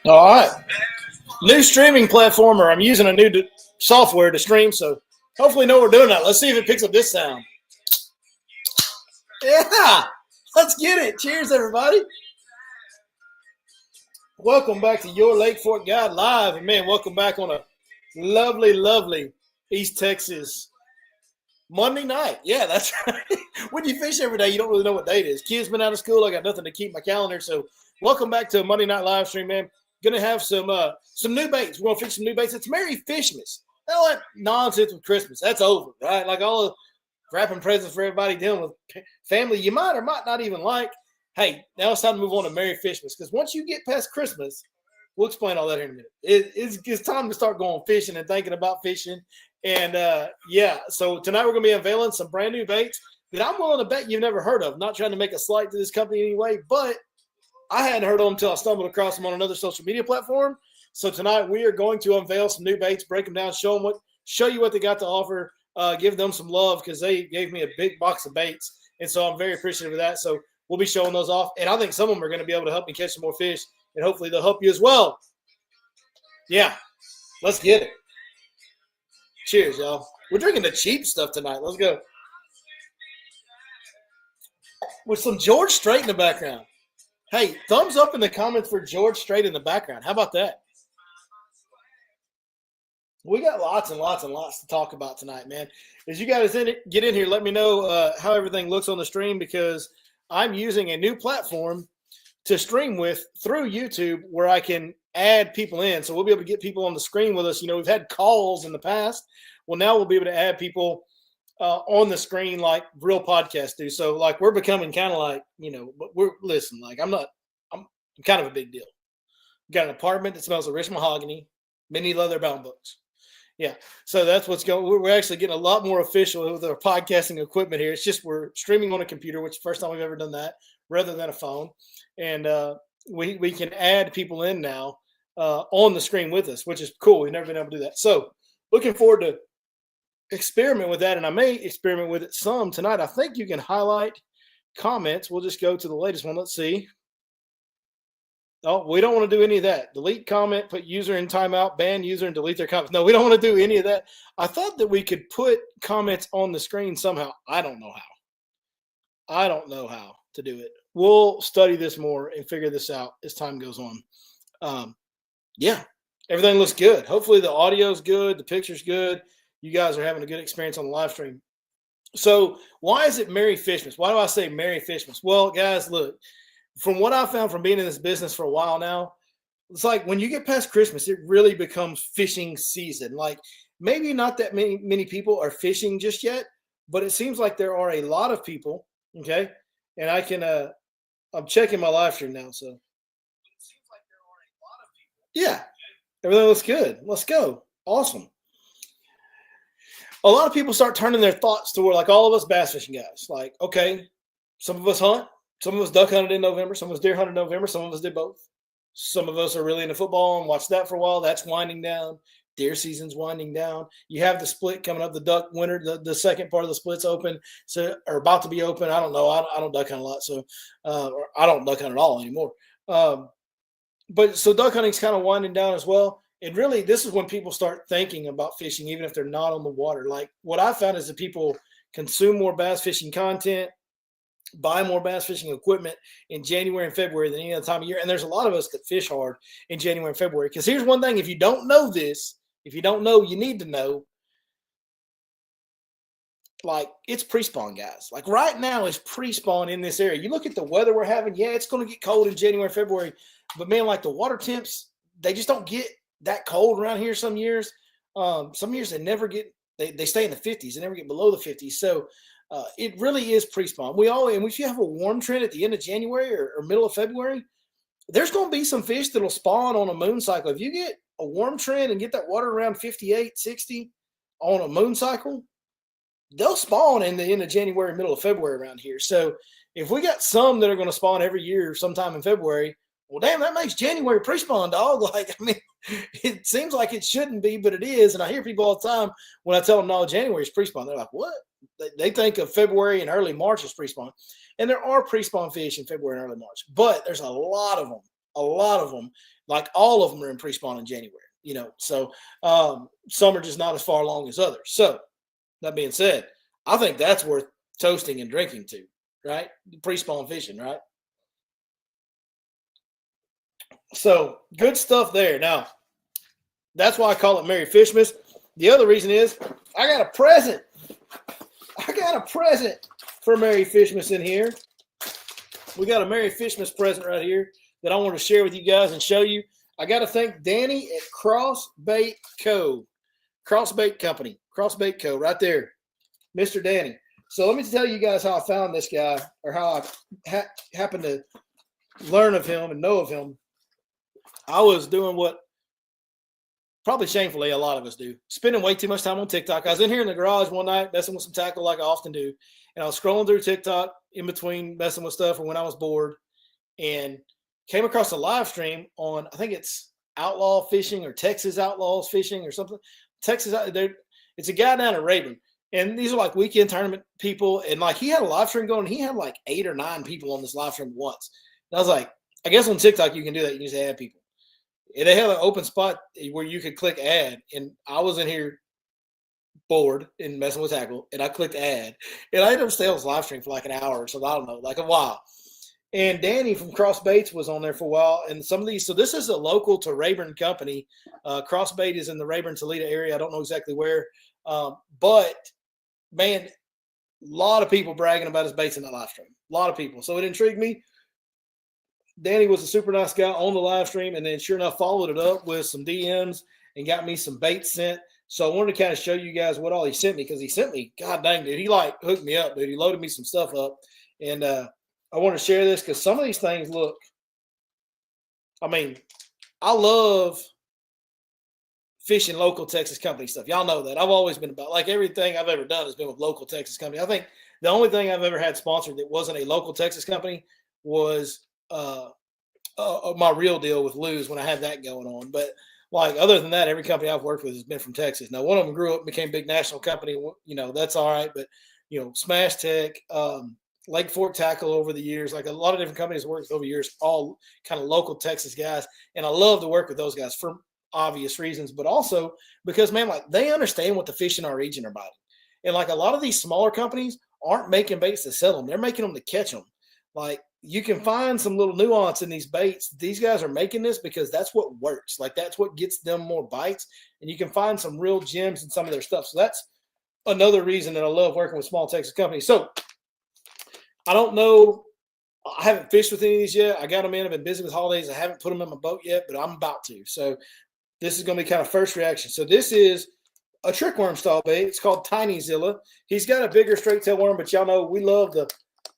All right. New streaming platform, or I'm using a new software to stream, so hopefully know we're doing that. Let's see if it picks up this sound. Yeah, let's get it. Cheers, everybody. Welcome back to Your Lake Fork Guide Live. And man, welcome back on a lovely, lovely East Texas Monday night. Yeah, that's right. When you fish every day, you don't really know what day it is. Kids been out of school. I got nothing to keep my calendar. So welcome back to a Monday night live stream, man. Gonna have some new baits. We're gonna fish some new baits. It's Merry Fishmas. All that nonsense with Christmas. That's over, right? Like all the wrapping presents for everybody, dealing with family you might or might not even like. Hey, now it's time to move on to Merry Fishmas, because once you get past Christmas, we'll explain all that here in a minute. It's time to start going fishing and thinking about fishing. And yeah, so tonight we're going to be unveiling some brand new baits that I'm willing to bet you've never heard of. Not trying to make a slight to this company anyway, but I hadn't heard of them until I stumbled across them on another social media platform. So tonight we are going to unveil some new baits, break them down, show you what they got to offer, give them some love, because they gave me a big box of baits. And so I'm very appreciative of that. So we'll be showing those off. And I think some of them are going to be able to help me catch some more fish. And hopefully they'll help you as well. Yeah, let's get it. Cheers, y'all. We're drinking the cheap stuff tonight. Let's go. With some George Strait in the background. Hey, thumbs up in the comments for George Strait in the background. How about that? We got lots and lots and lots to talk about tonight, man. As you guys get in here, let me know how everything looks on the stream, because I'm using a new platform to stream with through YouTube where I can add people in. So we'll be able to get people on the screen with us. You know, we've had calls in the past. Well, now we'll be able to add people on the screen like real podcasts do. So like we're becoming kind of like, you know, but like I'm kind of a big deal. Got an apartment that smells of rich mahogany, many leather bound books. Yeah. So that's what's going. We're actually getting a lot more official with our podcasting equipment here. It's just we're streaming on a computer, which is the first time we've ever done that, rather than a phone. And we can add people in now on the screen with us, which is cool. We've never been able to do that. So looking forward to experiment with that, and I may experiment with it some tonight. I think you can highlight comments. We'll just go to the latest one. Let's see. Oh, we don't want to do any of that. Delete comment, put user in timeout, ban user, and delete their comments. No, we don't want to do any of that. I thought that we could put comments on the screen somehow. I don't know how to do it. We'll study this more and figure this out as time goes on. Yeah, everything looks good. Hopefully the audio is good. The picture's good. You guys are having a good experience on the live stream. So why is it Merry Fishmas? Why do I say Merry Fishmas? Well, guys, look, from what I found from being in this business for a while now, it's like when you get past Christmas, it really becomes fishing season. Like maybe not that many people are fishing just yet, but it seems like there are a lot of people. Okay. And I can, I'm checking my live stream now. So it seems like there are a lot of people. Yeah. Everything looks good. Let's go. Awesome. A lot of people start turning their thoughts toward, like all of us bass fishing guys. Like, okay, some of us hunt. Some of us duck hunted in November. Some of us deer hunted in November. Some of us did both. Some of us are really into football and watched that for a while. That's winding down. Deer season's winding down. You have the split coming up, the duck winter. The second part of the split's open, so or about to be open. I don't know. I don't duck hunt a lot, so or I don't duck hunt at all anymore. But so duck hunting's kind of winding down as well. And really, this is when people start thinking about fishing, even if they're not on the water. Like what I found is that people consume more bass fishing content, buy more bass fishing equipment in January and February than any other time of year. And there's a lot of us that fish hard in January and February. Because here's one thing, if you don't know this, if you don't know, you need to know. Like it's pre-spawn, guys. Like right now is pre-spawn in this area. You look at the weather we're having. Yeah, it's going to get cold in January, February. But man, like the water temps, they just don't get that cold around here some years. Some years they never get, they stay in the 50s. They never get below the 50s. So it really is pre-spawn. And if you have a warm trend at the end of January or middle of February, there's going to be some fish that'll spawn on a moon cycle. If you get a warm trend and get that water around 58, 60 on a moon cycle, they'll spawn in the end of January, middle of February around here. So if we got some that are going to spawn every year sometime in February, well, damn, that makes January pre-spawn, dog. Like, I mean, it seems like it shouldn't be, but it is. And I hear people all the time when I tell them, no, January is pre-spawn. They're like, what? They think of February and early March as pre-spawn. And there are pre-spawn fish in February and early March, but there's a lot of them A lot of them, like all of them, are in pre-spawn in January. You know, so some are just not as far along as others. So that being said, I think that's worth toasting and drinking to, right? Pre-spawn fishing, right? So good stuff there. Now, that's why I call it Merry Fishmas. The other reason is I got a present. I got a present for Merry Fishmas in here. We got a Merry Fishmas present right here that I want to share with you guys and show you. I got to thank Danny at CrossBait Co. CrossBait Company. CrossBait Co. right there. Mr. Danny. So let me tell you guys how I found this guy, or how I happened to learn of him and know of him. I was doing what probably shamefully a lot of us do, spending way too much time on TikTok. I was in here in the garage one night messing with some tackle like I often do, and I was scrolling through TikTok in between messing with stuff or when I was bored, and came across a live stream on, I think it's Outlaw Fishing or Texas Outlaws Fishing or something. Texas, it's a guy down at Rayburn, and these are like weekend tournament people, and like he had a live stream going. He had like 8 or 9 people on this live stream once. And I was like, I guess on TikTok you can do that. You can just add people. And they had an open spot where you could click add, and I was in here bored and messing with tackle, and I clicked add, and I ended up staying on this live stream for like an hour or so. I don't know, like a while. And Danny from CrossBaits was on there for a while, and some of these. So this is a local to Rayburn company. CrossBait is in the Rayburn Toledo area. I don't know exactly where, but man, a lot of people bragging about his baits in that live stream. A lot of people. So it intrigued me. Danny was a super nice guy on the live stream, and then sure enough followed it up with some DMs and got me some bait sent. So I wanted to kind of show you guys what all he sent me, because he sent me, god dang, dude, he like hooked me up, dude. He loaded me some stuff up, and I want to share this because some of these things look, I mean, I love fishing local Texas company stuff. Y'all know that. I've always been about, like, everything I've ever done has been with local Texas company. I think the only thing I've ever had sponsored that wasn't a local Texas company was my real deal with Lou's when I had that going on. But like, other than that, every company I've worked with has been from Texas. Now, one of them grew up and became a big national company. You know, that's all right. But, you know, Smash Tech, Lake Fork Tackle over the years, like a lot of different companies worked over the years, all kind of local Texas guys. And I love to work with those guys for obvious reasons, but also because, man, like, they understand what the fish in our region are biting. And like, a lot of these smaller companies aren't making baits to sell them. They're making them to catch them. Like, you can find some little nuance in these baits. These guys are making this because that's what works. Like, that's what gets them more bites. And you can find some real gems in some of their stuff. So that's another reason that I love working with small Texas companies. So I don't know. I haven't fished with any of these yet. I got them in. I've been busy with holidays. I haven't put them in my boat yet, but I'm about to. So this is going to be kind of first reaction. So this is a trick worm style bait. It's called Tiny Zilla. He's got a bigger straight tail worm, but y'all know we love the,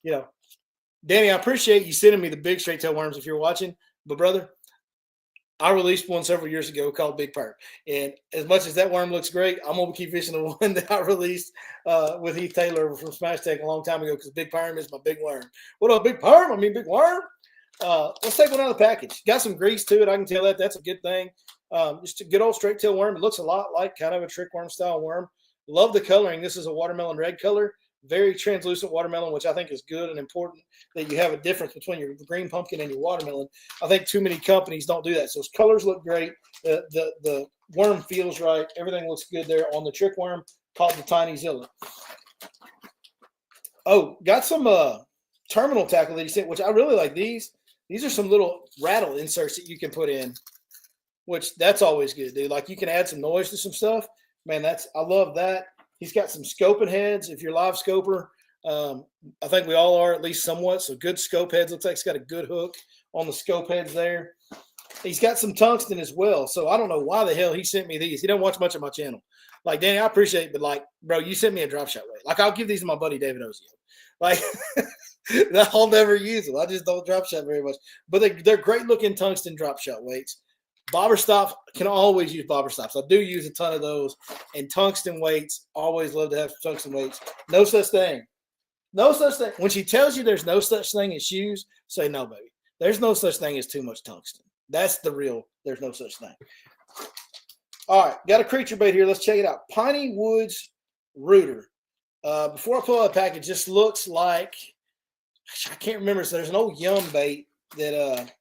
you know, Danny, I appreciate you sending me the big straight tail worms if you're watching. But, brother, I released one several years ago called Big Perm. And as much as that worm looks great, I'm going to keep fishing the one that I released with Heath Taylor from Smash Tech a long time ago, because Big Perm is my big worm. What up, Big Perm? I mean, big worm. Let's take one out of the package. Got some grease to it. I can tell that. That's a good thing. Just a good old straight tail worm. It looks a lot like kind of a trick worm style worm. Love the coloring. This is a watermelon red color. Very translucent watermelon, which I think is good and important, that you have a difference between your green pumpkin and your watermelon. I think too many companies don't do that. So his colors look great. The worm feels right. Everything looks good there on the trick worm called the Tiny Zilla. Oh, got some terminal tackle that he sent, which I really like these. These are some little rattle inserts that you can put in, which that's always good, dude. Like, you can add some noise to some stuff. Man, I love that. He's got some scoping heads. If you're a live scoper, I think we all are, at least somewhat. So good scope heads. Looks like he's got a good hook on the scope heads there. He's got some tungsten as well. So I don't know why the hell he sent me these. He doesn't watch much of my channel. Like, Danny, I appreciate it, but like, bro, you sent me a drop shot weight. Like, I'll give these to my buddy David Ozio. Like, I'll never use them. I just don't drop shot very much. But they're great looking tungsten drop shot weights. Bobber stops, can always use bobber stops. I do use a ton of those. And tungsten weights, always love to have tungsten weights. No such thing. No such thing. When she tells you there's no such thing as shoes, say no, baby. There's no such thing as too much tungsten. That's the real, there's no such thing. All right, got a creature bait here. Let's check it out. Piney Woods Rooter. Before I pull out the package, this looks like, I can't remember. So there's an old Yum bait that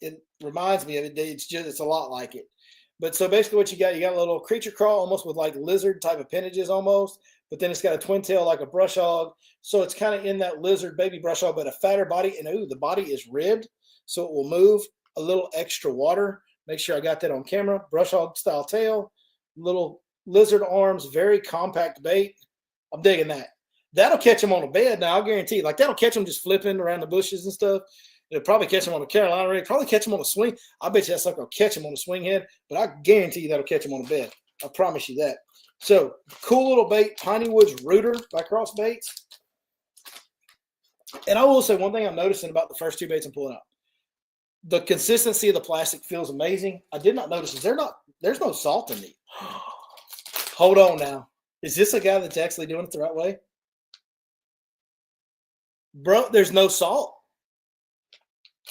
it reminds me of it. It's a lot like it. But so basically what you got a little creature crawl almost with like lizard type appendages almost, but then it's got a twin tail like a brush hog. So it's kind of in that lizard baby brush hog, but a fatter body. And the body is ribbed, so it will move a little extra water. Make sure I got that on camera. Brush hog style tail, little lizard arms, very compact bait. I'm digging that. That'll catch them on a bed. Now, I'll guarantee you, like that'll catch them just flipping around the bushes and stuff. It'll probably catch them on a Carolina rig, probably catch them on a swing. I bet you that sucker will catch them on a swing head, but I guarantee you that'll catch them on a bed. I promise you that. So, cool little bait, Piney Woods Rooter by Cross Baits. And I will say one thing I'm noticing about the first two baits I'm pulling out. The consistency of the plastic feels amazing. I did not notice there's no salt in these. Hold on now. Is this a guy that's actually doing it the right way? Bro, there's no salt.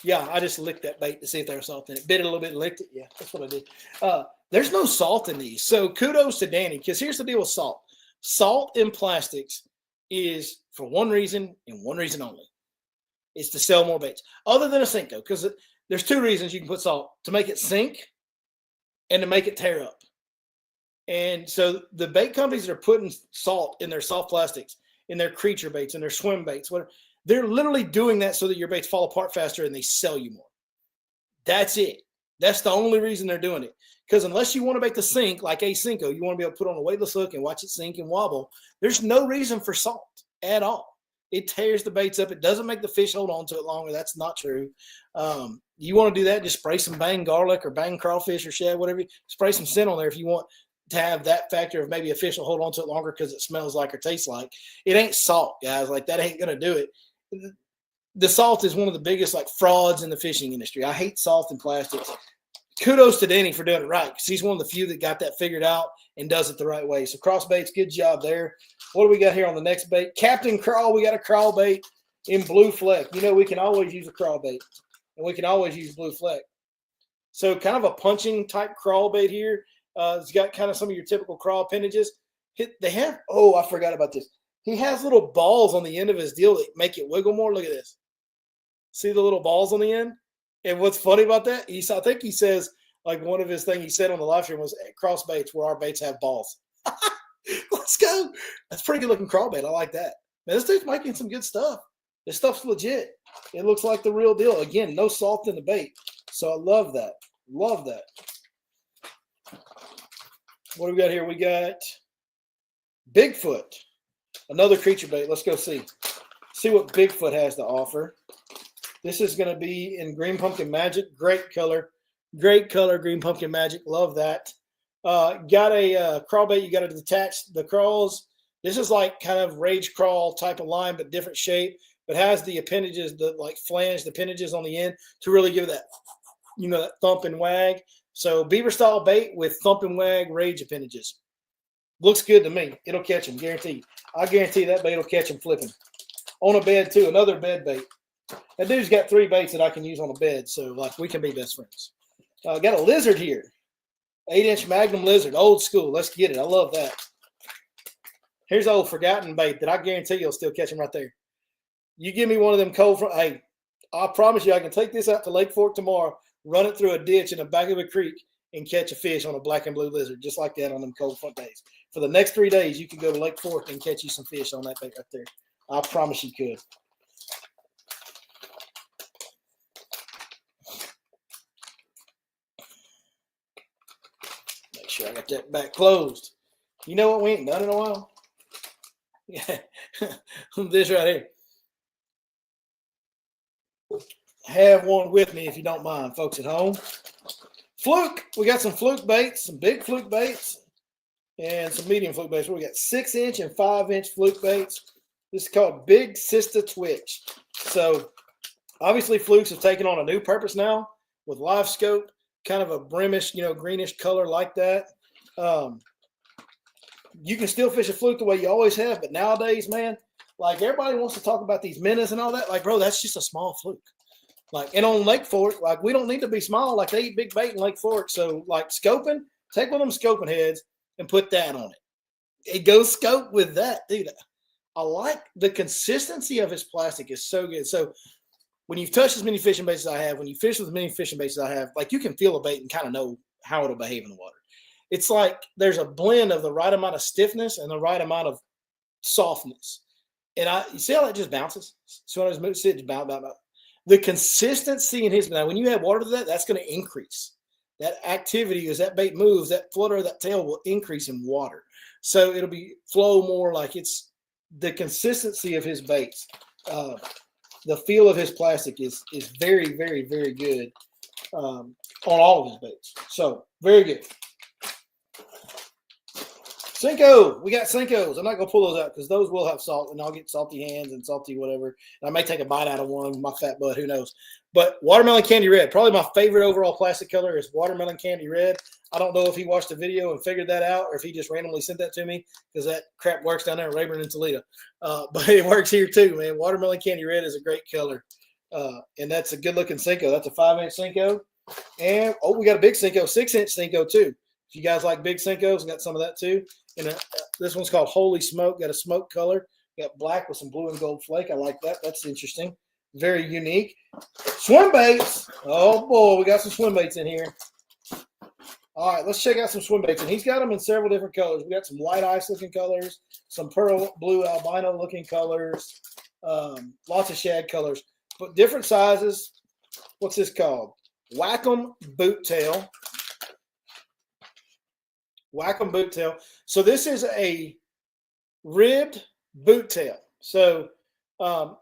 Yeah, I just licked that bait to see if there was salt in it. Bit it a little bit and licked it. Yeah, that's what I did. There's no salt in these. So kudos to Danny, because here's the deal with salt. Salt in plastics is for one reason and one reason only. It's to sell more baits. Other than a Cinco, because there's two reasons you can put salt. To make it sink and to make it tear up. And so the bait companies that are putting salt in their soft plastics, in their creature baits, in their swim baits, whatever, they're literally doing that so that your baits fall apart faster and they sell you more. That's it. That's the only reason they're doing it. Because unless you want to make the sink like a Cinco, you want to be able to put on a weightless hook and watch it sink and wobble, there's no reason for salt at all. It tears the baits up. It doesn't make the fish hold on to it longer. That's not true. You want to do that, just spray some bang garlic or bang crawfish or shad, whatever. Spray some scent on there if you want to have that factor of maybe a fish will hold on to it longer because it smells like or tastes like. It ain't salt, guys. Like, that ain't going to do it. The salt is one of the biggest like frauds in the fishing industry. I hate salt and plastics. Kudos to Danny for doing it right, because he's one of the few that got that figured out and does it the right way. So cross baits, good job there. What do we got here on the next bait? Captain Crawl. We got a crawl bait in blue fleck. You know, we can always use a crawl bait, and we can always use blue fleck. So kind of a punching type crawl bait here. It's got kind of some of your typical crawl appendages. They have, I forgot about this. He has little balls on the end of his deal that make it wiggle more. Look at this. See the little balls on the end? And what's funny about that? I think he says, like, one of his things he said on the live stream was cross baits where our baits have balls. Let's go. That's pretty good looking crawl bait. I like that. Man, this dude's making some good stuff. This stuff's legit. It looks like the real deal. Again, no salt in the bait. So I love that. Love that. What do we got here? We got Bigfoot. Another creature bait. Let's go see. See what Bigfoot has to offer. This is going to be in Green Pumpkin Magic. Great color. Great color, Green Pumpkin Magic. Love that. Got a crawl bait. You got to detach the crawls. This is like kind of rage crawl type of line, but different shape. But has the appendages, the like flange, the appendages on the end to really give that, that thump and wag. So beaver style bait with thump and wag rage appendages. Looks good to me. It'll catch them, guaranteed. I guarantee that bait will catch them flipping. On a bed, too. Another bed bait. That dude's got 3 baits that I can use on a bed, so like we can be best friends. Got a lizard here. 8-inch Magnum lizard. Old school. Let's get it. I love that. Here's old forgotten bait that I guarantee you'll still catch him right there. You give me one of them cold front. Hey, I promise you I can take this out to Lake Fork tomorrow, run it through a ditch in the back of a creek, and catch a fish on a black and blue lizard, just like that on them cold front days. For the next 3 days, you can go to Lake Fork and catch you some fish on that bait right there. I promise you could. Make sure I got that back closed. You know what we ain't done in a while? Yeah, this right here. Have one with me if you don't mind, folks at home. Fluke. We got some fluke baits, some big fluke baits, and some medium fluke baits. We got 6-inch and 5-inch fluke baits. This is called Big Sister Twitch. So obviously Flukes have taken on a new purpose now with live scope, kind of a brimish, greenish color like that. You can still fish a fluke the way you always have, but nowadays, man, like everybody wants to talk about these minnows and all that. Like, bro, that's just a small fluke. Like, and on Lake Fork, like, we don't need to be small. Like, they eat big bait in Lake Fork. So, like, scoping, take one of them scoping heads and put that on it. It goes scope with that, dude. I like the consistency of his plastic is so good. So when you've touched as many fishing baits as I have, when you fish with as many fishing baits as I have, like you can feel a bait and kind of know how it'll behave in the water. It's like there's a blend of the right amount of stiffness and the right amount of softness. And you see how it just bounces? So when I just sit, bounce. The consistency in his, now when you add water to that, that's going to increase. That activity, as that bait moves, that flutter of that tail will increase in water. So it'll be flow more like it's the consistency of his baits. The feel of his plastic is very, very, very good on all of his baits. So very good. Cinco, we got Cincos. I'm not going to pull those out because those will have salt, and I'll get salty hands and salty whatever. And I may take a bite out of one with my fat butt, who knows. But watermelon candy red, probably my favorite overall plastic color is watermelon candy red. I don't know if he watched the video and figured that out or if he just randomly sent that to me because that crap works down there in Rayburn and Toledo. But it works here too, man. Watermelon candy red is a great color. And that's a good-looking Cinco. That's a 5-inch Cinco. And, we got a big Cinco, 6-inch Cinco too. If you guys like big Cincos, got some of that too. And this one's called Holy Smoke. Got a smoke color. Got black with some blue and gold flake. I like that. That's interesting. Very unique. Swim baits. Oh, boy. We got some swim baits in here. All right. Let's check out some swim baits. And he's got them in several different colors. We got some white ice looking colors, some pearl blue albino looking colors, lots of shad colors, but different sizes. What's this called? Whack-'em boot tail. Whack-'em boot tail. So this is a ribbed boot tail. So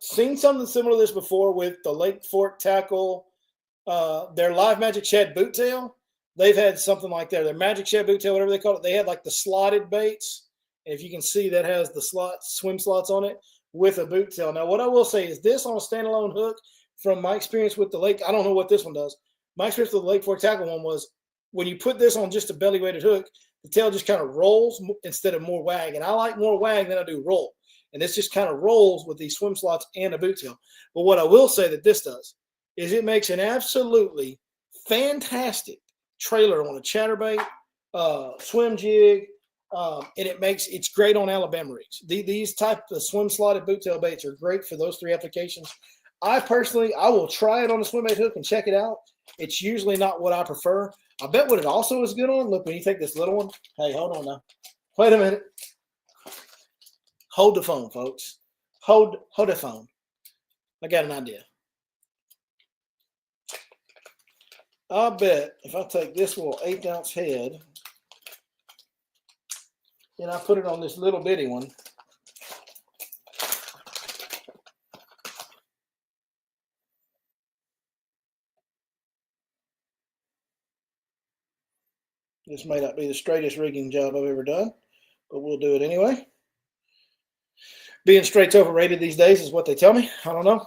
seen something similar to this before with the Lake Fork Tackle, their Live Magic Shad boot tail. They've had something like that. Their Magic Shad boot tail, whatever they call it. They had like the slotted baits. And if you can see, that has the swim slots on it with a boot tail. Now, what I will say is this on a standalone hook, from my experience with the Lake, I don't know what this one does. My experience with the Lake Fork Tackle one was when you put this on just a belly weighted hook, the tail just kind of rolls instead of more wag. And I like more wag than I do roll. And this just kind of rolls with these swim slots and a boot tail. But what I will say that this does is it makes an absolutely fantastic trailer on a chatterbait, swim jig, and it's great on Alabama rigs. These type of swim slotted boot tail baits are great for those three applications. I will try it on a swim bait hook and check it out. It's usually not what I prefer. I bet what it also is good on. Look, when you take this little one, hey, hold on now. Wait a minute. Hold the phone, folks. Hold the phone. I got an idea. I bet if I take this little 1/8 head and I put it on this little bitty one, this may not be the straightest rigging job I've ever done, but we'll do it anyway. Being straight's overrated these days is what they tell me. I don't know.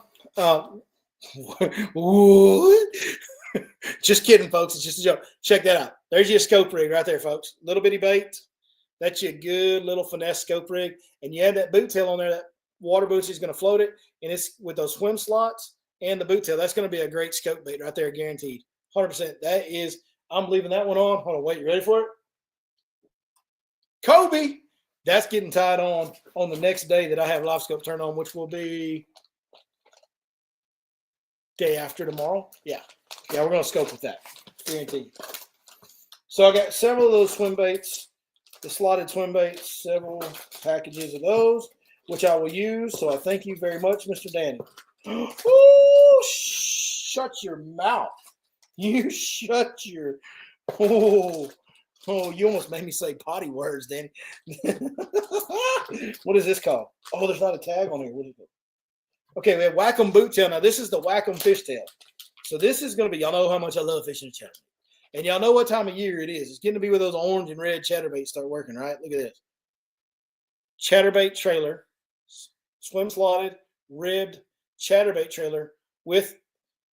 Just kidding, folks. It's just a joke. Check that out. There's your scope rig right there, folks. Little bitty bait. That's your good little finesse scope rig. And you add that boot tail on there. That water boots is going to float it. And it's with those swim slots and the boot tail. That's going to be a great scope bait right there, guaranteed. 100%. That is, I'm leaving that one on. Hold on, wait. You ready for it? Kobe. That's getting tied on the next day that I have live scope turned on, which will be day after tomorrow. Yeah, we're going to scope with that. Guaranteed. So I got several of those swim baits, the slotted swim baits, several packages of those, which I will use. So I thank you very much, Mr. Danny. Oh, shut your mouth. You shut your... Oh, you almost made me say potty words, Danny. What is this called? Oh, there's not a tag on here. What is it? Okay, we have Whack-'em boot tail. Now, this is the Whack-'em fish tail. So this is going to be, y'all know how much I love fishing a chatterbait. And y'all know what time of year it is. It's getting to be where those orange and red chatterbaits start working, right? Look at this. Chatterbait trailer, swim slotted, ribbed chatterbait trailer with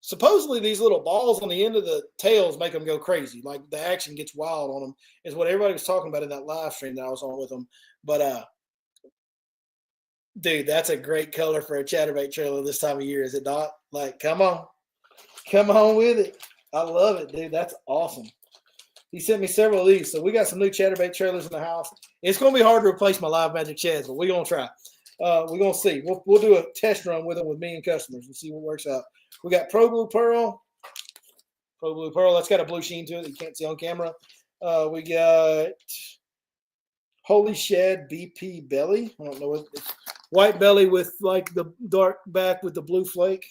supposedly these little balls on the end of the tails make them go crazy. Like the action gets wild on them is what everybody was talking about in that live stream that I was on with them. But, dude, that's a great color for a chatterbait trailer this time of year, is it not? Like, come on with it. I love it, dude. That's awesome. He sent me several of these. So we got some new chatterbait trailers in the house. It's going to be hard to replace my Live Magic Shads, but we're going to try. We're going to see. We'll do a test run with them with me and customers and see what works out. We got Pro Blue Pearl. Pro Blue Pearl. That's got a blue sheen to it that you can't see on camera. We got Holy Shed BP Belly. I don't know what it's white belly with like the dark back with the blue flake.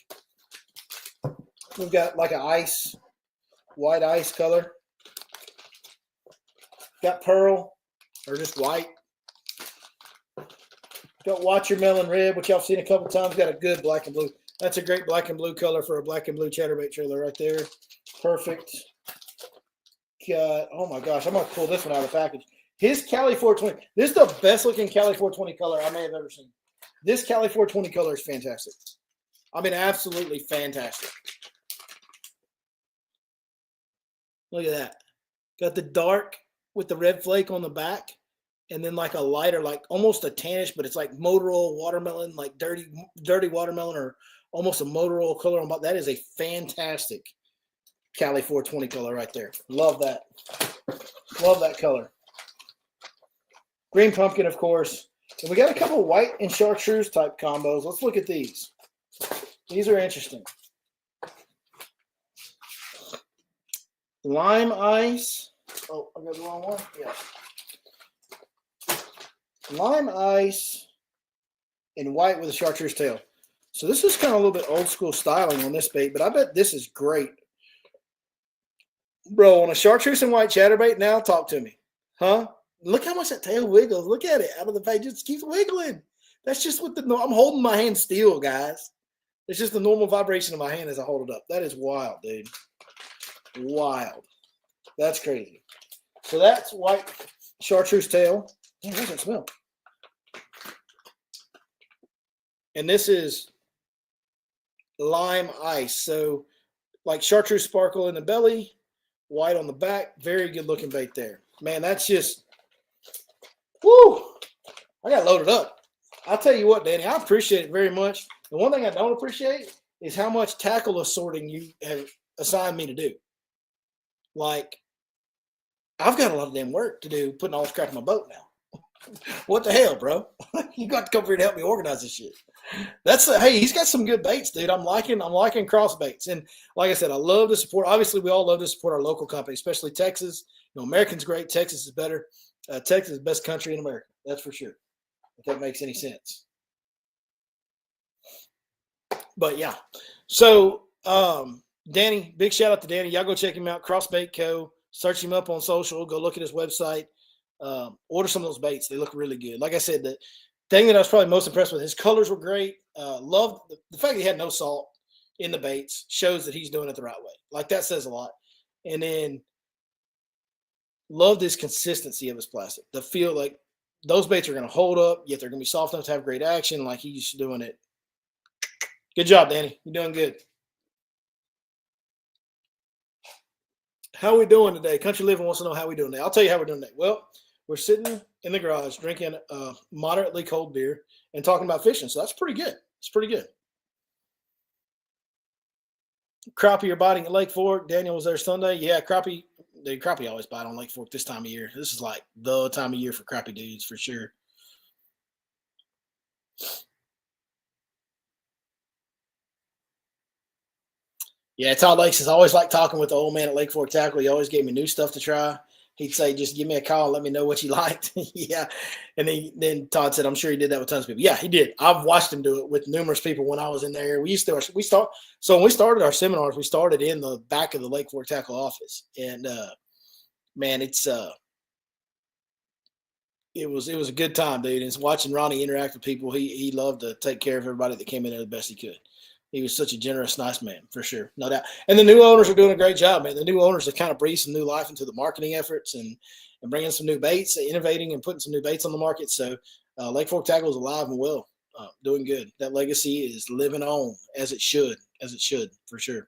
We've got like a white ice color. Got pearl or just white. Got Watermelon Red, which y'all seen a couple times. Got a good black and blue. That's a great black and blue color for a black and blue chatterbait trailer right there. Perfect. Got, oh my gosh, I'm going to pull this one out of the package. His Cali 420. This is the best looking Cali 420 color I may have ever seen. This Cali 420 color is fantastic. I mean, absolutely fantastic. Look at that. Got the dark with the red flake on the back, and then like a lighter, like almost a tannish, but it's like motor oil watermelon, like dirty watermelon, or almost a motor oil color on. That is a fantastic Cali 420 color right there. Love that. Love that color. Green pumpkin, of course. And we got a couple white and chartreuse type combos. Let's look at these. These are interesting. Lime ice. Oh, I got the wrong one. Yeah. Lime ice and white with a chartreuse tail. So this is kind of a little bit old school styling on this bait, but I bet this is great. Bro, on a chartreuse and white chatterbait now, talk to me. Huh? Look how much that tail wiggles. Look at it. Out of the bait, just keeps wiggling. That's just what I'm holding my hand still, guys. It's just the normal vibration of my hand as I hold it up. That is wild, dude. Wild. That's crazy. So that's white chartreuse tail. Man, what does that smell? And this is lime ice. So like chartreuse sparkle in the belly, white on the back. Very good looking bait there. Man, that's just, whoo, I got loaded up. I'll tell you what, Danny, I appreciate it very much. The one thing I don't appreciate is how much tackle assorting you have assigned me to do. Like, I've got a lot of damn work to do putting all this crap in my boat now. What the hell, bro? You got to come here and help me organize this shit. Hey, he's got some good baits, dude. I'm liking cross baits. And like I said, I love to support. Obviously, we all love to support our local company, especially Texas. You know, American's great. Texas is better. Texas is the best country in America. That's for sure. If that makes any sense. But yeah. So, Danny, big shout out to Danny. Y'all go check him out. Crossbait Co. Search him up on social. Go look at his website. Order some of those baits. They look really good. Like I said, the thing that I was probably most impressed with, his colors were great. Loved the fact that he had no salt in the baits shows that he's doing it the right way. Like that says a lot. And then loved his consistency of his plastic. The feel like those baits are going to hold up, yet they're going to be soft enough to have great action. Like he's doing it. Good job, Danny. You're doing good. How are we doing today? Country Living wants to know how we doing today. I'll tell you how we're doing today. Well, we're sitting in the garage drinking a moderately cold beer and talking about fishing. So that's pretty good. It's pretty good. Crappie are biting at Lake Fork. Daniel was there Sunday. Yeah, crappie always bite on Lake Fork this time of year. This is like the time of year for crappie dudes for sure. Yeah, Todd Lakes has always liked talking with the old man at Lake Fork Tackle. He always gave me new stuff to try. He'd say, just give me a call and let me know what you liked. Yeah. And then Todd said, I'm sure he did that with tons of people. Yeah, he did. I've watched him do it with numerous people when I was in there. So when we started our seminars, we started in the back of the Lake Fork Tackle office. And man, it was a good time, dude. And watching Ronnie interact with people, he loved to take care of everybody that came in there the best he could. He was such a generous, nice man, for sure. No doubt. And the new owners are doing a great job, man. The new owners have kind of breathed some new life into the marketing efforts and bringing some new baits, innovating and putting some new baits on the market. So Lake Fork Tackle is alive and well, doing good. That legacy is living on as it should, for sure.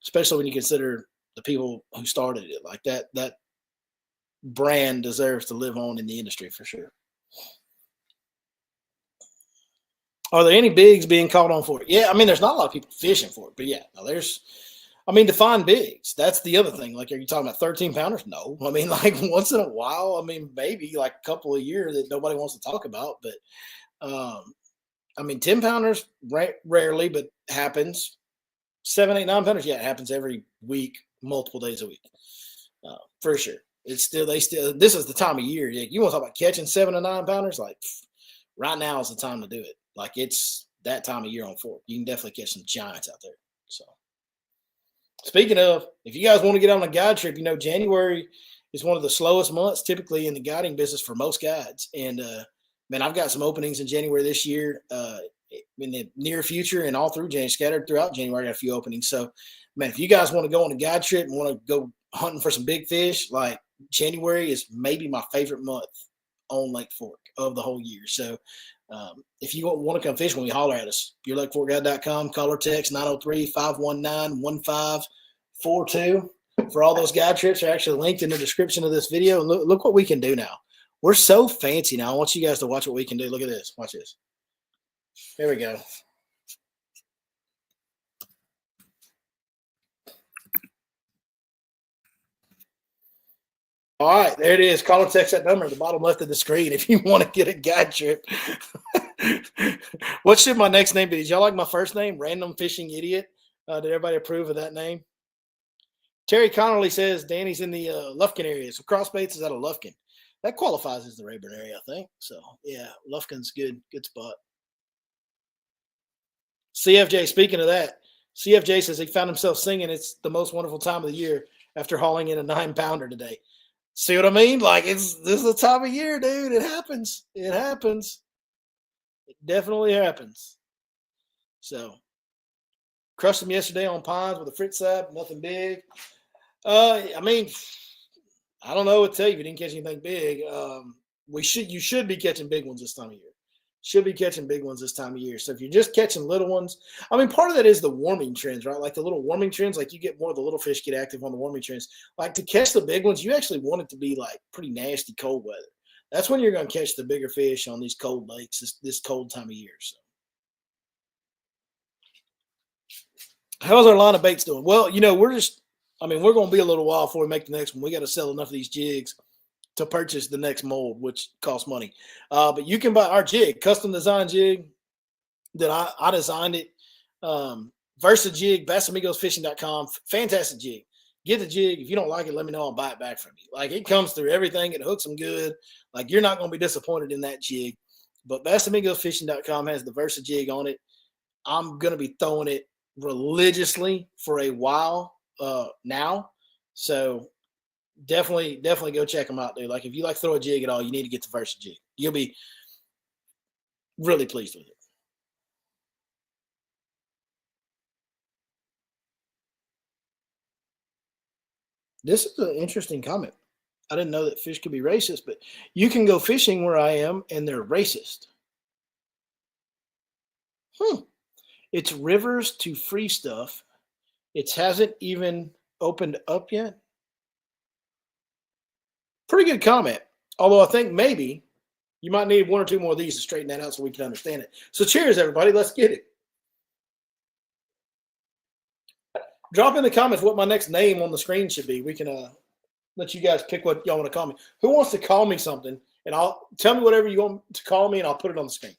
Especially when you consider the people who started it. Like that brand deserves to live on in the industry, for sure. Are there any bigs being caught on for it? Yeah, I mean, there's not a lot of people fishing for it, but yeah, no, to find bigs. That's the other thing. Like, are you talking about 13-pounders? No. I mean, like once in a while, I mean, maybe like a couple a year that nobody wants to talk about, but 10-pounders rarely, but happens. 7, 8, 9 pounders. Yeah, it happens every week, multiple days a week, for sure. It's still this is the time of year. You want to talk about catching 7 to 9 pounders? Like right now is the time to do it. Like it's that time of year on fork. You can definitely catch some giants out there. So speaking of, if you guys want to get on a guide trip, January is one of the slowest months typically in the guiding business for most guides. And man, I've got some openings in January this year, in the near future, and all through January, scattered throughout January. I got a few openings. So, man, if you guys want to go on a guide trip and want to go hunting for some big fish, like January is maybe my favorite month on Lake Fork of the whole year. So, if you want to come fish when we holler at us, yourlakeforkguide.com, call or text 903-519-1542. For all those guide trips are actually linked in the description of this video. And look what we can do now. We're so fancy now. I want you guys to watch what we can do. Look at this. Watch this. There we go. All right, there it is. Call or text that number at the bottom left of the screen if you want to get a guide trip. What should my next name be? Did y'all like my first name, Random Fishing Idiot? Did everybody approve of that name? Terry Connolly says Danny's in the Lufkin area. So Crossbaits is out of Lufkin. That qualifies as the Rayburn area, I think. So, yeah, Lufkin's good spot. CFJ, speaking of that, CFJ says he found himself singing "It's the Most Wonderful Time of the Year" after hauling in a 9-pounder today. See what I mean? Like, this is the time of year, dude. It happens. It happens. It definitely happens. So, crushed him yesterday on ponds with a fritz side, nothing big. I mean, I don't know what to tell you if you didn't catch anything big. You should be catching big ones this time of year. Should be catching big ones this time of year. So if you're just catching little ones, I mean, part of that is the warming trends, right? Like the little warming trends, like you get more of the little fish get active on the warming trends. Like to catch the big ones, you actually want it to be like pretty nasty cold weather. That's when you're going to catch the bigger fish on these cold lakes this cold time of year. So, how's our line of baits doing? Well, we're going to be a little while before we make the next one. We got to sell enough of these jigs to purchase the next mold, which costs money. But you can buy our jig, custom design jig that I designed it. Versa jig, BassAmigosFishing.com. Fantastic jig. Get the jig. If you don't like it, let me know. I'll buy it back from you. Like it comes through everything. It hooks them good. Like you're not going to be disappointed in that jig. But BassAmigosFishing.com has the Versa jig on it. I'm going to be throwing it religiously for a while now. So definitely go check them out, dude. Like if you like throw a jig at all, you need to get the Versa jig. You'll be really pleased with it. This is an interesting comment. I didn't know that fish could be racist, but you can go fishing where I am and they're racist. It's rivers to free stuff. It hasn't even opened up yet. Pretty good comment. Although I think maybe you might need one or two more of these to straighten that out so we can understand it. So cheers, everybody. Let's get it. Drop in the comments what my next name on the screen should be. We can let you guys pick what y'all want to call me. Who wants to call me something? And I'll tell me whatever you want to call me, and I'll put it on the screen. As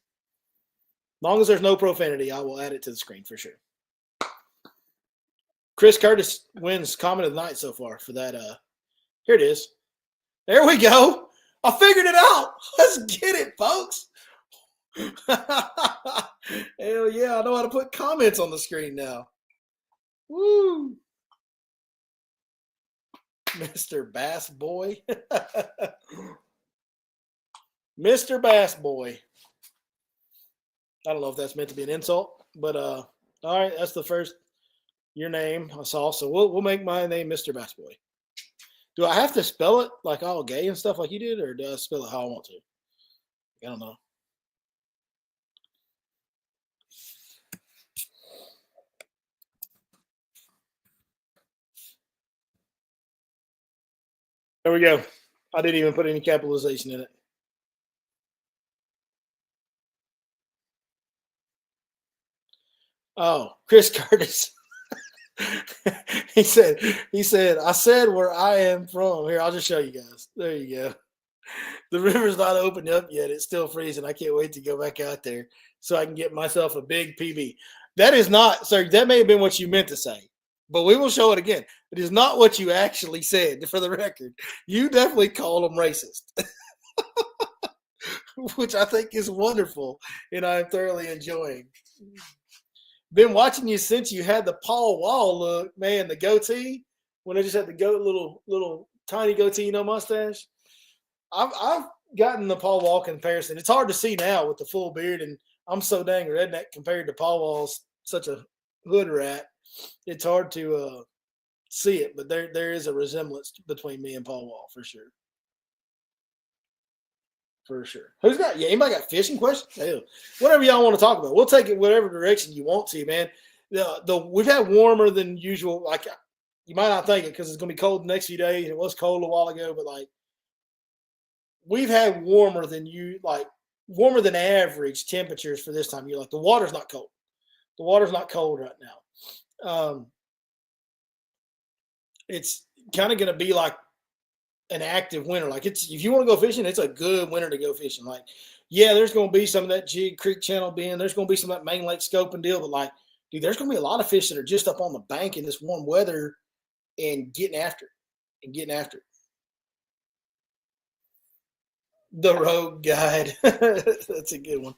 long as there's no profanity, I will add it to the screen for sure. Chris Curtis wins comment of the night so far for that. Here it is. There we go. I figured it out. Let's get it, folks. Hell yeah, I know how to put comments on the screen now. Woo. Mr. Bass Boy. Mr. Bass Boy. I don't know if that's meant to be an insult, but all right, that's the first your name I saw. So we'll make my name Mr. Bass Boy. Do I have to spell it like all gay and stuff like you did, or do I spell it how I want to? I don't know. There we go. I didn't even put any capitalization in it. Oh, Chris Curtis. he said, I said where I am from. Here, I'll just show you guys. There you go. The river's not opened up yet. It's still freezing. I can't wait to go back out there so I can get myself a big PB. That is not, sir. That may have been what you meant to say, but we will show it again. It is not what you actually said. For the record, you definitely called them racist, which I think is wonderful, and I'm thoroughly enjoying. Been watching you since you had the Paul Wall look, man. The goatee when I just had the little tiny goatee, mustache. I've gotten the Paul Wall comparison. It's hard to see now with the full beard, and I'm so dang redneck compared to Paul Wall's such a hood rat. It's hard to see it, but there is a resemblance between me and Paul Wall for sure. For sure. Who's got? Yeah, anybody got fishing questions? Hell, whatever y'all want to talk about, we'll take it whatever direction you want to, man. We've had warmer than usual. Like you might not think it because it's gonna be cold the next few days. It was cold a while ago, but like we've had warmer than average temperatures for this time of year. Like the water's not cold. The water's not cold right now. It's kind of going to be like an active winter. Like it's if you want to go fishing, it's a good winter to go fishing. Like, yeah, there's going to be some of that Jig Creek Channel being. There's going to be some of that main lake scoping deal, but like, dude, there's going to be a lot of fish that are just up on the bank in this warm weather and getting after it. The Road Guide. That's a good one.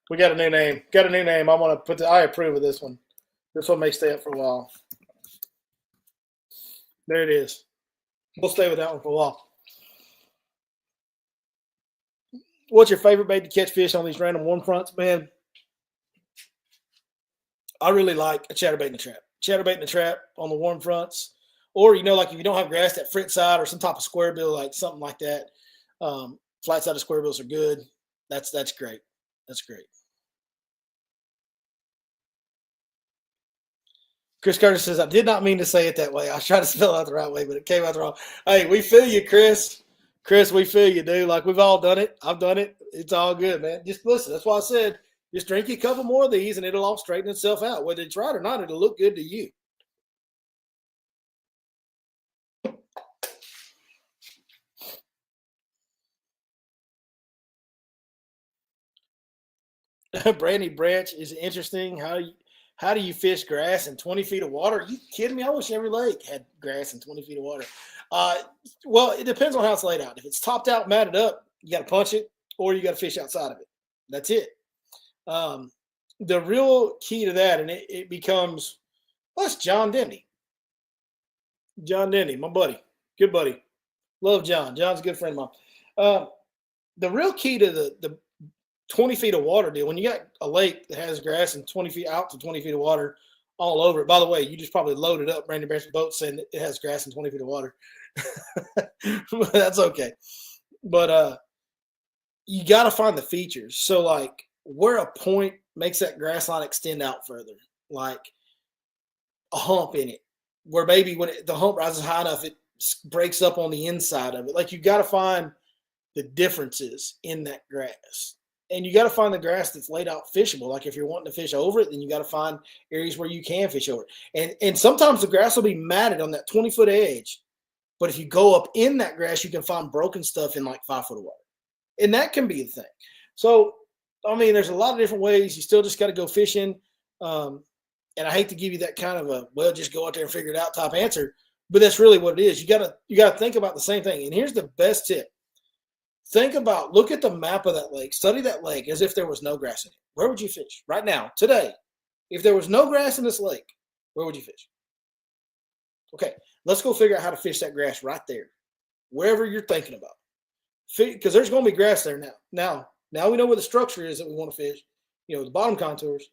We got a new name. I want to put I approve of this one. This one may stay up for a while. There it is. We'll stay with that one for a while. What's your favorite bait to catch fish on these random warm fronts, man? I really like a chatterbait in the trap. Chatterbait in the trap on the warm fronts. Or, like if you don't have grass, that frit side or some type of square bill, like something like that. Flat sided square bills are good. That's great. That's great. Chris Curtis says, I did not mean to say it that way. I was trying to spell it out the right way, but it came out wrong. Hey, we feel you, Chris. Chris, we feel you, dude. Like we've all done it. I've done it. It's all good, man. Just listen. That's why I said just drink a couple more of these and it'll all straighten itself out. Whether it's right or not, it'll look good to you. Brandy Branch is interesting. How do you fish grass in 20 feet of water? Are you kidding me? I wish every lake had grass in 20 feet of water. Well, it depends on how it's laid out. If it's topped out, matted up, you got to punch it or you got to fish outside of it. That's it. The real key to that, and it becomes, well, it's John Denny. John Denny, my buddy. Good buddy. Love John. John's a good friend of mine. The real key to the 20 feet of water deal, when you got a lake that has grass and 20 feet out to 20 feet of water all over it. By the way, you just probably loaded up Brandon Branch's boat saying it has grass and 20 feet of water. But that's okay. But you got to find the features. So like where a point makes that grass line extend out further, like a hump in it, where maybe when the hump rises high enough, it breaks up on the inside of it. Like you got to find the differences in that grass. And you got to find the grass that's laid out fishable. Like if you're wanting to fish over it, then you got to find areas where you can fish over it. And sometimes the grass will be matted on that 20-foot edge. But if you go up in that grass, you can find broken stuff in like 5 foot of water. And that can be the thing. So, I mean, there's a lot of different ways. You still just got to go fishing. And I hate to give you that kind of a, well, just go out there and figure it out type answer. But that's really what it is. You got to think about the same thing. And here's the best tip. Look at the map of that lake. Study that lake as if there was no grass in it. Where would you fish right now, today? If there was no grass in this lake, where would you fish? Okay, let's go figure out how to fish that grass right there, wherever you're thinking about. Because there's going to be grass there now. Now we know where the structure is that we want to fish. The bottom contours,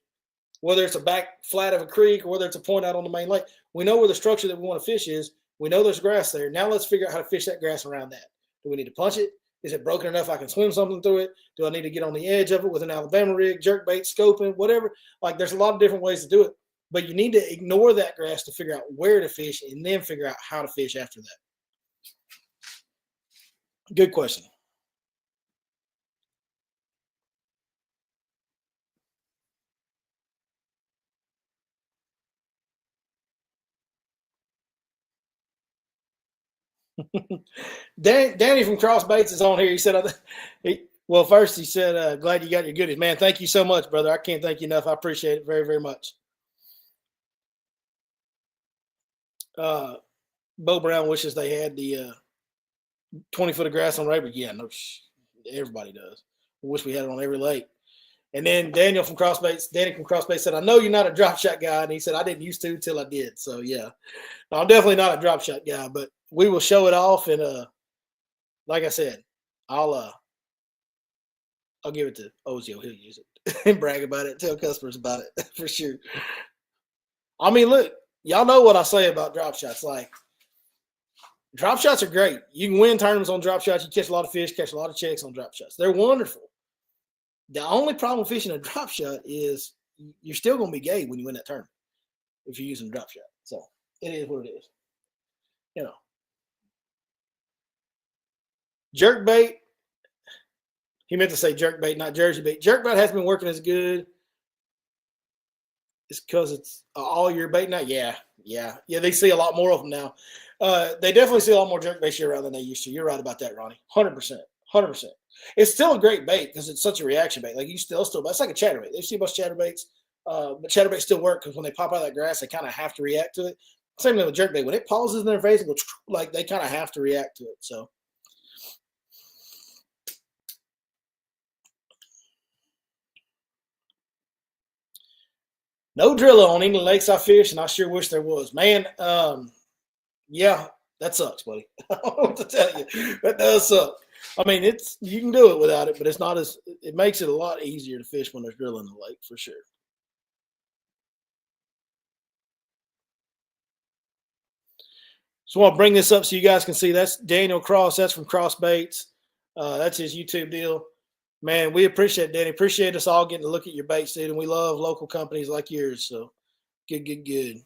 whether it's a back flat of a creek or whether it's a point out on the main lake. We know where the structure that we want to fish is. We know there's grass there. Now let's figure out how to fish that grass around that. Do we need to punch it? Is it broken enough I can swim something through it? Do I need to get on the edge of it with an Alabama rig, jerk bait, scoping, whatever? Like there's a lot of different ways to do it. But you need to ignore that grass to figure out where to fish and then figure out how to fish after that. Good question. Danny from Crossbaits is on here. He said, well, first he said, glad you got your goodies. Man, thank you so much, brother. I can't thank you enough. I appreciate it very, very much. Bo Brown wishes they had the 20 foot of grass on Rayburn. Yeah, no, everybody does. I wish we had it on every lake. And then Danny from Crossbaits said, I know you're not a drop shot guy. And he said, I didn't used to until I did. So, yeah, no, I'm definitely not a drop shot guy, but we will show it off. And like I said, I'll give it to Ozio. He'll use it and brag about it, tell customers about it for sure. I mean, look, y'all know what I say about drop shots. Like, drop shots are great. You can win tournaments on drop shots. You catch a lot of fish, catch a lot of checks on drop shots. They're wonderful. The only problem with fishing a drop shot is you're still going to be gay when you win that tournament if you're using a drop shot. So it is what it is. You know. Jerk bait. He meant to say jerk bait, not Jersey bait. Jerk bait hasn't been working as good. It's because it's all year bait now. Yeah. They see a lot more of them now. They definitely see a lot more jerk bait year round than they used to. You're right about that, Ronnie. 100%. It's still a great bait because it's such a reaction bait. Like you still, it's like a chatterbait. They see a bunch of chatterbaits, but chatterbaits still work because when they pop out of that grass, they kind of have to react to it. Same thing with jerkbait. When it pauses in their face and goes like they kind of have to react to it. So. No drilling on any lakes I fish, and I sure wish there was. Man, yeah, that sucks, buddy. I don't know what to tell you. That does suck. I mean, you can do it without it, but it's not as it makes it a lot easier to fish when there's drilling in the lake for sure. So I want to bring this up so you guys can see. That's Daniel Cross. That's from Crossbaits. That's his YouTube deal. Man, we appreciate it, Danny. Appreciate us all getting to look at your baits, dude. And we love local companies like yours. So good.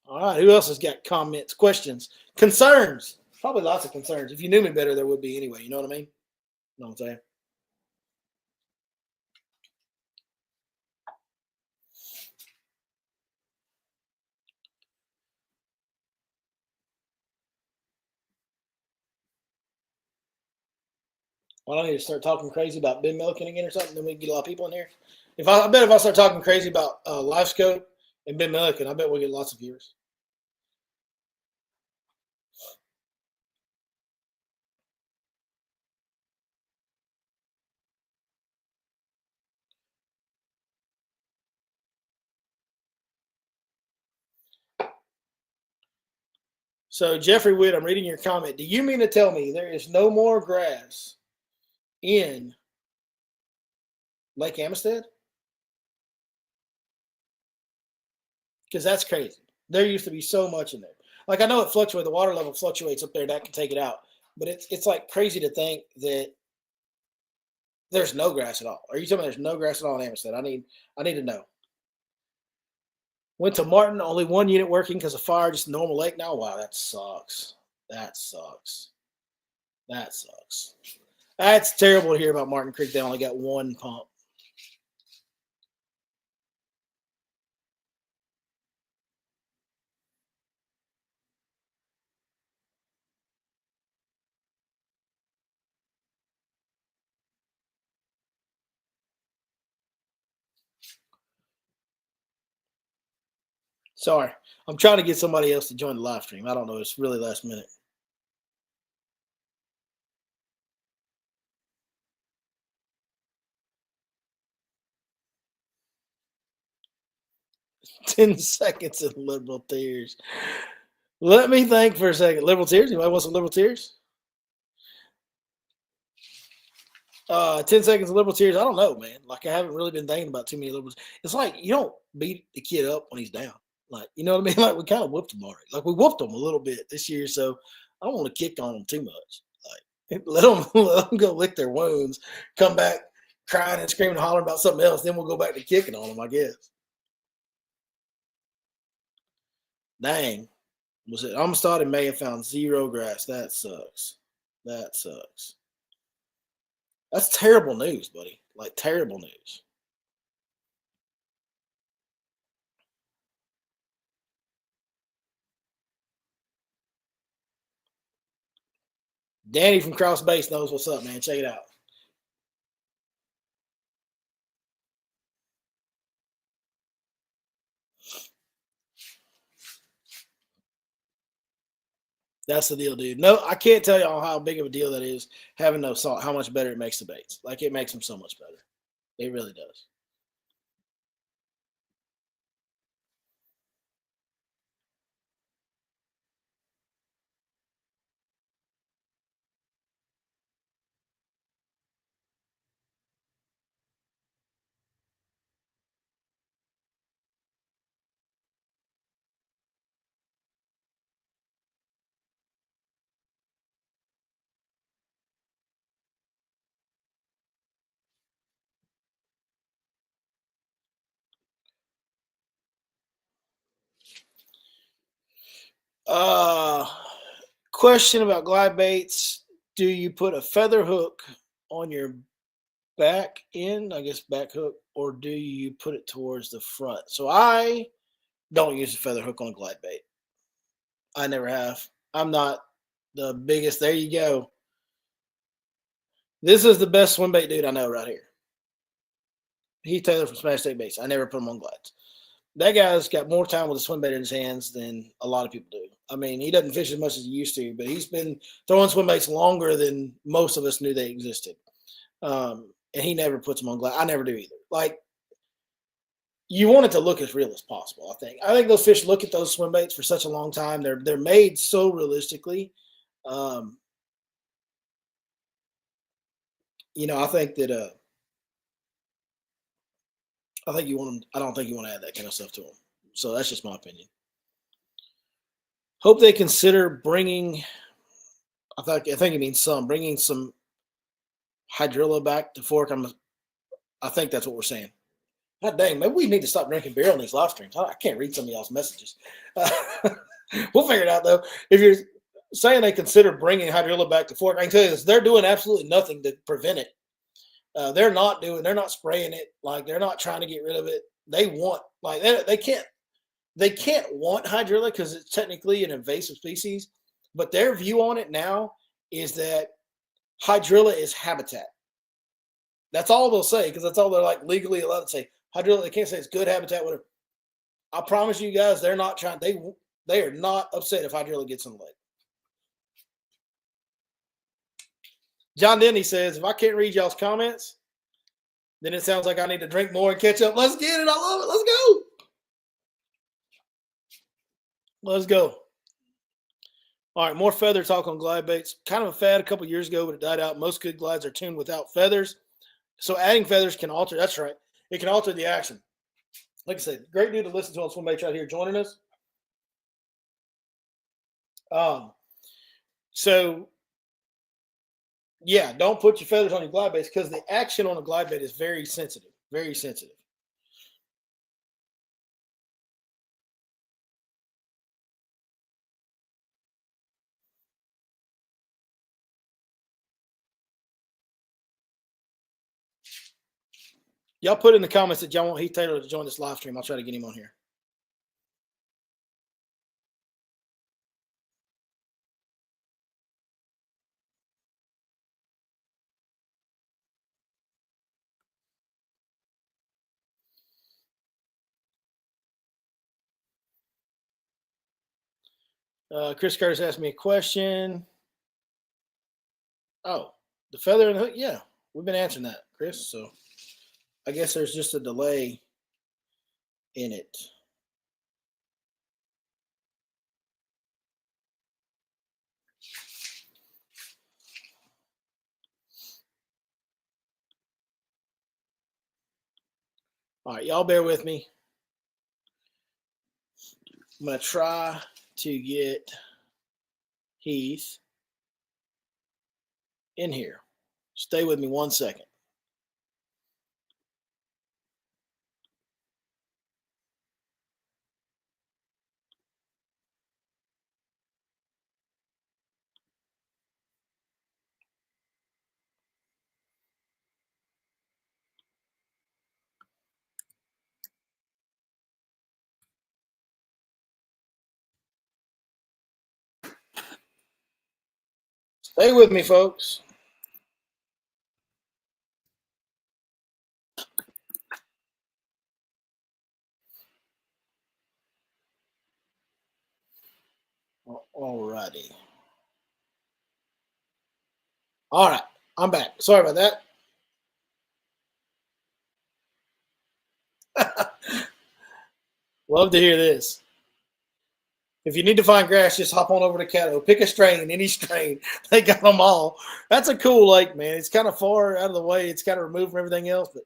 All right. Who else has got comments, questions, concerns? Probably lots of concerns. If you knew me better, there would be anyway. You know what I mean? You know what I'm saying? Well, I need to start talking crazy about bin milking again or something. Then we can get a lot of people in here. I bet if I start talking crazy about life scope and bin milking, I bet we'll get lots of viewers. So Jeffrey Witt, I'm reading your comment. Do you mean to tell me there is no more grass in Lake Amistad? Because that's crazy. There used to be so much in there. Like I know it fluctuates. The water level fluctuates up there. That can take it out. But it's like crazy to think that there's no grass at all. Are you telling me there's no grass at all in Amistad? I need to know. Went to Martin, only one unit working because of fire, just a normal lake now. Wow, that sucks. That's terrible to hear about Martin Creek. They only got one pump. Sorry. I'm trying to get somebody else to join the live stream. I don't know. It's really last minute. "10 seconds of liberal tears." Let me think for a second. Liberal tears? Anybody want some liberal tears? 10 seconds of liberal tears. I don't know, man. Like I haven't really been thinking about too many liberals. It's like you don't beat the kid up when he's down. Like, you know what I mean? Like we kind of whooped him already. Like we whooped him a little bit this year, so I don't want to kick on him too much. Like let them go lick their wounds, come back crying and screaming and hollering about something else. Then we'll go back to kicking on them, I guess. Dang. Was it Amistad in May and found zero grass? That sucks. That's terrible news, buddy. Like terrible news. Danny from Cross Base knows what's up, man. Check it out. That's the deal, dude. No, I can't tell y'all how big of a deal that is having no salt, how much better it makes the baits. Like, it makes them so much better. It really does. Uh, question about glide baits. Do you put a feather hook on your back end, I guess back hook, or do you put it towards the front? So I don't use a feather hook on a glide bait. I never have. I'm not the biggest. There you go. This is the best swim bait dude I know right here. Heath Taylor from Smash Take Baits. I never put him on glides. That guy's got more time with a swim bait in his hands than a lot of people do. I mean, he doesn't fish as much as he used to, but he's been throwing swim baits longer than most of us knew they existed. And he never puts them on glide. I never do either. Like, you want it to look as real as possible. I think those fish look at those swim baits for such a long time. They're made so realistically. I think that I think you want them. I don't think you want to add that kind of stuff to them. So that's just my opinion. Hope they consider bringing. I think it means bringing some hydrilla back to fork. I think that's what we're saying. God dang, maybe we need to stop drinking beer on these live streams. I can't read some of y'all's messages. We'll figure it out, though. If you're saying they consider bringing hydrilla back to fork, I can tell you this: they're doing absolutely nothing to prevent it. They're not spraying it. Like, they're not trying to get rid of it. They want, like, they can't want hydrilla because it's technically an invasive species. But their view on it now is that hydrilla is habitat. That's all they'll say, because that's all they're like legally allowed to say. Hydrilla, they can't say it's good habitat, whatever. I promise you guys, they're not trying. They are not upset if hydrilla gets in the lake. John Denny says, if I can't read y'all's comments, then it sounds like I need to drink more and catch up. Let's get it. I love it. Let's go. Let's go. All right, more feather talk on glide baits. Kind of a fad a couple years ago, but it died out. Most good glides are tuned without feathers. So adding feathers can alter. That's right. It can alter the action. Like I said, great dude to listen to on Swimbait right here joining us. So yeah, don't put your feathers on your glide baits because the action on a glide bait is very sensitive. Very sensitive. Y'all put in the comments that y'all want Heath Taylor to join this live stream. I'll try to get him on here. Chris Curtis asked me a question. Oh, the feather and the hook? Yeah, we've been answering that, Chris. So I guess there's just a delay in it. All right, y'all bear with me. I'm going to try to get Heath in here. Stay with me 1 second. Stay with me, folks. All righty. All right. I'm back. Sorry about that. Love to hear this. If you need to find grass, just hop on over to Caddo. Pick a strain, any strain. They got them all. That's a cool lake, man. It's kind of far out of the way. It's kind of removed from everything else, but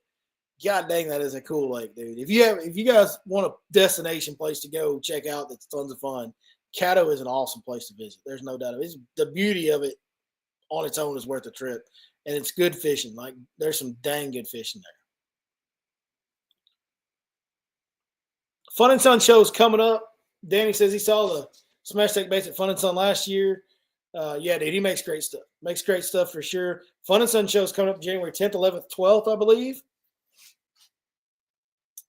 God dang, that is a cool lake, dude. If you guys want a destination place to go check out that's tons of fun, Caddo is an awesome place to visit. There's no doubt. It's the beauty of it on its own is worth the trip, and it's good fishing. Like there's some dang good fishing there. Fun and Sun show's coming up. Danny says he saw the Smash Tech Baits at Fun and Sun last year. Yeah, dude, he makes great stuff. Makes great stuff for sure. Fun and Sun show's coming up January 10th, 11th, 12th, I believe.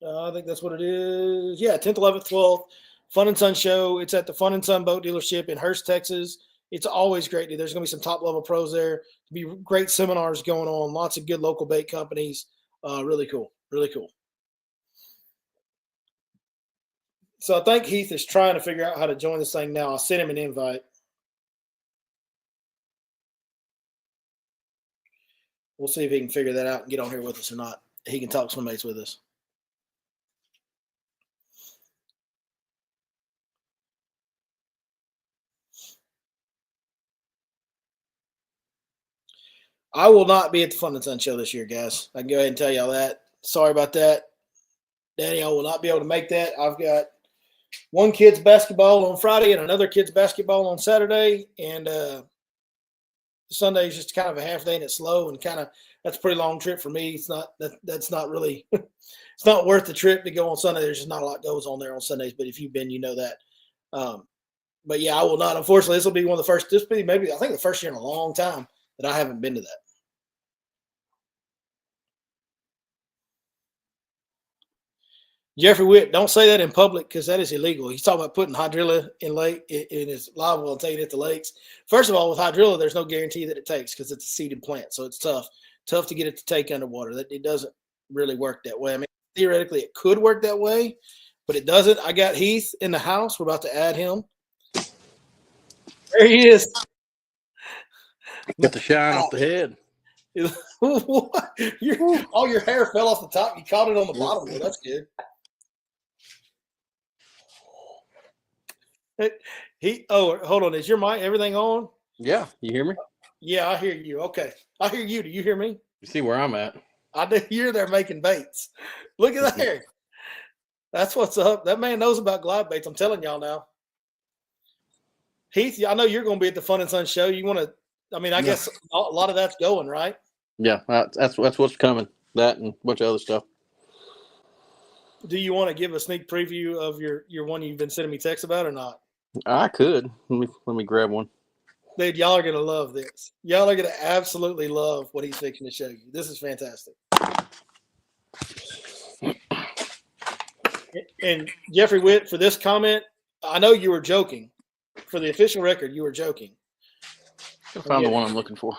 I think that's what it is. Yeah, 10th, 11th, 12th. Fun and Sun show. It's at the Fun and Sun boat dealership in Hurst, Texas. It's always great, dude. There's going to be some top-level pros there. There'll be great seminars going on. Lots of good local bait companies. Really cool. Really cool. So I think Heath is trying to figure out how to join this thing now. I'll send him an invite. We'll see if he can figure that out and get on here with us or not. He can talk swimbaits with us. I will not be at the Fun and Sun show this year, guys. I can go ahead and tell y'all that. Sorry about that. Danny, I will not be able to make that. I've got one kid's basketball on Friday and another kid's basketball on Saturday. And Sunday is just kind of a half day and it's slow and kind of that's a pretty long trip for me. It's not that's not really it's not worth the trip to go on Sunday. There's just not a lot goes on there on Sundays. But if you've been, you know that. But yeah, I will not. Unfortunately, this will be one of the first. This will be maybe I think the first year in a long time that I haven't been to that. Jeffrey Witt, don't say that in public because that is illegal. He's talking about putting hydrilla in his live well and taking it to lakes. First of all, with hydrilla, there's no guarantee that it takes because it's a seeded plant, so it's tough to get it to take underwater. That it doesn't really work that way. I mean, theoretically, it could work that way, but it doesn't. I got Heath in the house. We're about to add him. There he is. Got the shine off the head. All your hair fell off the top. You caught it on the bottom. Well, that's good. Hold on. Is your mic everything on? Yeah, you hear me? Yeah, I hear you. Okay, I hear you. Do you hear me? You see where I'm at? I do. You're there making baits. Look at that. That's what's up. That man knows about glide baits. I'm telling y'all now. Heath, I know you're going to be at the Fun and Sun show. You want to? I mean, I guess a lot of that's going right. Yeah, that's what's coming. That and a bunch of other stuff. Do you want to give a sneak preview of your one you've been sending me texts about or not? I could. Let me grab one. Dude, y'all are going to love this. Y'all are going to absolutely love what he's fixing to show you. This is fantastic. And Jeffrey Witt, for this comment, I know you were joking. For the official record, you were joking. I found the one I'm looking for.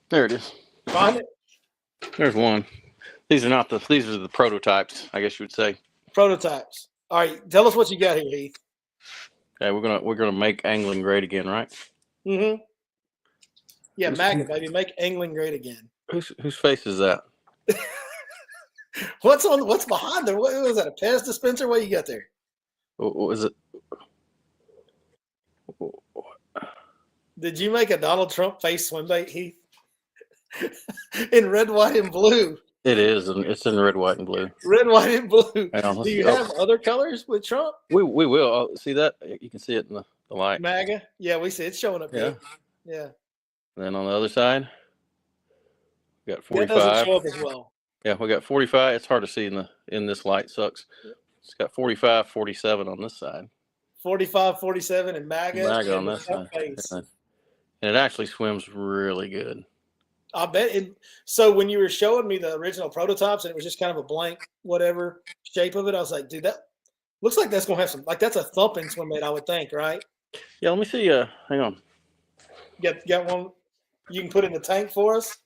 There it is. Find it? There's one. These are the prototypes, I guess you would say. Prototypes. All right, tell us what you got here, Heath. Okay, we're gonna make angling great again, right? Mm-hmm. Yeah, Magnet, baby, make angling great again. Whose face is that? What's behind there? What was that? A Pez dispenser? What you got there? What is it? Did you make a Donald Trump face swim bait, Heath? In red, white, and blue. It is, and it's in red, white, and blue. Red, white, and blue. Do you have other colors with Trump? We will. See that? You can see it in the light. MAGA? Yeah, we see it. It's showing up here. Yeah. And then on the other side, we got 45. That doesn't show up as well. Yeah, we got 45. It's hard to see in this light. Sucks. It's got 45, 47 on this side. 45, 47, and MAGA. MAGA on this side. And it actually swims really good. I bet. So when you were showing me the original prototypes and it was just kind of a blank, whatever shape of it, I was like, dude, that looks like that's going to have some, like that's a thumping swim bait, I would think, right? Yeah, let me see. Hang on. Got one you can put in the tank for us?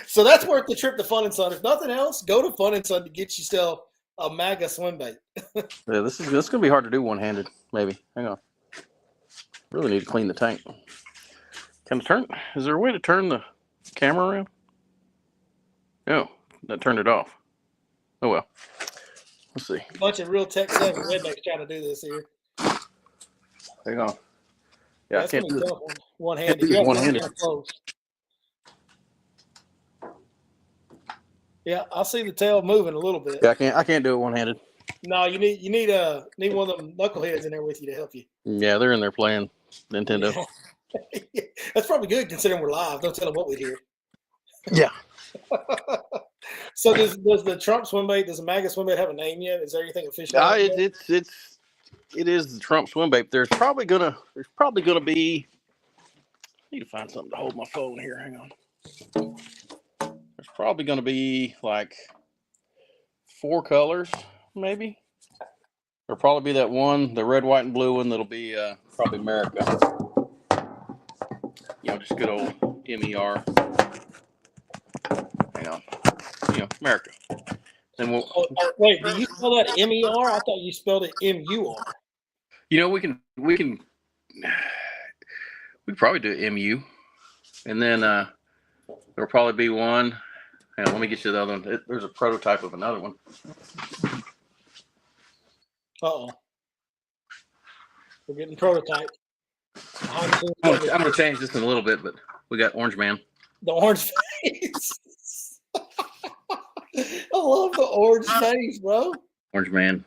So that's worth the trip to Fun and Sun. If nothing else, go to Fun and Sun to get yourself a MAGA swim bait. Yeah, this gonna be hard to do one-handed. Maybe. Hang on. Really need to clean the tank. Can I turn? Is there a way to turn the camera around? No, that turned it off. Oh well. Let's see. A bunch of real tech-savvy rednecks trying to do this here. Hang on. Yeah, That's I can't gonna do be it. tough one-handed. Can't do You this have to one-handed. get close. Yeah, I see the tail moving a little bit. Yeah, I can't do it one-handed. No, you need one of them knuckleheads in there with you to help you. Yeah, they're in there playing Nintendo. Yeah. That's probably good considering we're live. Don't tell them what we hear. Yeah. So does the Trump swim bait, does the MAGA swim bait have a name yet? Is there anything official? It is the Trump swim bait. There's probably gonna be. I need to find something to hold my phone here. Hang on. There's probably gonna be like 4 colors, maybe. There'll probably be that one, the red, white, and blue one. That'll be probably America. Just good old MER. Hang on. America. Then we'll. Wait, do you spell that MER? I thought you spelled it MUR. We can probably do MU, and then there'll probably be one. Hang on, let me get you the other one. There's a prototype of another one. Uh-oh. We're getting prototype. I'm gonna change this in a little bit, but we got Orange Man. The orange face. I love the orange face, bro. Orange Man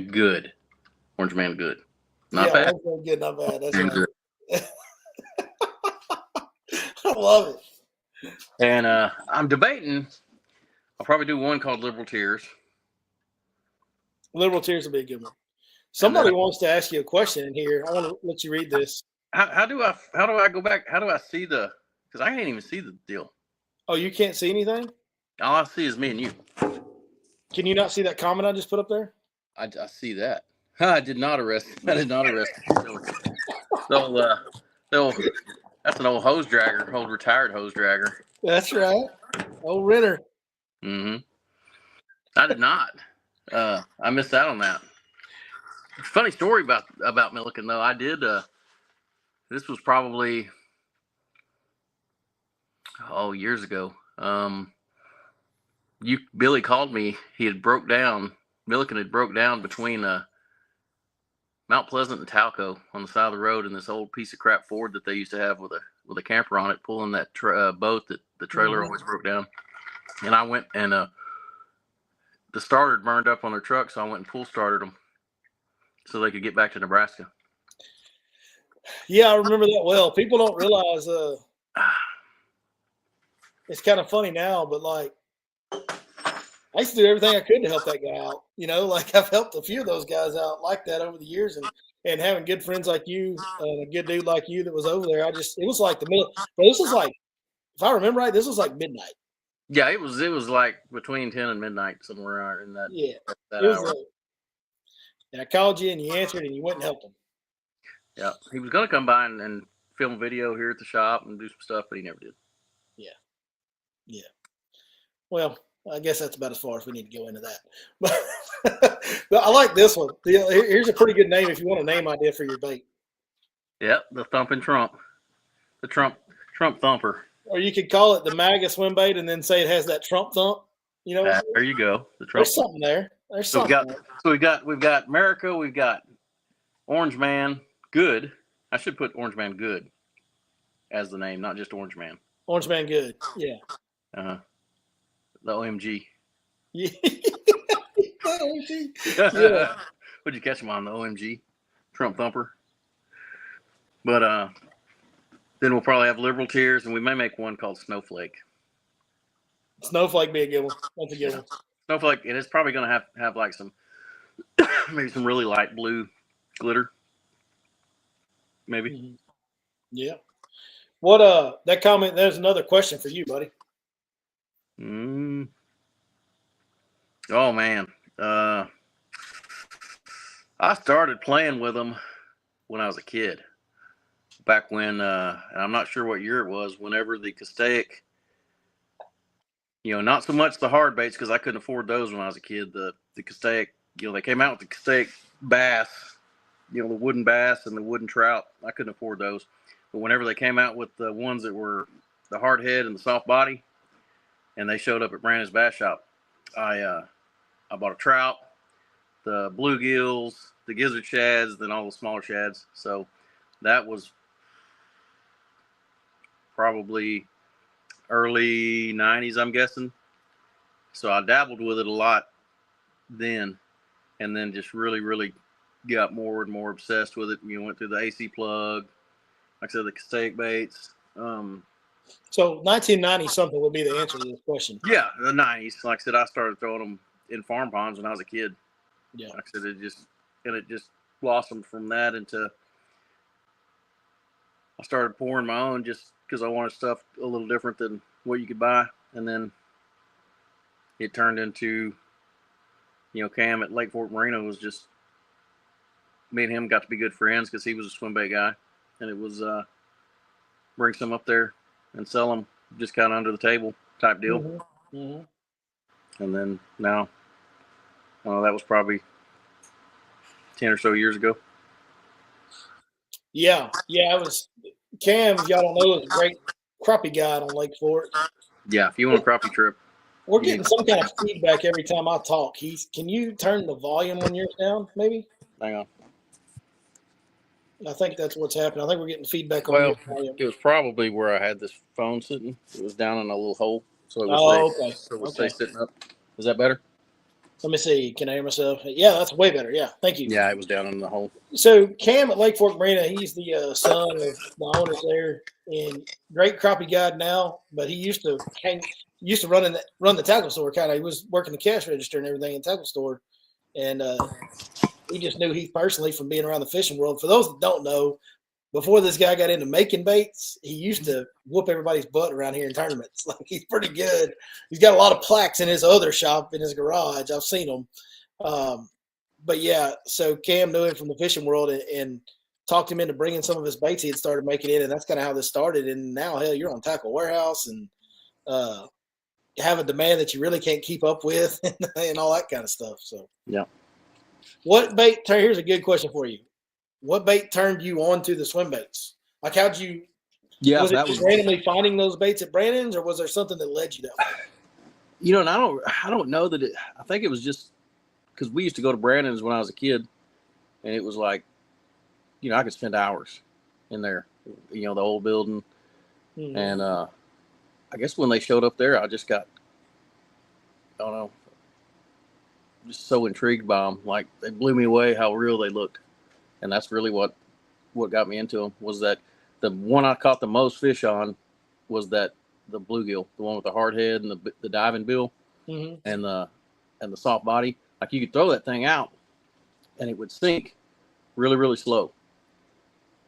good. Orange Man good. Not bad. That's good, not bad. That's right. Good. I love it. And I'm debating. I'll probably do one called Liberal Tears. Liberal Tears will be a good one. Somebody wants to ask you a question in here. I want to let you read this. How do I go back? How do I see the? Because I can't even see the deal. Oh, you can't see anything? All I see is me and you. Can you not see that comment I just put up there? I see that. I did not arrest. So, that's an old hose dragger, old retired hose dragger. That's right. Old Renner. Mm-hmm. I did not. I missed out on that. Funny story about milking though. I did. This was probably years ago. Billy called me. He had broke down. Milking had broke down between Mount Pleasant and Talco on the side of the road in this old piece of crap Ford that they used to have with a camper on it, pulling that boat that the trailer always broke down. And I went and the starter had burned up on their truck, so I went and pull started them so they could get back to Nebraska. Yeah, I remember that well. People don't realize it's kind of funny now, but like I used to do everything I could to help that guy out. Like I've helped a few of those guys out like that over the years, and having good friends like you, a good dude like you that was over there. It was like the middle. But this was like, if I remember right, this was like midnight. Yeah, it was like between 10 and midnight, somewhere in that. Yeah, that hour. And I called you and you answered and you went and helped him. Yeah, he was going to come by and film video here at the shop and do some stuff, but he never did. Yeah. Well, I guess that's about as far as we need to go into that. But I like this one. Here's a pretty good name if you want a name idea for your bait. Yep, the Thumping Trump. The Trump Thumper. Or you could call it the MAGA swim bait and then say it has that Trump thump. There you go. The Trump. There's something there. There's something. We've got America. We've got Orange Man Good. I should put Orange Man Good as the name, not just Orange Man. Orange Man Good. Yeah. The OMG. Yeah. Yeah. Would you catch him on the OMG? Trump Thumper. But then we'll probably have Liberal Tears, and we may make one called Snowflake. Snowflake be a good one. That's a good one. Snowflake, and it's probably going to have like some, maybe some really light blue glitter. Maybe. Mm-hmm. Yeah. What, that comment, there's another question for you, buddy. Oh, man. I started playing with them when I was a kid. back when, and I'm not sure what year it was, whenever the Castaic, not so much the hard baits, because I couldn't afford those when I was a kid. The Castaic, they came out with the Castaic bass, the wooden bass and the wooden trout. I couldn't afford those. But whenever they came out with the ones that were the hard head and the soft body, and they showed up at Brandon's Bass Shop, I bought a trout, the bluegills, the gizzard shads, then all the smaller shads. So that was probably early 90s, I'm guessing. So I dabbled with it a lot then, and then just really, really got more and more obsessed with it. Went through the AC plug, like I said, the Castaic baits. So 1990 something would be the answer to this question. Yeah, the 90s. Like I said, I started throwing them in farm ponds when I was a kid. Yeah. Like I said, it just blossomed from that into, I started pouring my own just because I wanted stuff a little different than what you could buy. And then it turned into, Cam at Lake Fork Marina was just, me and him got to be good friends because he was a swim bait guy. And it was bring some up there and sell them just kind of under the table type deal. Mm-hmm. Mm-hmm. And then now, that was probably 10 or so years ago. Yeah. It was Cam, if y'all don't know, is a great crappie guide on Lake Fork. Yeah, if you want a crappie trip. We're getting some kind of feedback every time I talk. Heath, can you turn the volume on yours down, maybe? Hang on. I think that's what's happening. I think we're getting feedback on Well, your volume. it was probably where I had this phone sitting. It was down in a little hole. So it would stay sitting up. Is that better? Let me see. Can I hear myself? Yeah, that's way better. Yeah, thank you. Yeah, it was down in the hole. So Cam at Lake Fork Marina, he's the son of the owners there, and great crappie guide now. But he used to run the tackle store. Kind of, he was working the cash register and everything in the tackle store, and he just knew Heath personally from being around the fishing world. For those that don't know, before this guy got into making baits, he used to whoop everybody's butt around here in tournaments. Like, he's pretty good. He's got a lot of plaques in his other shop in his garage. I've seen them. But yeah, so Cam knew him from the fishing world and talked him into bringing some of his baits he had started making in, and that's kind of how this started. And now, hell, you're on Tackle Warehouse and have a demand that you really can't keep up with and all that kind of stuff. So yeah. What bait? Here's a good question for you. What bait turned you on to the swim baits? Like, how'd you? Yeah, was it just randomly finding those baits at Brandon's, or was there something that led you that way? And I don't know that I think it was just because we used to go to Brandon's when I was a kid, and it was like, I could spend hours in there, the old building, and I guess when they showed up there, I just got, I don't know, just so intrigued by them. Like, they blew me away how real they looked. And that's really what got me into them, was that the one I caught the most fish on was the bluegill, the one with the hard head and the diving bill and the soft body. Like, you could throw that thing out and it would sink really, really slow.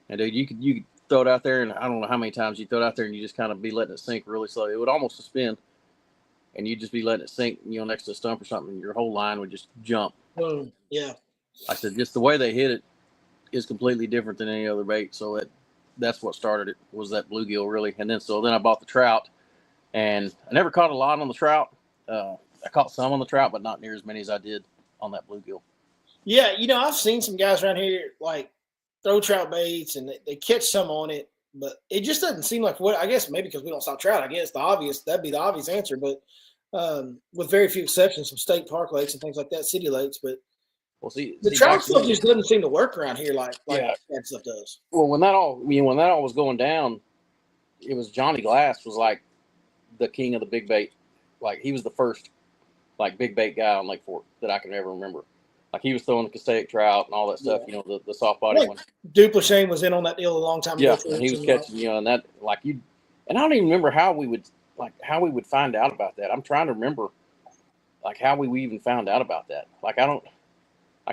And dude, you could throw it out there, and I don't know how many times you throw it out there and you just kind of be letting it sink really slow. It would almost suspend, and you'd just be letting it sink, next to a stump or something, and your whole line would just jump. Boom. Yeah. I said, just the way they hit it is completely different than any other bait. So that's what started it, was that bluegill, really. And then I bought the trout, and I never caught a lot on the trout. I caught some on the trout, but not near as many as I did on that bluegill. Yeah, I've seen some guys around here like throw trout baits and they catch some on it, but it just doesn't seem like I guess maybe because we don't stop trout. I guess that'd be the obvious answer, but with very few exceptions, some state park lakes and things like that, city lakes, but the trout stuff just doesn't seem to work around here like that stuff does. Well, when that all was going down, it was Johnny Glass was like the king of the big bait. Like, he was the first like big bait guy on Lake Fork that I can ever remember. Like, he was throwing the Castaic trout and all that stuff. Yeah. The soft body one. Duplashane was in on that deal a long time ago. Yeah, and he was catching and that and I don't even remember how we would find out about that. I'm trying to remember how we even found out about that.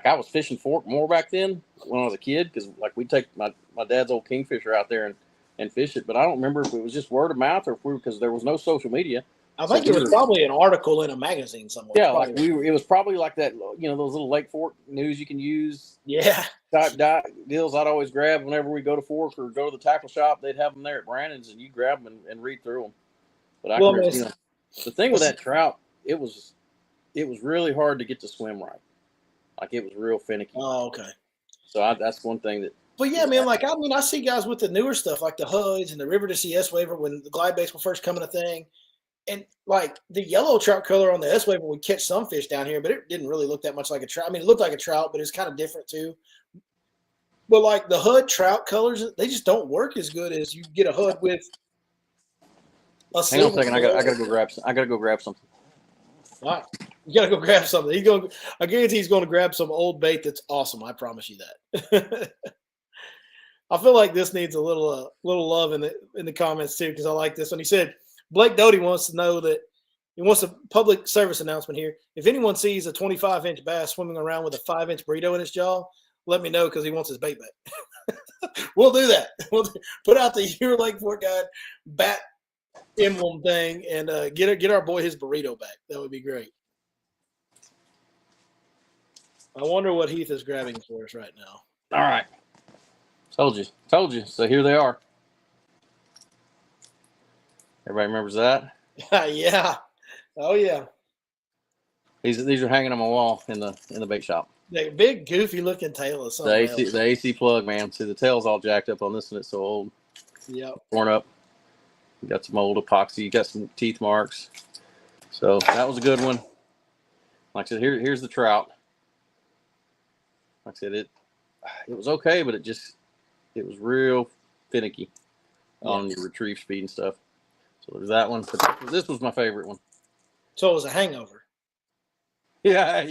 I was fishing fork more back then when I was a kid, because we'd take my dad's old Kingfisher out there and fish it. But I don't remember if it was just word of mouth or if because there was no social media. I think it was probably an article in a magazine somewhere. Yeah, like it was probably like that, those little Lake Fork news you can use. Yeah. Type deals I'd always grab whenever we go to Fork or go to the tackle shop. They'd have them there at Brandon's, and you grab them and read through them. But I can, the thing with that trout, it was really hard to get to swim right. Like it was real finicky. Oh, okay. So that's one thing that. But yeah, man, I see guys with the newer stuff like the HUDs and the River to Sea S Waiver when the glide baits were first coming a thing. And like the yellow trout color on the S Waiver would catch some fish down here, but it didn't really look that much like a trout. I mean, it looked like a trout, but it's kind of different too. But like the HUD trout colors, they just don't work as good as you get a HUD with. Hang on a second, I gotta go grab something. All right. You gotta go grab something. I guarantee he's gonna grab some old bait that's awesome. I promise you that. I feel like this needs a little love in the comments too, because I like this one. He said Blake Doty wants to know that he wants a public service announcement here. If anyone sees a 25-inch bass swimming around with a 5-inch burrito in his jaw, let me know because he wants his bait back. We'll do that. We'll put out the Your Lake Fork Guide bat emblem thing and get our boy his burrito back. That would be great. I wonder what Heath is grabbing for us right now. All right. Told you. So here they are. Everybody remembers that? Yeah. Oh yeah. These are hanging on my wall in the bait shop. The big goofy looking tail is something else. The AC plug, man. See, the tail's all jacked up on this one. It's so old. Yep. Torn up. You got some old epoxy. You got some teeth marks. So that was a good one. Like I said, here's the trout. Like I said, it was okay, but it was real finicky on your retrieve speed and stuff. So there's that one. But this was my favorite one. So it was a hangover. Yeah.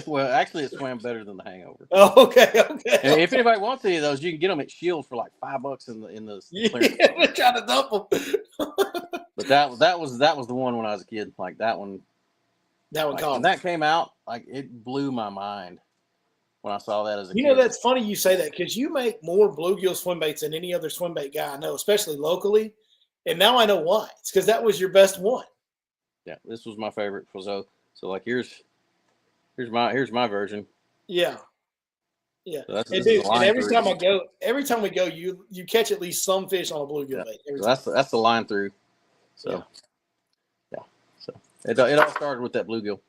Well, actually, it swam better than the hangover. Oh, okay. And if anybody wants any of those, you can get them at Shield for like $5 in the clearance. Yeah, we're trying to dump them. But that was the one when I was a kid. Like that one. That one caught. When that came out, like it blew my mind when I saw that as a kid. You know, that's funny you say that because you make more bluegill swim baits than any other swim bait guy I know, especially locally. And now I know why. It's because that was your best one. Yeah, this was my favorite. So like here's my version. Yeah. Yeah. So and every time we go, you catch at least some fish on a bluegill bait. That's the line through. So yeah. So it all started with that bluegill.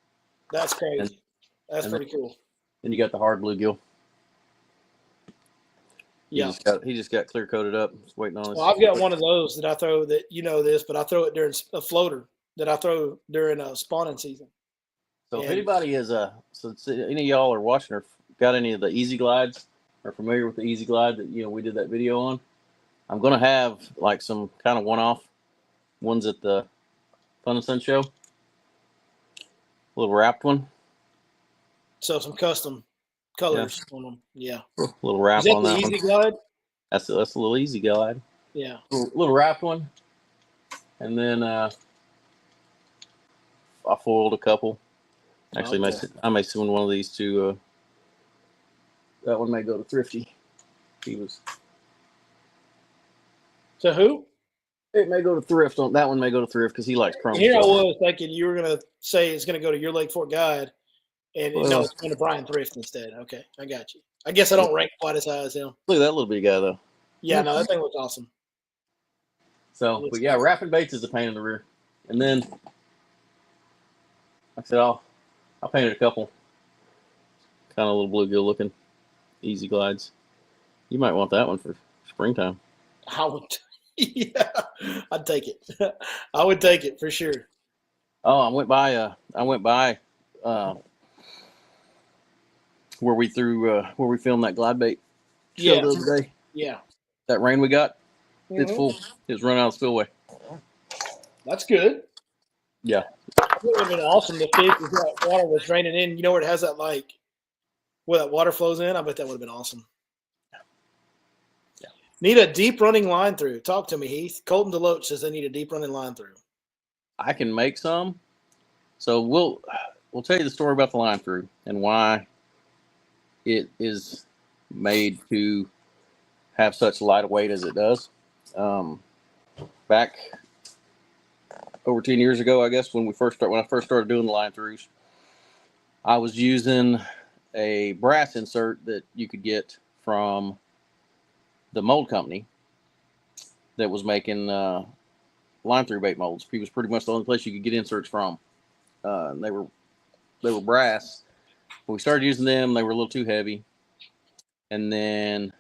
That's crazy. That's pretty cool. Then you got the hard bluegill. Yeah. He just got clear coated up. Just waiting on us. Well, I've got one of those that I throw that this, but I throw it during a floater that I throw during spawning season. So if anybody is any of y'all are watching or got any of the Easy Glides or familiar with the Easy Glide that we did that video on, I'm gonna have like some kind of one-off ones at the Fun and Sun show. A little wrapped one. So some custom colors on them. Yeah. A little wrap on that one. Easy Glide? That's a little Easy Glide. Yeah. A little wrapped one. And then I foiled a couple. Actually, I may send one of these to. That one may go to Thrifty. He was. To who? It may go to Thrift. That one may go to Thrift because he likes chrome. Here I was thinking you were gonna say it's gonna go to Your Lake Fork Guide, and it's going to Brian Thrift instead. Okay, I got you. I guess I don't rank quite as high as him. Look at that little bitty guy though. Yeah, no, that thing looks awesome. So, but yeah, wrapping baits is a pain in the rear, and then like I said, I painted a couple kind of little bluegill looking Easy Glides. You might want that one for springtime. I would, yeah, I'd take it. I would take it for sure. Oh, I went by where we filmed that glide bait show the other day. Yeah. That rain we got, it's full. It's run out of spillway. That's good. Yeah. It would have been awesome if that water was draining in. You know where it has that where that water flows in? I bet that would have been awesome. Yeah. Need a deep running line through. Talk to me, Heath. Colton Deloach says they need a deep running line through. I can make some. So we'll tell you the story about the line through and why it is made to have such light weight as it does. Back over 10 years ago, I guess, when I first started doing the line throughs. I was using a brass insert that you could get from the mold company that was making line through bait molds. He was pretty much the only place you could get inserts from. And they were brass. When we started using them, they were a little too heavy. And then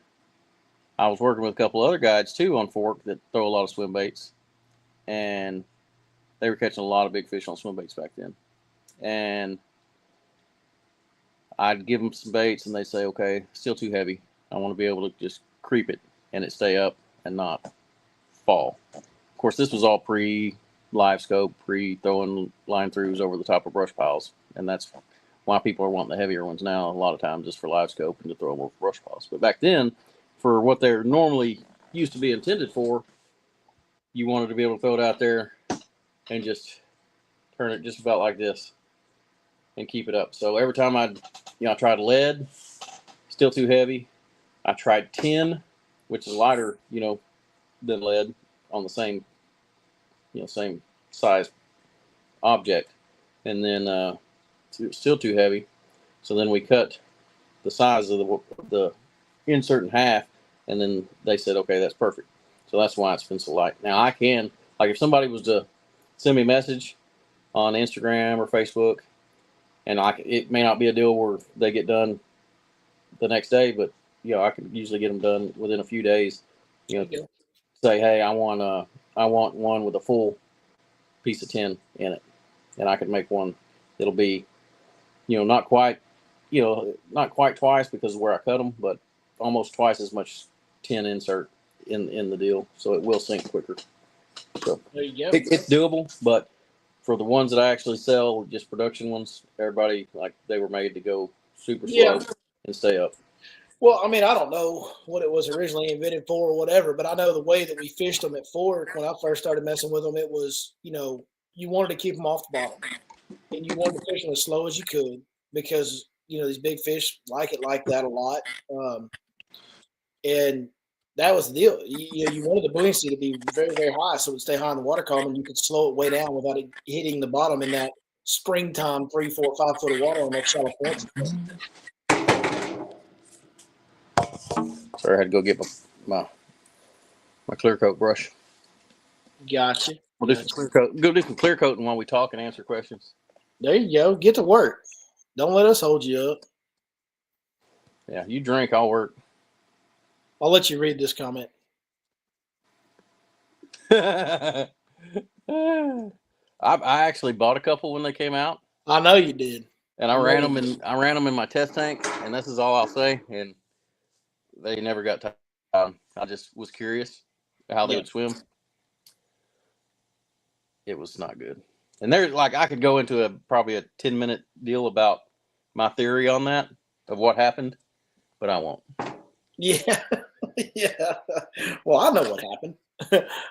I was working with a couple other guides too on fork that throw a lot of swim baits, and they were catching a lot of big fish on swim baits back then. And I'd give them some baits, and they say, "Okay, still too heavy. I want to be able to just creep it and it stay up and not fall." Of course, this was all pre-live scope, pre-throwing line throughs over the top of brush piles, and that's why people are wanting the heavier ones now. A lot of times, just for live scope and to throw them over brush piles. But back then, for what they're normally used to be intended for, you wanted to be able to throw it out there and just turn it just about like this and keep it up. So every time I tried lead, still too heavy. I tried tin, which is lighter, than lead on the same size object, and then still too heavy. So then we cut the size of the insert in half, and then they said, "Okay, that's perfect." So that's why it's been so light. Now I can, if somebody was to send me a message on Instagram or Facebook, and it may not be a deal where they get done the next day, but I can usually get them done within a few days. Say, "Hey, I want one with a full piece of tin in it," and I can make one. It'll be, not quite twice because of where I cut them, but almost twice as much tin insert in the deal, so it will sink quicker. So There you go. it's doable, but for the ones that I actually sell, just production ones, everybody they were made to go super slow and stay up. Well, I mean, I don't know what it was originally invented for or whatever, but I know the way that we fished them at Fork when I first started messing with them, it was, you wanted to keep them off the bottom, and you wanted to fish them as slow as you could because, these big fish like it like that a lot. And that was the deal. You wanted the buoyancy to be very, very high so it would stay high in the water column, and you could slow it way down without it hitting the bottom in that springtime 3, 4, 5 foot of water on those shallow points. Sorry, I had to go get my clear coat brush. Gotcha. We'll do some clear coat. Go do some clear coating while we talk and answer questions. There you go. Get to work. Don't let us hold you up. Yeah, you drink, I'll work. I'll let you read this comment. I actually bought a couple when they came out. I know you did. And I ran them in my test tank, and this is all I'll say. And they never got tied. I just was curious how they would swim. It was not good. And there's I could go into probably a 10-minute deal about my theory on that of what happened, but I won't. Yeah. Yeah. Well, I know what happened.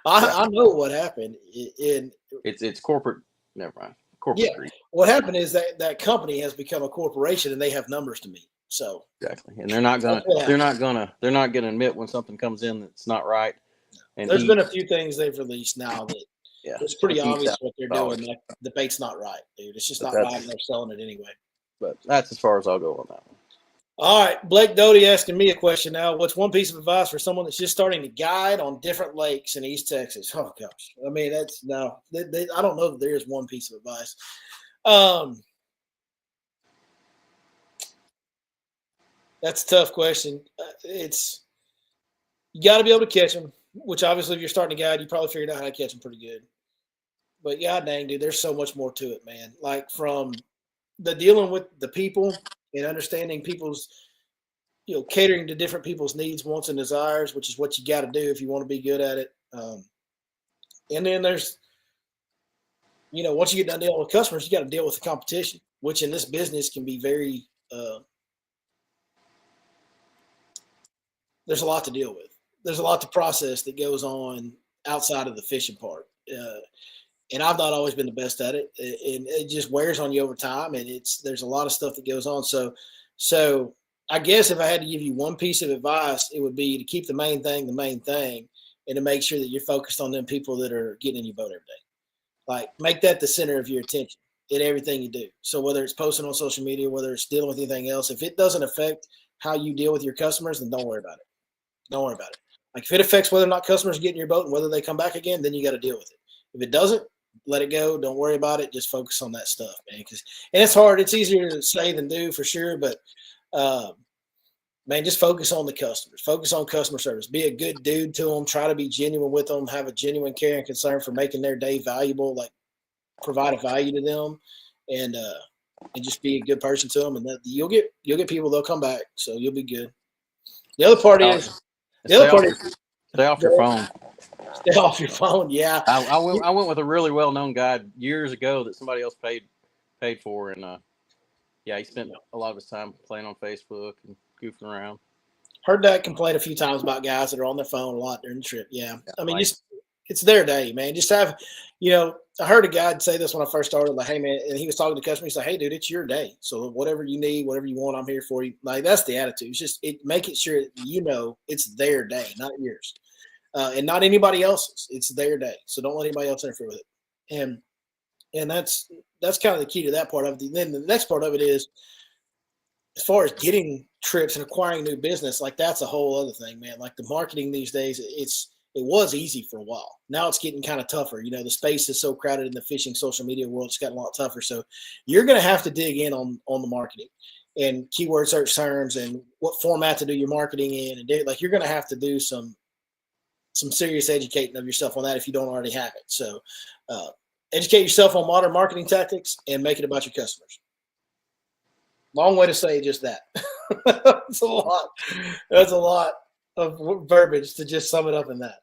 I know what happened. It's corporate. Never mind. Corporate. Yeah. What happened is that company has become a corporation and they have numbers to meet. So exactly, and they're not gonna admit when something comes in that's not right. And there's been a few things they've released now that it's pretty obvious what they're doing. Like, the bait's not right, dude. It's just not right, and they're selling it anyway. But that's as far as I'll go on that one. All right, Blake Doty asking me a question now. What's one piece of advice for someone that's just starting to guide on different lakes in East Texas? Oh gosh, I mean I don't know that there is one piece of advice. That's a tough question. You got to be able to catch them, which obviously if you're starting to guide, you probably figured out how to catch them pretty good. But god dang, dude, there's so much more to it, man. Like from the dealing with the people and understanding people's, catering to different people's needs, wants, and desires, which is what you got to do if you want to be good at it. And then there's, once you get done dealing with customers, you got to deal with the competition, which in this business can be very, there's a lot to deal with. There's a lot to process that goes on outside of the fishing part. And I've not always been the best at it. And it just wears on you over time. And there's a lot of stuff that goes on. So I guess if I had to give you one piece of advice, it would be to keep the main thing, and to make sure that you're focused on them people that are getting in your boat every day. Like, make that the center of your attention in everything you do. So whether it's posting on social media, whether it's dealing with anything else, if it doesn't affect how you deal with your customers, then don't worry about it. Don't worry about it. Like, if it affects whether or not customers get in your boat and whether they come back again, then you got to deal with it. If it doesn't, let it go. Don't worry about it. Just focus on that stuff, man. And it's hard. It's easier to say than do, for sure. But, man, just focus on the customers. Focus on customer service. Be a good dude to them. Try to be genuine with them. Have a genuine care and concern for making their day valuable. Like, provide a value to them, and just be a good person to them. And that you'll get people. They'll come back. So you'll be good. The other part is. Stay off your phone. Stay off your phone. Yeah. I went with a really well-known guy years ago that somebody else paid for, and he spent a lot of his time playing on Facebook and goofing around. Heard that complaint a few times about guys that are on their phone a lot during the trip. Yeah. I mean, it's their day, man. Just have, I heard a guy say this when I first started, like, hey, man, and he was talking to customers. He's like, hey, dude, it's your day. So whatever you need, whatever you want, I'm here for you. Like, that's the attitude. It's just making sure it's their day, not yours. And not anybody else's. It's their day. So don't let anybody else interfere with it. And that's kind of the key to that part of it. Then the next part of it is, as far as getting trips and acquiring new business, like, that's a whole other thing, man. Like, the marketing these days, it was easy for a while. Now it's getting kind of tougher. The space is so crowded in the fishing social media world. It's gotten a lot tougher. So you're going to have to dig in on the marketing and keyword search terms and what format to do your marketing in. And like, you're going to have to do some serious educating of yourself on that if you don't already have it. So educate yourself on modern marketing tactics and make it about your customers. Long way to say just that. That's a lot. That's a lot of verbiage to just sum it up in that.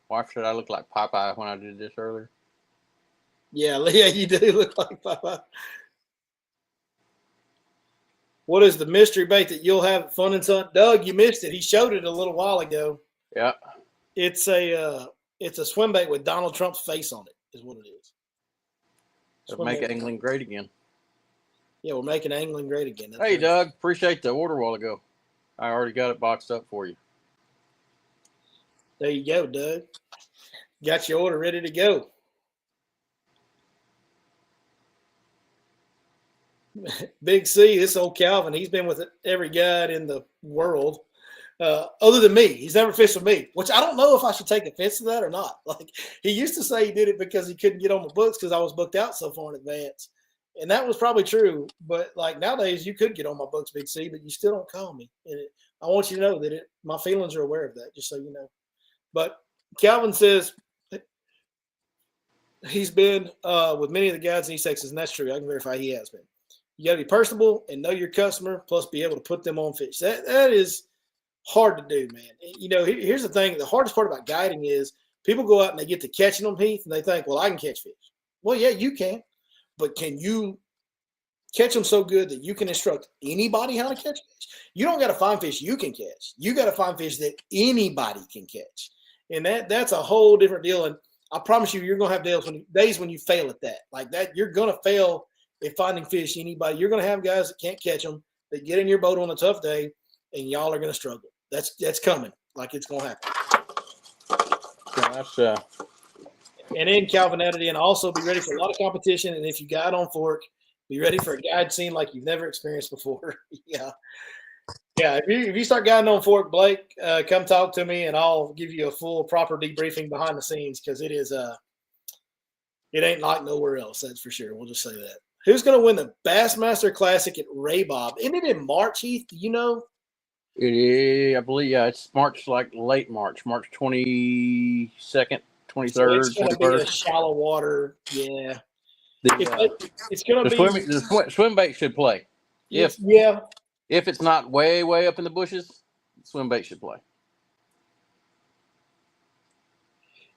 Why should I look like Popeye when I did this earlier? Yeah, you do look like Popeye. What is the mystery bait that you'll have at Fun and Sun? Doug, you missed it. He showed it a little while ago. Yeah. It's a swim bait with Donald Trump's face on it, is what it is. It'll make angling great again. Yeah, we're making angling great again. Hey, Doug, appreciate the order a while ago. I already got it boxed up for you. There you go, Doug. Got your order ready to go. Big C, this old Calvin, he's been with every guide in the world other than me. He's never fished with me, which I don't know if I should take offense to that or not. Like, he used to say he did it because he couldn't get on the books because I was booked out so far in advance. And that was probably true. But, like, nowadays you could get on my books, Big C, but you still don't call me. And I want you to know that my feelings are aware of that, just so you know. But Calvin says he's been with many of the guides in East Texas, and that's true. I can verify he has been. You got to be personable and know your customer, plus be able to put them on fish. That is hard to do, man. Here's the thing. The hardest part about guiding is people go out and they get to catching them, Heath, and they think, well, I can catch fish. Well, yeah, you can. But can you catch them so good that you can instruct anybody how to catch fish? You don't got to find fish you can catch. You got to find fish that anybody can catch. And that's a whole different deal. And I promise you, you're going to have days when you fail at that. Like that, you're going to fail at finding fish anybody. You're going to have guys that can't catch them, that get in your boat on a tough day, and y'all are going to struggle. That's coming. Like, it's going to happen. Yeah, And then Calvin added in, also be ready for a lot of competition. And if you guide on fork, be ready for a guide scene like you've never experienced before. Yeah. Yeah. If you start guiding on fork, Blake, come talk to me and I'll give you a full proper debriefing behind the scenes. Cause it ain't like nowhere else. That's for sure. We'll just say that. Who's going to win the Bassmaster Classic at Ray Bob? Isn't it in March, Heath? Do you know? It is, I believe, it's March, like late March 22nd, 23rd, So it's going to be a shallow water. Yeah. It's going to be. The Swimbait should play. If it's not way, way up in the bushes, Swimbait should play.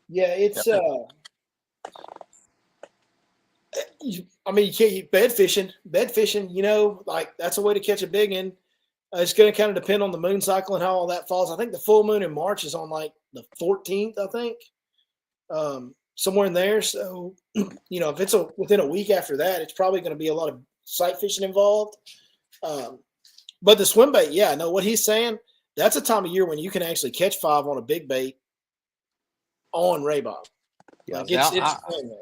Yeah, it's I mean, you can't bed fishing, like that's a way to catch a big one. It's going to kind of depend on the moon cycle and how all that falls. I think the full moon in March is on like the 14th, I think. somewhere in there. So, if it's within a week after that, it's probably going to be a lot of sight fishing involved. But the swim bait, yeah, no, what he's saying, that's a time of year when you can actually catch 5 on a big bait on Ray Bob. Yeah, Like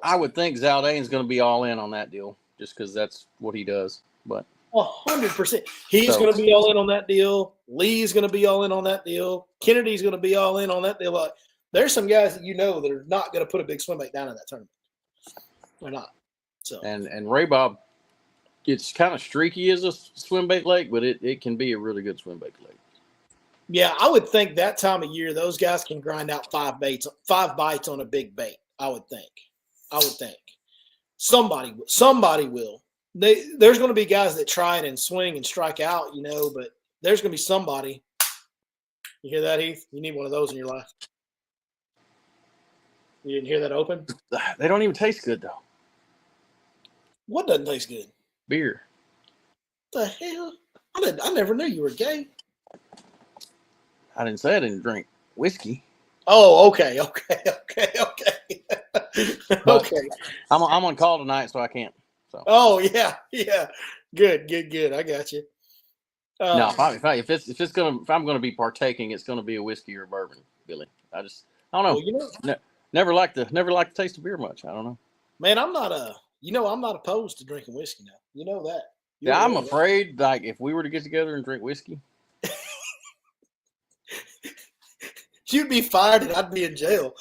I would think Zaldane's going to be all in on that deal just because that's what he does. But 100%. He's going to be all in on that deal. Lee's going to be all in on that deal. Kennedy's going to be all in on that deal. Like, there's some guys that that are not going to put a big swim bait down in that tournament. They're not. So and Ray Bob, it's kind of streaky as a swim bait lake, but it can be a really good swim bait lake. Yeah, I would think that time of year those guys can grind out 5 bites on a big bait. I would think somebody will. There's going to be guys that try it and swing and strike out, but there's going to be somebody. You hear that, Heath? You need one of those in your life. You didn't hear that open? They don't even taste good though. What doesn't taste good? Beer. The hell? I never knew you were gay. I didn't say I didn't drink whiskey. Oh, okay. Okay. I'm on call tonight, so I can't. So. Oh yeah. Good. I got you. No, if I'm gonna be partaking, it's gonna be a whiskey or a bourbon, Billy. I don't know. Well, never liked the taste of beer much. I don't know. Man, I'm not opposed to drinking whiskey now. You know that. I'm afraid, like, if we were to get together and drink whiskey, you'd be fired and I'd be in jail.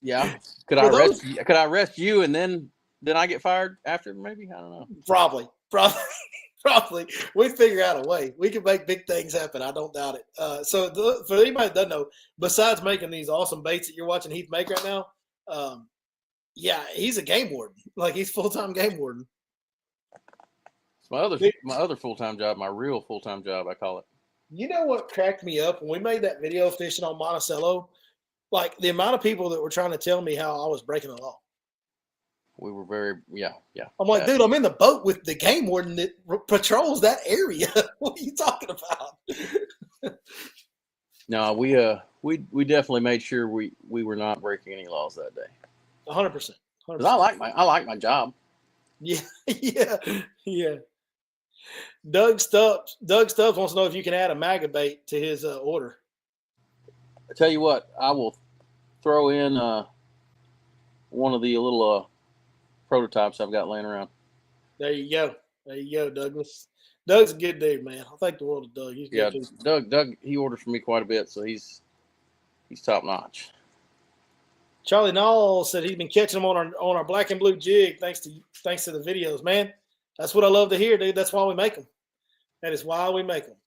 Yeah. Could I arrest you and then I get fired after? Maybe, I don't know. Probably. We figure out a way. We can make big things happen. I don't doubt it. So for anybody that doesn't know, besides making these awesome baits that you're watching Heath make right now, yeah, he's a game warden. Like, he's full-time game warden. It's my other full-time job, my real full-time job, I call it. You know what cracked me up when we made that video fishing on Monticello? Like, the amount of people that were trying to tell me how I was breaking the law. We were very, yeah. I'm like, dude, I'm in the boat with the game warden that patrols that area. What are you talking about? No, we definitely made sure we were not breaking any laws that day. 100%. Because I like my job. Yeah. Doug Stubbs wants to know if you can add a magabait to his order. I tell you what, I will throw in one of the little prototypes I've got laying around. There you go, Douglas. Doug's a good dude, man. I thank the world of Doug. He's good too. Doug, he orders for me quite a bit, so he's top notch. Charlie Knoll said he's been catching them on our black and blue jig thanks to the videos, man. That's what I love to hear, dude. That's why we make them. That is why we make them.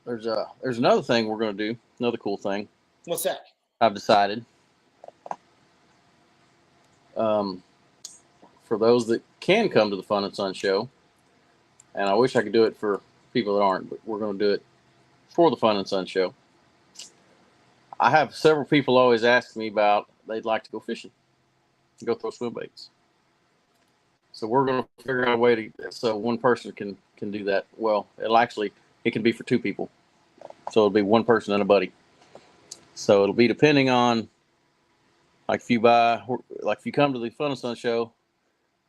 There's another thing we're going to do. Another cool thing. What's that? I've decided. For those that can come to the Fun and Sun show, and I wish I could do it for people that aren't, but we're going to do it for the Fun and Sun show. I have several people always ask me about they'd like to go fishing, go throw swim baits. So we're going to figure out a way so one person can do that. Well, it can be for 2 people. So it'll be one person and a buddy. So it'll be depending on, like, if you come to the Fun and Sun show,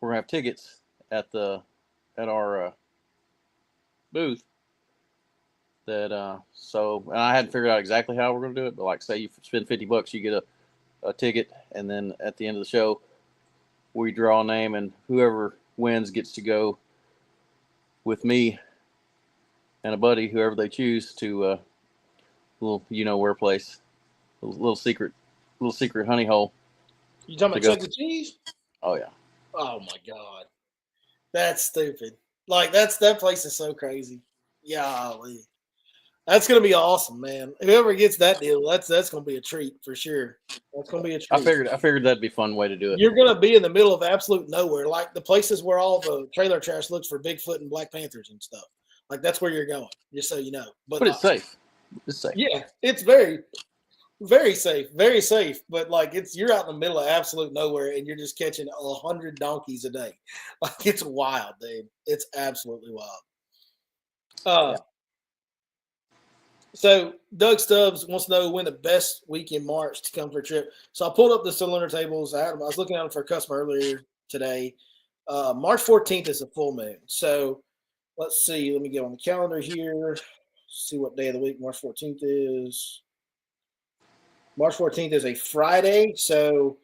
we're gonna have tickets at our booth. And I hadn't figured out exactly how we're gonna do it, but, like, say you spend $50, you get a ticket, and then at the end of the show, we draw a name, and whoever wins gets to go with me and a buddy, whoever they choose, to a little where place, a little secret honey hole. You talking about Chuck E. Cheese? Oh yeah. Oh my God, that's stupid. Like, that place is so crazy. Yeah, that's gonna be awesome, man. Whoever gets that deal, that's gonna be a treat for sure. That's gonna be a treat. I figured that'd be a fun way to do it. You're gonna be in the middle of absolute nowhere, like the places where all the trailer trash looks for Bigfoot and Black Panthers and stuff. Like, that's where you're going, just so you know. But it's safe. It's safe. Yeah, it's very, very safe. Very safe. But, like, you're out in the middle of absolute nowhere and you're just catching 100 donkeys a day. Like, it's wild, dude. It's absolutely wild. So Doug Stubbs wants to know when the best week in March to come for a trip. So I pulled up the cylinder tables. I was looking at them for a customer earlier today. March 14th is a full moon. So let's see. Let me get on the calendar here. See what day of the week March 14th is. March 14th is a Friday. So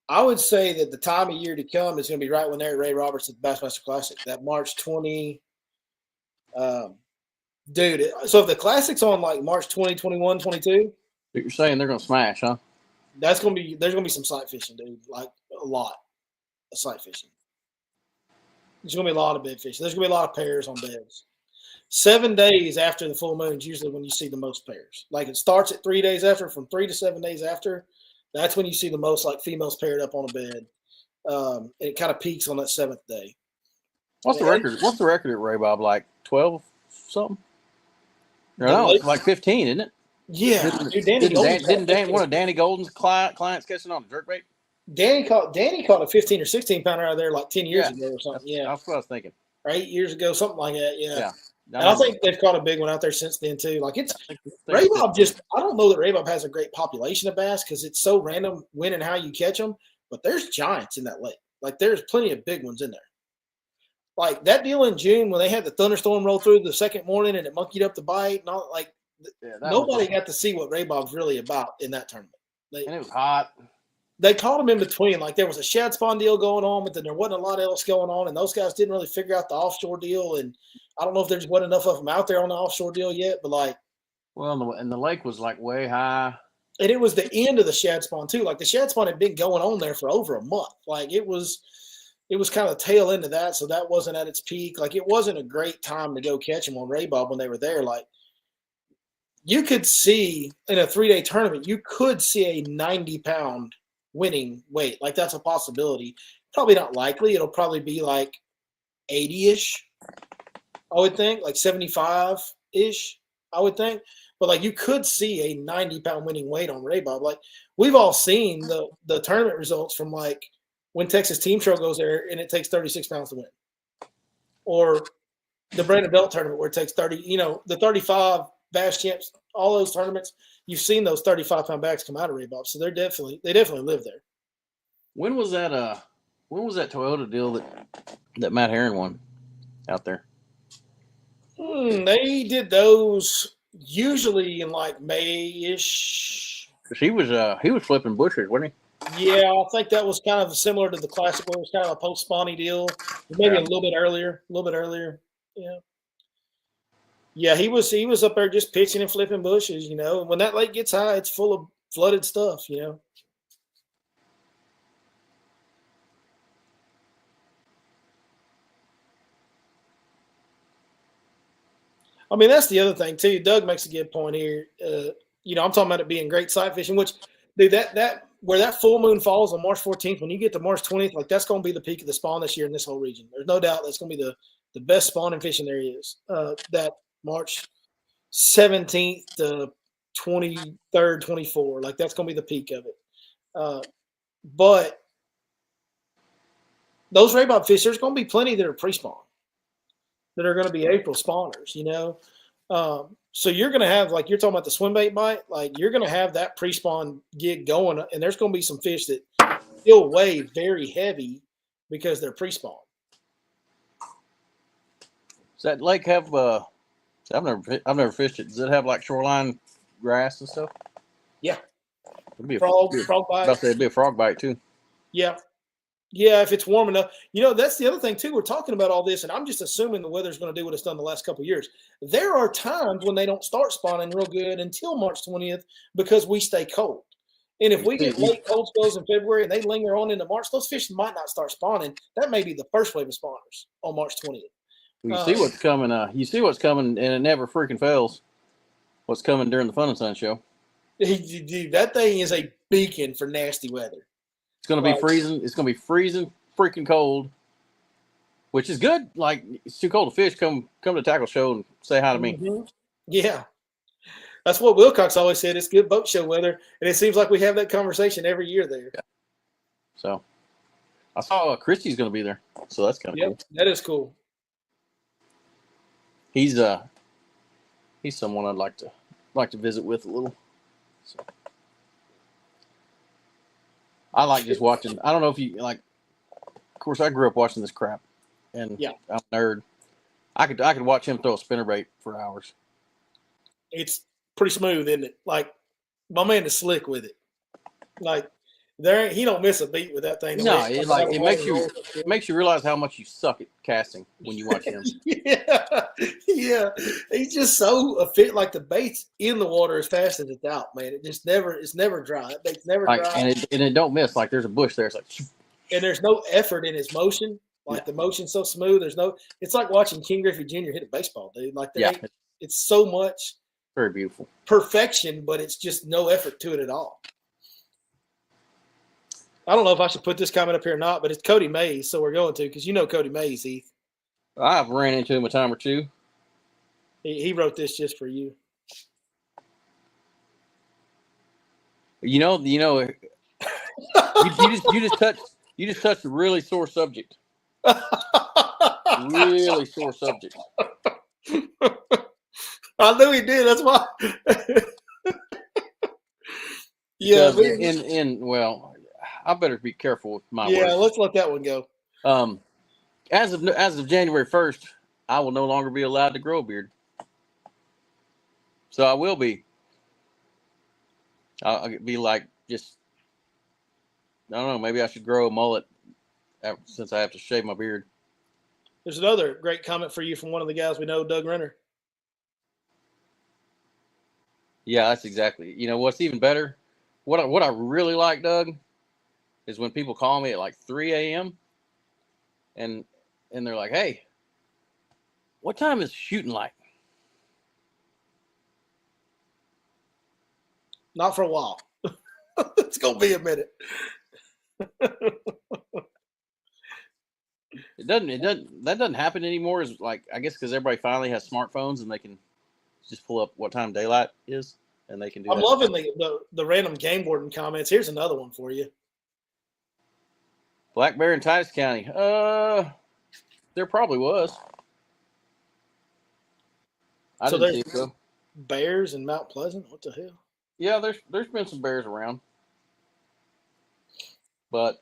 I would say that the time of year to come is going to be right when they're at Ray Roberts at the Bassmaster Classic. That March 20. Dude, so if the Classic's on like March 20, 21, 22, But you're saying they're going to smash, huh? there's going to be some sight fishing, dude. Like a lot of sight fishing. There's going to be a lot of bed fishing. There's going to be a lot of pairs on beds. 7 days after the full moon is usually when you see the most pairs. Like it starts at 3 days after, from 3 to 7 days after. That's when you see the most like females paired up on a bed. And it kind of peaks on that 7th day. What's the record? What's the record at Ray Bob? Like 12 something? No, it's like 15, isn't it? Yeah, Didn't one of Danny Golden's clients catching on a jerkbait? Danny caught a 15 or 16 pounder out of there like 10 years ago or something. Yeah, that's what I was thinking. Or 8 years ago, something like that. Yeah. And I think they've caught a big one out there since then too. Like it's Ray Bob. I don't know that Ray Bob has a great population of bass because it's so random when and how you catch them. But there's giants in that lake. Like there's plenty of big ones in there. Like that deal in June when they had the thunderstorm roll through the second morning and it monkeyed up the bite and all, like nobody got to see what Ray Bob's really about in that tournament. And it was hot. They caught him in between. Like there was a shad spawn deal going on, but then there wasn't a lot else going on. And those guys didn't really figure out the offshore deal. And I don't know if there's wasn't enough of them out there on the offshore deal yet, but like. Well, and the lake was like way high. And it was the end of the shad spawn too. Like the shad spawn had been going on there for over a month. Like it was kind of the tail end of that. So that wasn't at its peak. Like it wasn't a great time to go catch them on Ray Bob when they were there. Like you could see in a 3-day tournament, you could see a 90-pound winning weight. Like that's a possibility. Probably not likely. It'll probably be like 80-ish, I would think, like 75-ish, I would think. But like you could see a 90-pound winning weight on Ray Bob. Like we've all seen the tournament results from like when Texas Team Trail goes there and it takes 36 pounds to win. Or the Brandon Belt tournament where it takes 30, the 35 Bass Champs, all those tournaments, you've seen those 35-pound bags come out of Ray Bob. So they definitely live there. When was that Toyota deal that Matt Herron won out there? They did those usually in like May-ish. Because he was flipping bushes, wasn't he? Yeah, I think that was kind of similar to the Classic where it was kind of a post-spawny deal. Maybe a little bit earlier. Yeah. Yeah, he was up there just pitching and flipping bushes, And when that lake gets high, it's full of flooded stuff, I mean, that's the other thing too. Doug makes a good point here. I'm talking about it being great sight fishing, which, dude, that where that full moon falls on March 14th, when you get to March 20th, like that's going to be the peak of the spawn this year in this whole region. There's no doubt that's going to be the best spawning fishing there is. That March 17th to 23rd, 24, like that's going to be the peak of it. But those Ray Bob fish, there's going to be plenty that are pre-spawn, that are going to be April spawners, So you're going to have, like you're talking about the swimbait bite, like you're going to have that pre-spawn gig going, and there's going to be some fish that still weigh very heavy because they're pre-spawn. Does that lake have? I've never fished it. Does it have like shoreline grass and stuff? Yeah. It'd be frog bite. It'd be a frog bite too. Yeah. Yeah, if it's warm enough. That's the other thing, too. We're talking about all this, and I'm just assuming the weather's going to do what it's done the last couple of years. There are times when they don't start spawning real good until March 20th because we stay cold. And if we get late cold spells in February and they linger on into March, those fish might not start spawning. That may be the first wave of spawners on March 20th. You see what's coming. You see what's coming, and it never freaking fails. What's coming during the Fun and Sun show? Dude, that thing is a beacon for nasty weather. It's going to be freezing. It's going to be freezing, freaking cold, which is good. Like, it's too cold to fish. Come to Tackle Show and say hi to me. Mm-hmm. Yeah. That's what Wilcox always said. It's good boat show weather. And it seems like we have that conversation every year there. Yeah. So, I saw Christy's going to be there. So, that's kind of cool. That is cool. He's someone I'd like to like to visit with a little. So. I like just watching. I don't know if you like. Of course, I grew up watching this crap, and Yeah. I'm a nerd. I could watch him throw a spinnerbait for hours. It's pretty smooth, isn't it? Like my man is slick with it. Like he don't miss a beat with that thing. No, it makes you realize how much you suck at casting when you watch him. yeah. He's just so fit. Like the bait's in the water as fast as it's out, man. It's never dry. That bait's never Like, dry, and it don't miss. Like there's a bush there. It's like, and there's no effort in his motion. Like the motion's so smooth. It's like watching King Griffey Jr. hit a baseball, dude. Like it's so much very beautiful perfection, but it's just no effort to it at all. I don't know if I should put this comment up here or not, but it's Cody Mays, so we're going to, because you know Cody Mays, Heath. I've ran into him a time or two. He wrote this just for you. You just touched a really sore subject. Really sore subject. I knew he did. That's why. Yeah. Well, I better be careful with my words. Yeah, let's let that one go. As of January 1st, I will no longer be allowed to grow a beard. So I will be. I'll be like just. I don't know. Maybe I should grow a mullet since I have to shave my beard. There's another great comment for you from one of the guys we know, Doug Renner. Yeah, that's exactly. You know what's even better? What I really like, Doug, is when people call me at like 3 a.m. and they're like, "Hey, what time is shooting like?" Not for a while. It's gonna be a minute. That doesn't happen anymore. Is like, I guess because everybody finally has smartphones and they can just pull up what time daylight is, and they can do. I'm loving the random game warden comments. Here's another one for you. Black bear in Titus County. There probably was. I didn't think so. Bears in Mount Pleasant. What the hell? Yeah, there's been some bears around, but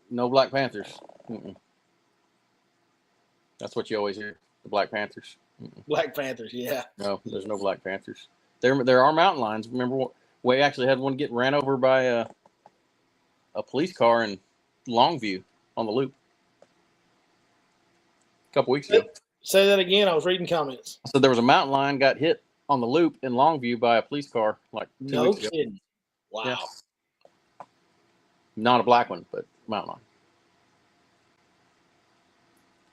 no Black Panthers. Mm-mm. That's what you always hear. The Black Panthers. Mm-mm. Black Panthers, yeah. No, there's no Black Panthers. There are mountain lions. Remember, we actually had one get ran over by a police car in Longview on the loop a couple weeks ago. Say that again. I was reading comments. So there was a mountain lion got hit on the loop in Longview by a police car like 2 weeks ago. Kidding. Wow. Yeah. Not a black one, but mountain lion.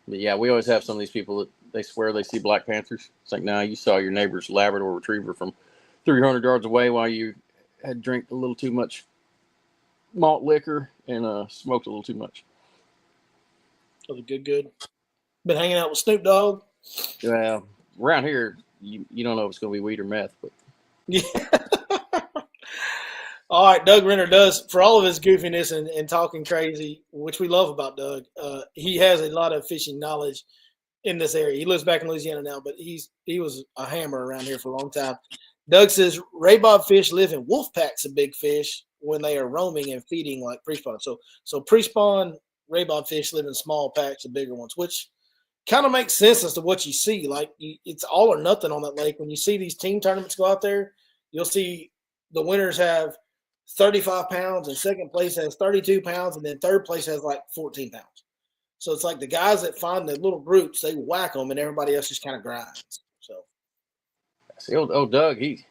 But yeah, we always have some of these people that they swear they see Black Panthers. It's like, nah, you saw your neighbor's Labrador Retriever from 300 yards away while you had drank a little too much malt liquor and smoked a little too much. Was it good? Been hanging out with Snoop Dogg? Well, around here, you don't know if it's going to be weed or meth. But yeah. All right, Doug Renner does, for all of his goofiness and talking crazy, which we love about Doug, he has a lot of fishing knowledge in this area. He lives back in Louisiana now, but he was a hammer around here for a long time. Doug says ray bob fish live in wolf packs of big fish when they are roaming and feeding like pre-spawn. So pre-spawn ray bob fish live in small packs of bigger ones, which kind of makes sense as to what you see. Like it's all or nothing on that lake. When you see these team tournaments go out there, you'll see the winners have 35 pounds and second place has 32 pounds and then third place has like 14 pounds. So it's like the guys that find the little groups, they whack them and everybody else just kind of grinds. So see, old Doug, he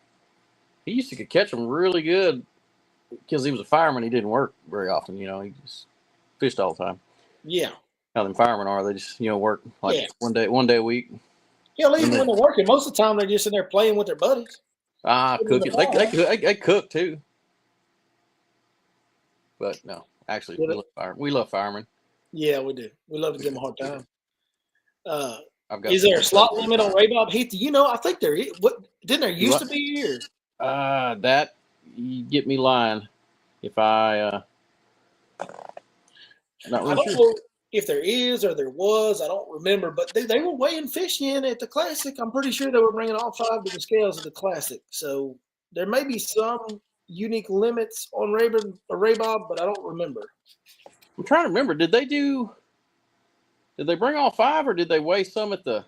used to catch them really good because he was a fireman. He didn't work very often, you know. He just fished all the time. Yeah. How them firemen are, they just work like one day a week. Yeah, even when they're working, most of the time they're just in there playing with their buddies. Cooking. They cook too. But no, actually, we love firemen. Yeah, we do. We love to give them a hard time. Is there a slot limit on ray bob, Heath? Do you know? I think there is. Didn't there used to be? Or? That you get me lying if I. Not really sure. if there is or there was, I don't remember. But they were weighing fish in at the Classic. I'm pretty sure they were bringing all 5 to the scales at the Classic. So there may be some unique limits on Ray Bob, but I don't remember. I'm trying to remember. Did they bring all 5 or did they weigh some at the?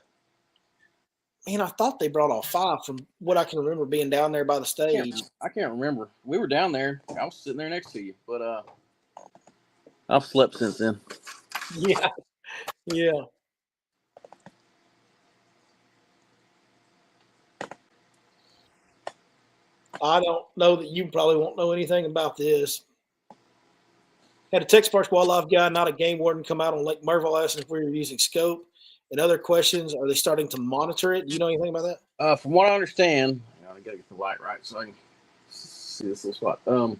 Man, I thought they brought all 5 from what I can remember being down there by the stage. I can't remember. We were down there. I was sitting there next to you, but I've slept since then. Yeah. Yeah. I don't know that you probably won't know anything about this. Had a Texas Parks wildlife guy, not a game warden, come out on Lake Merville asking if we were using scope. And other questions, are they starting to monitor it? Do you know anything about that? From what I understand, I gotta get the light right so I can see this little spot. From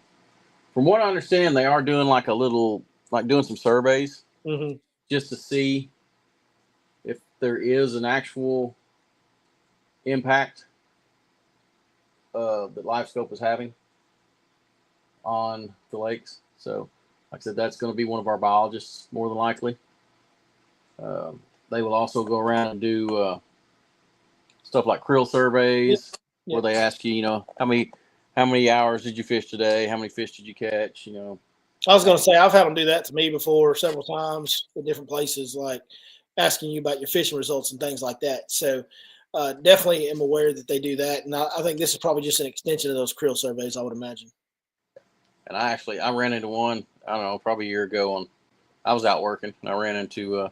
what I understand, they are doing doing some surveys just to see if there is an actual impact that live scope is having on the lakes. So, like I said, that's going to be one of our biologists more than likely. They will also go around and do stuff like krill surveys, where they ask you, how many hours did you fish today? How many fish did you catch? I was going to say, I've had them do that to me before several times in different places, like asking you about your fishing results and things like that. So definitely am aware that they do that. And I think this is probably just an extension of those krill surveys, I would imagine. And I ran into one, I don't know, probably a year ago I was out working and I ran into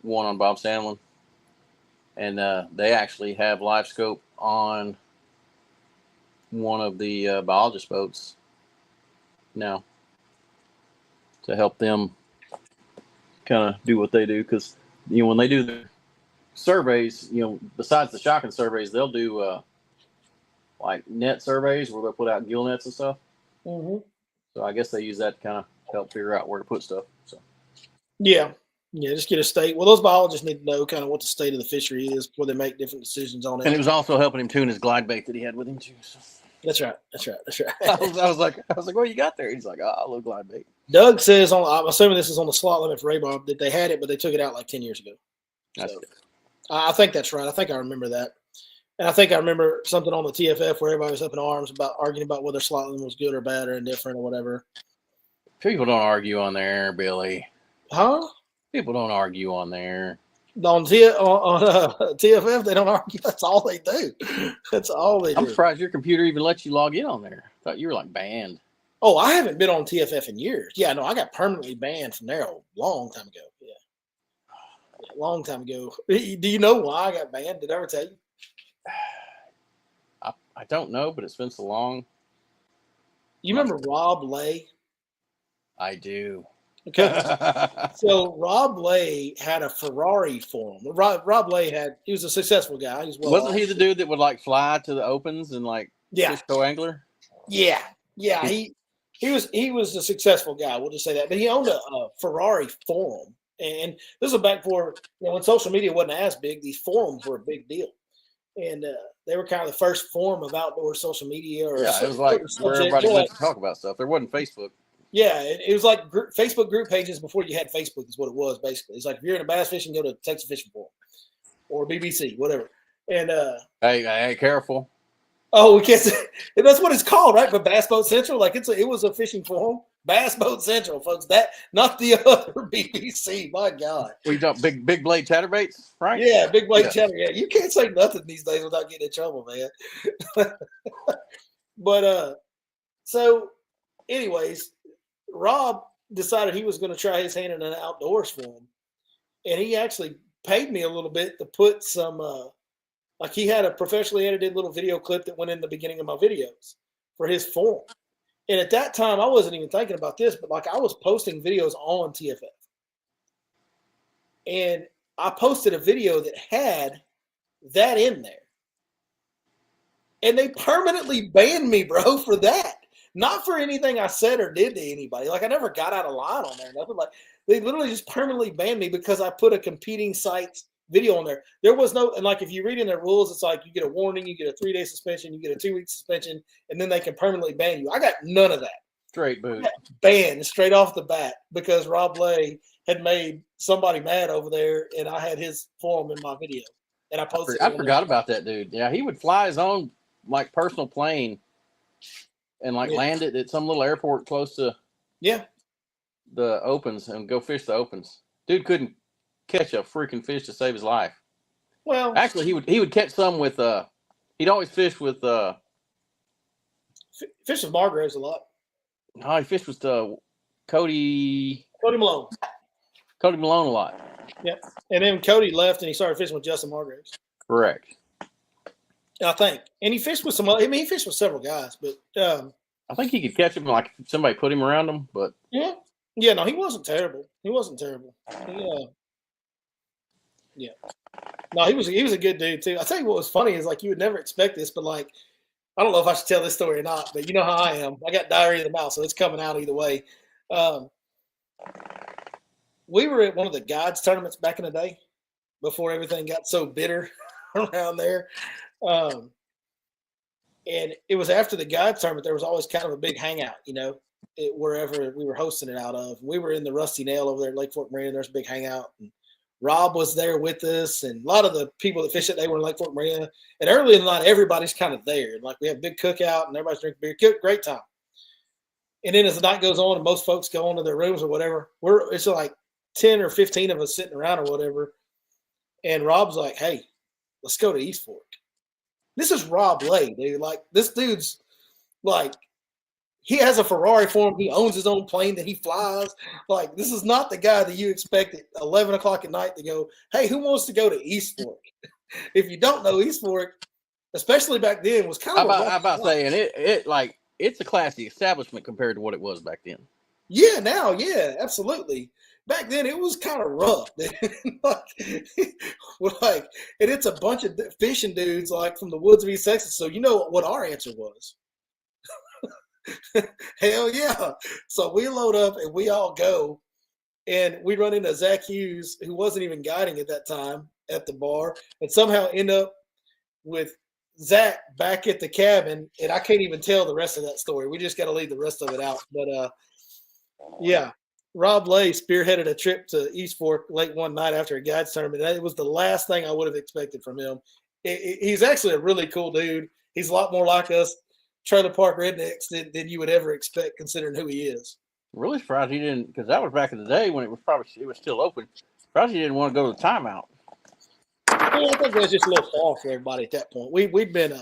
one on Bob Sandlin, and they actually have live scope on one of the biologist boats now to help them kind of do what they do. Because when they do the surveys, besides the shocking surveys, they'll do like net surveys where they'll put out gill nets and stuff. So I guess they use that to kind of help figure out where to put stuff. So yeah, just get a state. Well, those biologists need to know kind of what the state of the fishery is before they make different decisions on it. And it was also helping him tune his glide bait that he had with him too. So. That's right. I was like, what you got there? He's like, a little glide bait. Doug says I'm assuming this is on the slot limit for Ray Bob, that they had it, but they took it out like 10 years ago. So, I think that's right. I think I remember that. And I think I remember something on the TFF where everybody was up in arms about arguing about whether slot limit was good or bad or indifferent or whatever. People don't argue on there, Billy. Huh? People don't argue on there. On TFF, they don't argue. That's all they do. That's all they do. I'm surprised your computer even lets you log in on there. I thought you were like banned. Oh, I haven't been on TFF in years. Yeah, no, I got permanently banned from there a long time ago. Yeah, long time ago. Do you know why I got banned? Did I ever tell you? I don't know, but it's been so long. You remember Rob Lay? I do. Okay. So Rob Lay had a Ferrari for him. Rob Lay he was a successful guy. Wasn't he the dude that would like fly to the opens and like fish co-angler? Yeah. He was a successful guy. We'll just say that. But he owned a Ferrari forum. And this was back before, when social media wasn't as big, these forums were a big deal. And they were kind of the first form of outdoor social media. It was like where everybody went to talk about stuff. There wasn't Facebook. Yeah, it was like Facebook group pages before you had Facebook is what it was, basically. It's like if you're in a bass fishing, go to Texas Fishing Forum or BBC, whatever. And hey, careful. Oh, we can't say that's what it's called, right? But Bass Boat Central, like it was a fishing forum. Bass Boat Central, folks. That not the other BBC. My God. We talk big blade chatterbaits, right? Yeah, big blade chatter. Yeah, you can't say nothing these days without getting in trouble, man. But so, anyways, Rob decided he was going to try his hand in an outdoors forum, and he actually paid me a little bit to put some. Like he had a professionally edited little video clip that went in the beginning of my videos for his forum. And at that time, I wasn't even thinking about this, but like I was posting videos on TFF. And I posted a video that had that in there. And they permanently banned me, bro, for that. Not for anything I said or did to anybody. Like I never got out of line on there. Nothing. Like they literally just permanently banned me because I put a competing site's video on there. There was no, and like if you read in their rules, it's like you get a warning, you get a 3-day suspension, you get a 2-week suspension, and then they can permanently ban you. I got none of that. Straight boot. Banned straight off the bat because Rob Lay had made somebody mad over there, and I had his form in my video, and I posted. I forgot about that dude. Yeah, he would fly his own like personal plane and like land it at some little airport close to the opens and go fish the opens. Dude couldn't catch a freaking fish to save his life. Well, actually, he would catch some with he'd always fish with fish with Margraves a lot. Oh, he fished with Cody Malone. Cody Malone a lot. Yep. And then Cody left and he started fishing with Justin Margraves. Correct. I think. And he fished with some other, I mean, he fished with several guys, but I think he could catch him like if somebody put him around him, but yeah. Yeah, no, he wasn't terrible. He wasn't terrible. Yeah. No, he was a good dude too. I'll tell you what was funny is like you would never expect this, but like I don't know if I should tell this story or not, but you know how I am. I got diarrhea of the mouth, so it's coming out either way. We were at one of the guides tournaments back in the day before everything got so bitter around there. And it was after the guides tournament, there was always kind of a big hangout, you know, wherever we were hosting it out of. We were in the Rusty Nail over there at Lake Fort Marina. There's a big hangout. And Rob was there with us, and a lot of the people that fished that day were in Lake Fort Marina. And early in the night, everybody's kind of there. Like we have a big cookout, and everybody's drinking beer. Great time. And then as the night goes on, and most folks go into their rooms or whatever, it's like 10 or 15 of us sitting around or whatever. And Rob's like, "Hey, let's go to East Fork." This is Rob Lay, dude. Like this dude's like. He has a Ferrari for him. He owns his own plane that he flies. Like, this is not the guy that you expect at 11 o'clock at night to go, "Hey, who wants to go to East Fork?" If you don't know, East Fork, especially back then, was kind of I'm about saying it like it's a classy establishment compared to what it was back then. Yeah, now, yeah, absolutely. Back then, it was kind of rough. like, and it's a bunch of fishing dudes like from the woods of East Texas. So you know what our answer was. Hell yeah. So we load up and we all go, and we run into Zach Hughes, who wasn't even guiding at that time at the bar, and somehow end up with Zach back at the cabin. And I can't even tell the rest of that story. We just got to leave the rest of it out. But yeah, Rob Lay spearheaded a trip to East Fork late one night after a guides tournament. It was the last thing I would have expected from him. He's actually a really cool dude. He's a lot more like us trailer park rednecks than you would ever expect, considering who he is. Really surprised he didn't, because that was back in the day when it was still open. Surprised he didn't want to go to the timeout. Yeah, I think that's just a little far for everybody at that point. We've been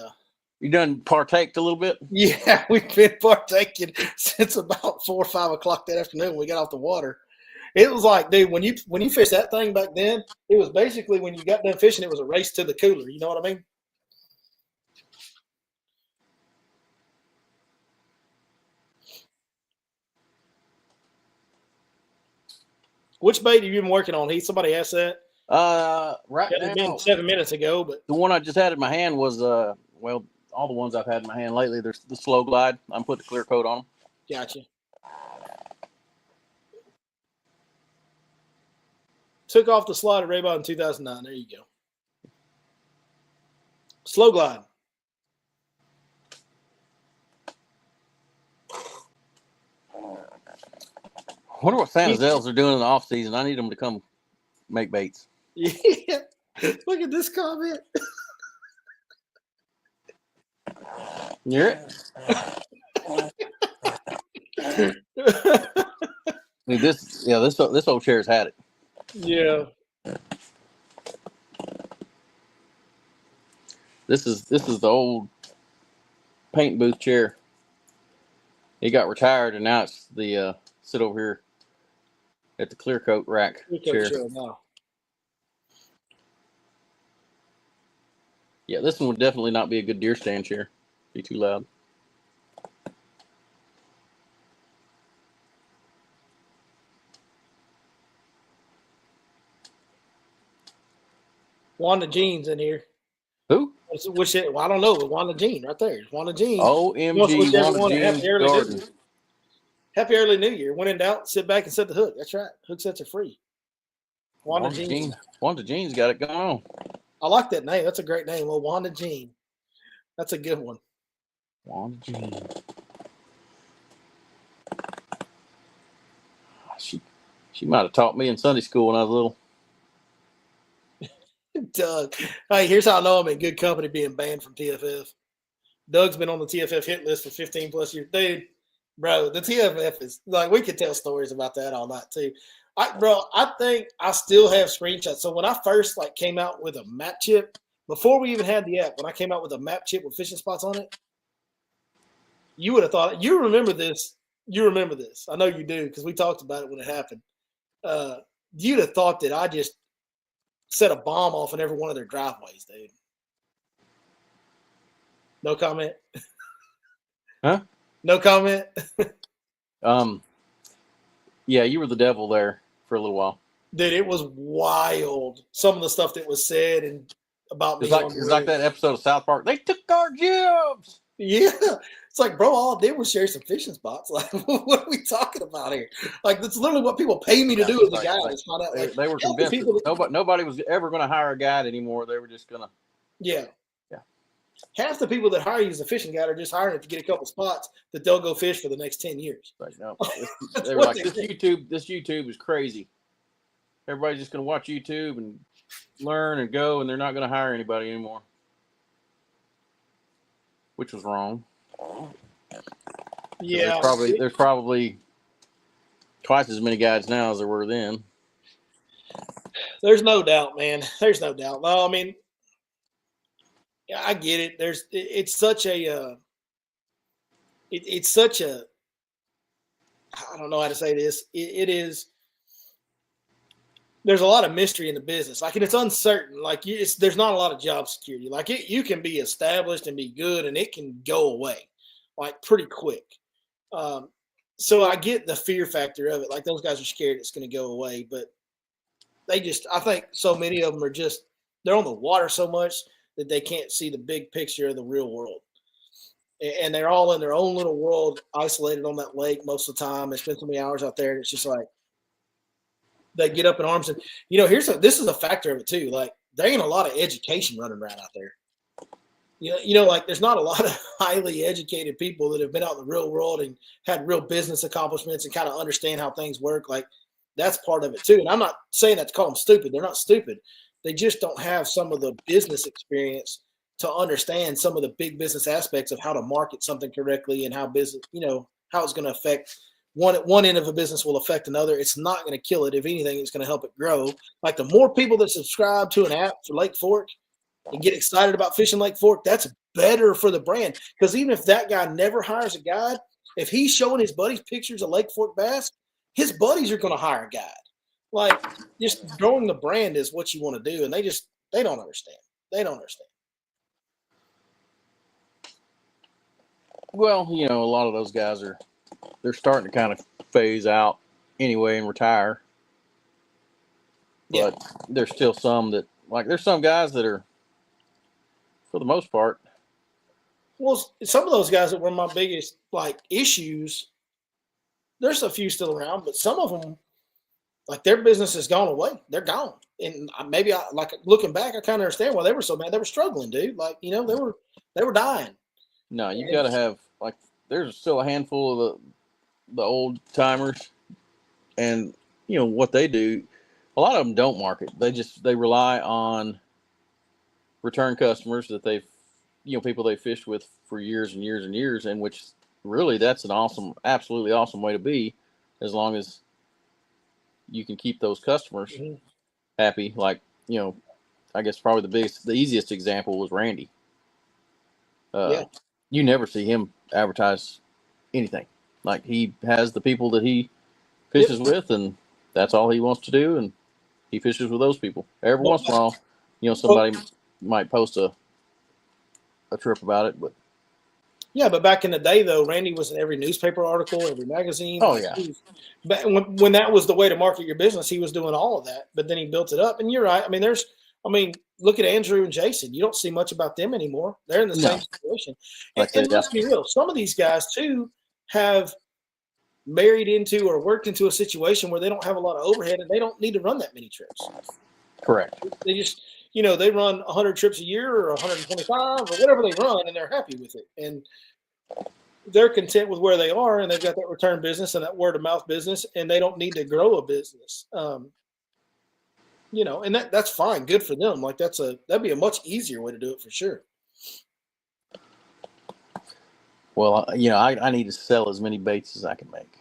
you done partaked a little bit? Yeah, we've been partaking since about 4 or 5 o'clock that afternoon when we got off the water. It was like, dude, when you fished that thing back then, it was basically when you got done fishing, it was a race to the cooler. You know what I mean? Which bait have you been working on, Heath? Somebody asked that. Right now, been 7 minutes ago, but the one I just had in my hand was well, all the ones I've had in my hand lately. There's the Slow Glide. I'm putting a clear coat on them. Gotcha. Took off the slide at Raybot in 2009. There you go. Slow Glide. I wonder what San Jose's are doing in the off season. I need them to come make baits. Yeah. Look at this comment. You hear it? Dude, this old chair's had it. Yeah. This is the old paint booth chair. It got retired, and now it's the sit over here at the clear coat rack chair. Now. Yeah, this one would definitely not be a good deer stand chair. Be too loud. Wanda Jean's in here. Who? Well, I don't know, but Wanda Jean right there. Wanda Jean. OMG, Wanda Jean's garden. Happy early New Year. When in doubt, sit back and set the hook. That's right. Hook sets are free. Wanda Jean. Wanda Jean's got it going on. I like that name. That's a great name. Well, Wanda Jean. That's a good one. Wanda Jean. She She might have taught me in Sunday school when I was little. Doug. Hey, here's how I know I'm in good company being banned from TFF. Doug's been on the TFF hit list for 15 plus years. Dude, bro, the TFF is like, we could tell stories about that all night too. I think I still have screenshots. So when I first like came out with a map chip, before we even had the app, when I came out with a map chip with fishing spots on it, you would have thought, you remember this. You remember this. I know you do because we talked about it when it happened. You'd have thought that I just set a bomb off in every one of their driveways, dude. No comment. Huh? No comment. Yeah, you were the devil there for a little while. Dude, it was wild. Some of the stuff that was said and about me. It's like that episode of South Park. They took our jobs. Yeah. It's like, bro, all I did was share some fishing spots. Like, what are we talking about here? Like, that's literally what people pay me to do as a guide. They were convinced that nobody was ever going to hire a guide anymore. They were just going to. Yeah. Half the people that hire you as a fishing guide are just hiring it to get a couple spots that they'll go fish for the next 10 years. Like, no, they were like, this YouTube is crazy. Everybody's just going to watch YouTube and learn and go, and they're not going to hire anybody anymore. Which was wrong. Yeah. There's probably twice as many guides now as there were then. There's no doubt, man. There's no doubt. Well, I mean, I get it. It's such a I don't know how to say this. It is. There's a lot of mystery in the business. Like, and it's uncertain. Like, there's not a lot of job security. Like, you can be established and be good, and it can go away, like, pretty quick. So I get the fear factor of it. Like, those guys are scared it's going to go away, but I think so many of them are they're on the water so much that they can't see the big picture of the real world. And they're all in their own little world, isolated on that lake most of the time. They spend so many hours out there, and it's just like, they get up in arms. And, this is a factor of it too. Like, there ain't a lot of education running around out there. Like, there's not a lot of highly educated people that have been out in the real world and had real business accomplishments and kind of understand how things work. Like, that's part of it too. And I'm not saying that to call them stupid. They're not stupid. They just don't have some of the business experience to understand some of the big business aspects of how to market something correctly and how business, how it's going to affect one end of a business will affect another. It's not going to kill it. If anything, it's going to help it grow. Like, the more people that subscribe to an app for Lake Fork and get excited about fishing Lake Fork, that's better for the brand. Because even if that guy never hires a guide, if he's showing his buddies pictures of Lake Fork bass, his buddies are going to hire a guide. Like, just growing the brand is what you want to do. And they don't understand. They don't understand. Well, a lot of those guys they're starting to kind of phase out anyway and retire. But there's still some that, like, there's some guys that are, for the most part. Well, some of those guys that were my biggest, like, issues, there's a few still around, but some of them, like, their business has gone away. They're gone. And maybe looking back, I kind of understand why they were so mad. They were struggling, dude. Like, they were dying. No, you got to have, like, there's still a handful of the old timers, and what they do. A lot of them don't market. They rely on return customers that they've, people they fished with for years and years and years, and which really that's an absolutely awesome way to be, as long as you can keep those customers happy. Like, I guess probably the easiest example was Randy. You never see him advertise anything. Like, he has the people that he fishes with, and that's all he wants to do, and he fishes with those people. Every once in a while, somebody might post a trip about it, but yeah. But back in the day, though, Randy was in every newspaper article, every magazine. Oh yeah. But when that was the way to market your business, he was doing all of that. But then he built it up, and you're right. I mean, look at Andrew and Jason. You don't see much about them anymore. They're in the same situation. And let's be real. Some of these guys too have married into or worked into a situation where they don't have a lot of overhead and they don't need to run that many trips. Correct. They just, they run 100 trips a year or 125 or whatever they run, and they're happy with it. And they're content with where they are, and they've got that return business and that word of mouth business, and they don't need to grow a business. And that's fine, good for them. Like that'd be a much easier way to do it for sure. Well, I need to sell as many baits as I can make.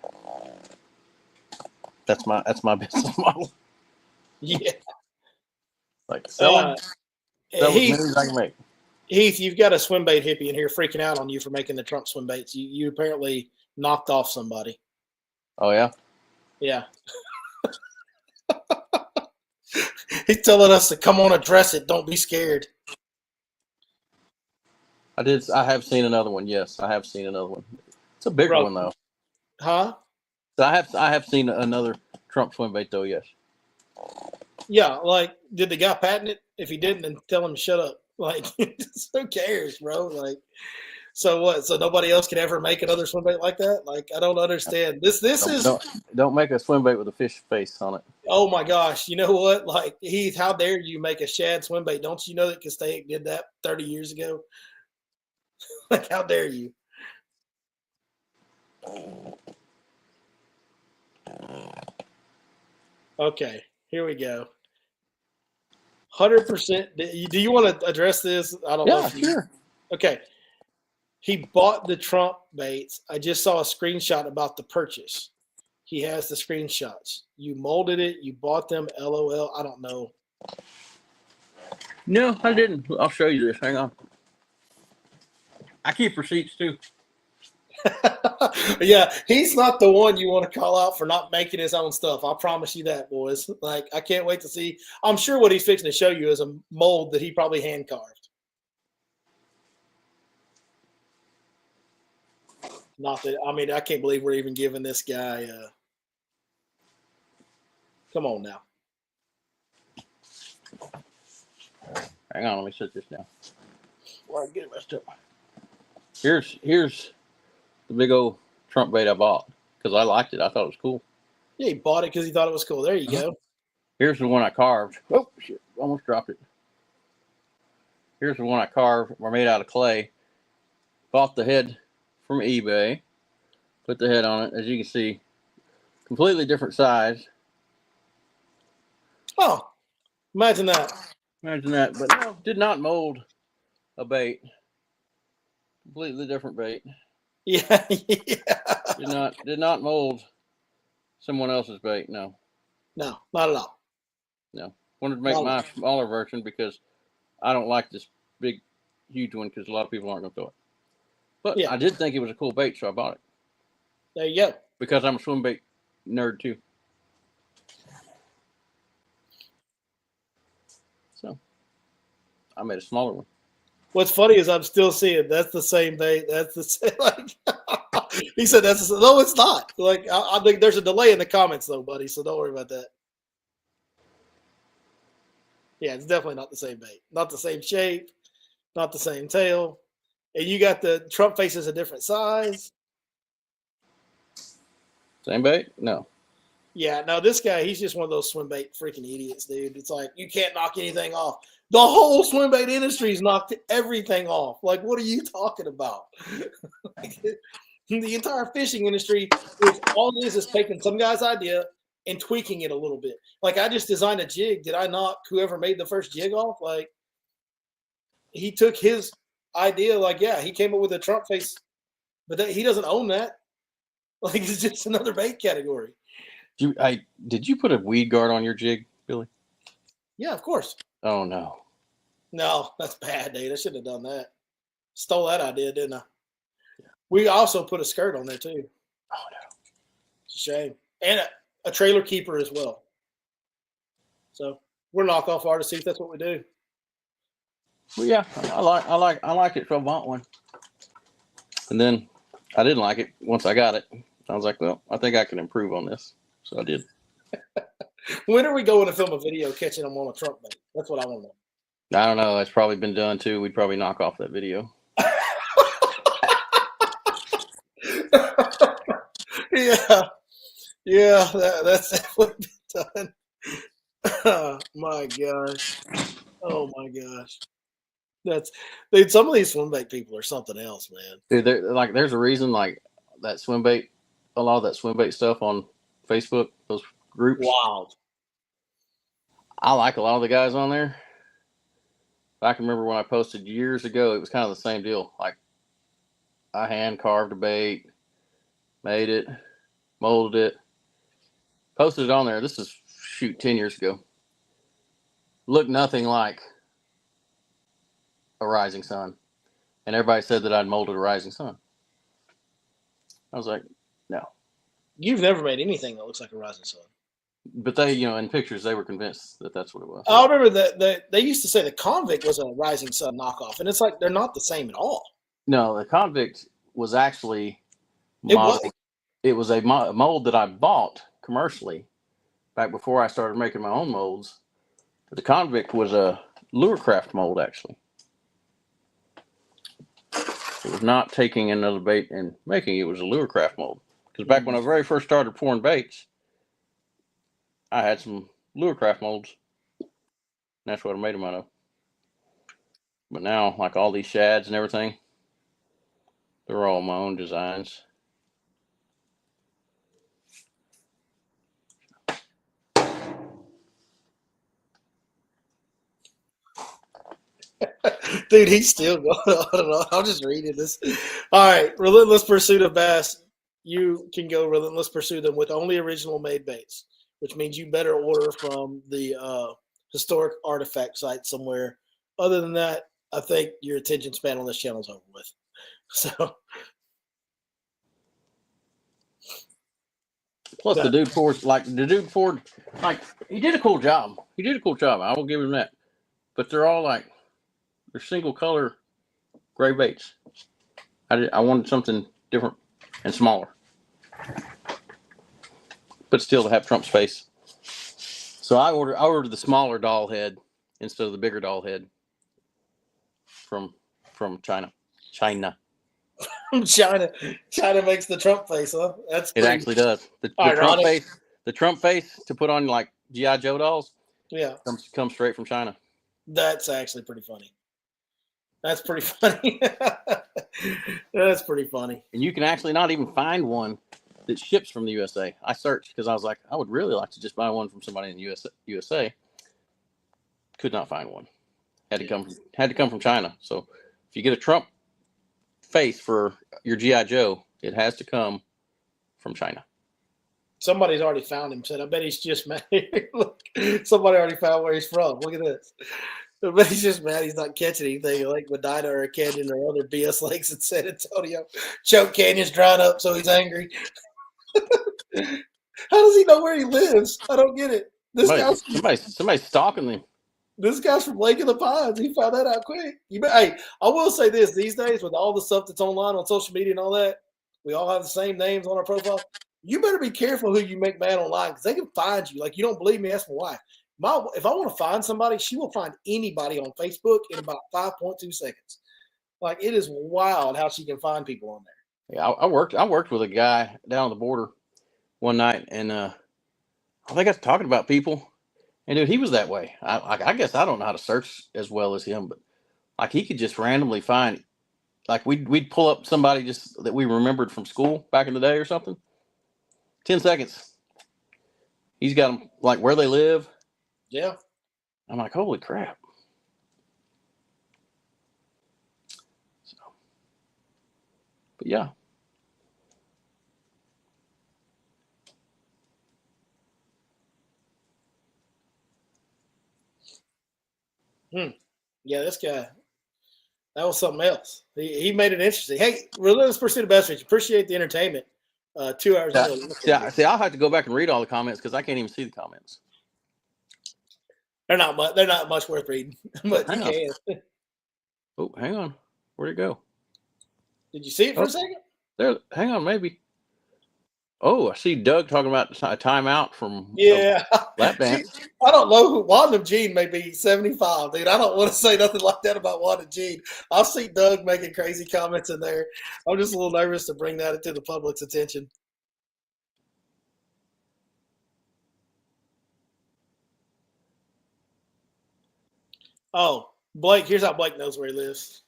That's my business model. Yeah. Like sell as many as I can make. Heath, you've got a swim bait hippie in here freaking out on you for making the Trump swim baits. You apparently knocked off somebody. Oh yeah? Yeah. He's telling us to come on, address it. Don't be scared. I have seen another one. Yes, I have seen another one. It's a bigger one though. Huh? So I have seen another Trump swim bait though. Yes. Yeah. Like, did the guy patent it? If he didn't, then tell him to shut up. Like, who cares, bro? Like, so what? So nobody else can ever make another swim bait like that? Like, I don't understand. Don't make a swim bait with a fish face on it. Oh my gosh! You know what? Like, Heath, how dare you make a shad swim bait? Don't you know that Castaic did that 30 years ago? Like, how dare you? Okay, here we go. 100%. Do you want to address this? I don't know. Yeah, sure. Okay. He bought the Trump baits. I just saw a screenshot about the purchase. He has the screenshots. You molded it. You bought them. LOL. I don't know. No, I didn't. I'll show you this. Hang on. I keep receipts too. Yeah, he's not the one you want to call out for not making his own stuff. I promise you that, boys. Like, I can't wait to see. I'm sure what he's fixing to show you is a mold that he probably hand carved. Not that, I mean, I can't believe we're even giving this guy. Come on now. Hang on, let me set this down. Well, get it messed up. Here's the big old Trump bait I bought because I liked it. I thought it was cool. Yeah, he bought it because he thought it was cool. There you go. Here's the one I carved. Oh, shit. Almost dropped it. Here's the one I carved or made out of clay. Bought the head from eBay. Put the head on it. As you can see, completely different size. Oh, imagine that. Imagine that. But no, did not mold a bait. Completely different bait. Yeah, yeah. Did not mold someone else's bait. No. No, not at all. No. Wanted to make my smaller version because I don't like this big, huge one because a lot of people aren't going to throw it. But yeah. I did think it was a cool bait, so I bought it. There you go. Because I'm a swim bait nerd too. So I made a smaller one. What's funny is I'm still seeing that's the same bait. That's the same. Like, he said that's the, no, it's not. Like I think there's a delay in the comments though, buddy. So don't worry about that. Yeah, it's definitely not the same bait. Not the same shape. Not the same tail. And you got the Trump faces a different size. Same bait? No. Yeah, no, this guy, he's just one of those swim bait freaking idiots, dude. It's like, you can't knock anything off. The whole swim bait industry's knocked everything off. Like, what are you talking about? Like, the entire fishing industry, all it is taking some guy's idea and tweaking it a little bit. Like, I just designed a jig. Did I knock whoever made the first jig off? Like, he took his idea, like, yeah, he came up with a Trump face, but he doesn't own that. Like, it's just another bait category. Did you put a weed guard on your jig, Billy? Yeah, of course. Oh, no. No, that's bad, dude. I shouldn't have done that. Stole that idea, didn't I? Yeah. We also put a skirt on there, too. Oh, no. It's a shame. And a trailer keeper as well. So we're knockoff artists, if that's what we do. Well, yeah, I like it, so I bought one. And then I didn't like it once I got it. I was like, well, I think I can improve on this. So I did. When are we going to film a video catching them on a Trump bait? That's what I want to know. I don't know. That's probably been done too. We'd probably knock off that video. Yeah, that's definitely been done. Oh my gosh. Dude, some of these swim bait people are something else, man. Dude, there's a reason like that Swimbait, a lot of that Swimbait stuff on Facebook, those groups. Wild. I like a lot of the guys on there. I can remember when I posted years ago, it was kind of the same deal. Like I hand carved a bait, made it, molded it, posted it on there. This is 10 years ago. Looked nothing like a rising sun. And everybody said that I'd molded a rising sun. I was like, no. You've never made anything that looks like a rising sun. But they, in pictures, they were convinced that that's what it was. I remember that they used to say the Convict was a rising sun knockoff, and it's like they're not the same at all. No, the Convict was actually It was a mold that I bought commercially back before I started making my own molds. But the Convict was a lure craft mold, actually. It was not taking another bait and making it. It was a lure craft mold. Because back when I very first started pouring baits, I had some lure craft molds. And that's what I made them out of. But now, like all these shads and everything, they're all my own designs. Dude, he's still going on. I'm just reading this. All right, Relentless Pursuit of Bass. You can go relentless pursue them with only original made baits, which means you better order from the historic artifact site somewhere. Other than that, I think your attention span on this channel is over with. So, plus the dude poured he did a cool job. He did a cool job. I will give him that. But they're all they're single color gray baits. I wanted something different and smaller, but still to have trump space. So I ordered the smaller doll head instead of the bigger doll head from China. China makes the Trump face, huh? It actually does. The Trump face to put on like G.I. Joe dolls. Yeah, comes straight from China. That's actually pretty funny. That's pretty funny. That's pretty funny. And you can actually not even find one that ships from the USA. I searched because I was like, I would really like to just buy one from somebody in the USA. Could not find one. Had to come from China. So if you get a Trump face for your G.I. Joe, it has to come from China. Somebody's already found him. Said, I bet he's just mad. Look, somebody already found where he's from. Look at this. I bet he's just mad he's not catching anything like Medina or a Canyon or other BS lakes in San Antonio. Choke Canyon's drying up, so he's angry. How does he know where he lives? I don't get it. Somebody's stalking him. This guy's from Lake of the Pines. He found that out quick. Hey, I will say this: these days, with all the stuff that's online on social media and all that, we all have the same names on our profile. You better be careful who you make mad online because they can find you. Like, you don't believe me? Ask my wife. If I want to find somebody, she will find anybody on Facebook in about 5.2 seconds. Like, it is wild how she can find people on there. Yeah, I worked with a guy down on the border one night, and I think I was talking about people, and dude, he was that way. I guess I don't know how to search as well as him, but like he could just randomly find, like we'd pull up somebody just that we remembered from school back in the day or something. 10 seconds. He's got them like where they live. Yeah. I'm like, holy crap. So, but yeah. Yeah, this guy, that was something else. He made it interesting. Hey, Relentless Pursuit of Bass Fishing. Appreciate the entertainment. 2 hours. See, I'll have to go back and read all the comments because I can't even see the comments. They're not much worth reading, but you can. Oh, hang on. Where'd it go? Did you see it for a second? There. Hang on, maybe. Oh, I see Doug talking about a timeout from lap dance. I don't know who Wanda Gene may be 75, dude. I don't want to say nothing like that about Wanda Gene. I'll see Doug making crazy comments in there. I'm just a little nervous to bring that to the public's attention. Oh, Blake, here's how Blake knows where he lives.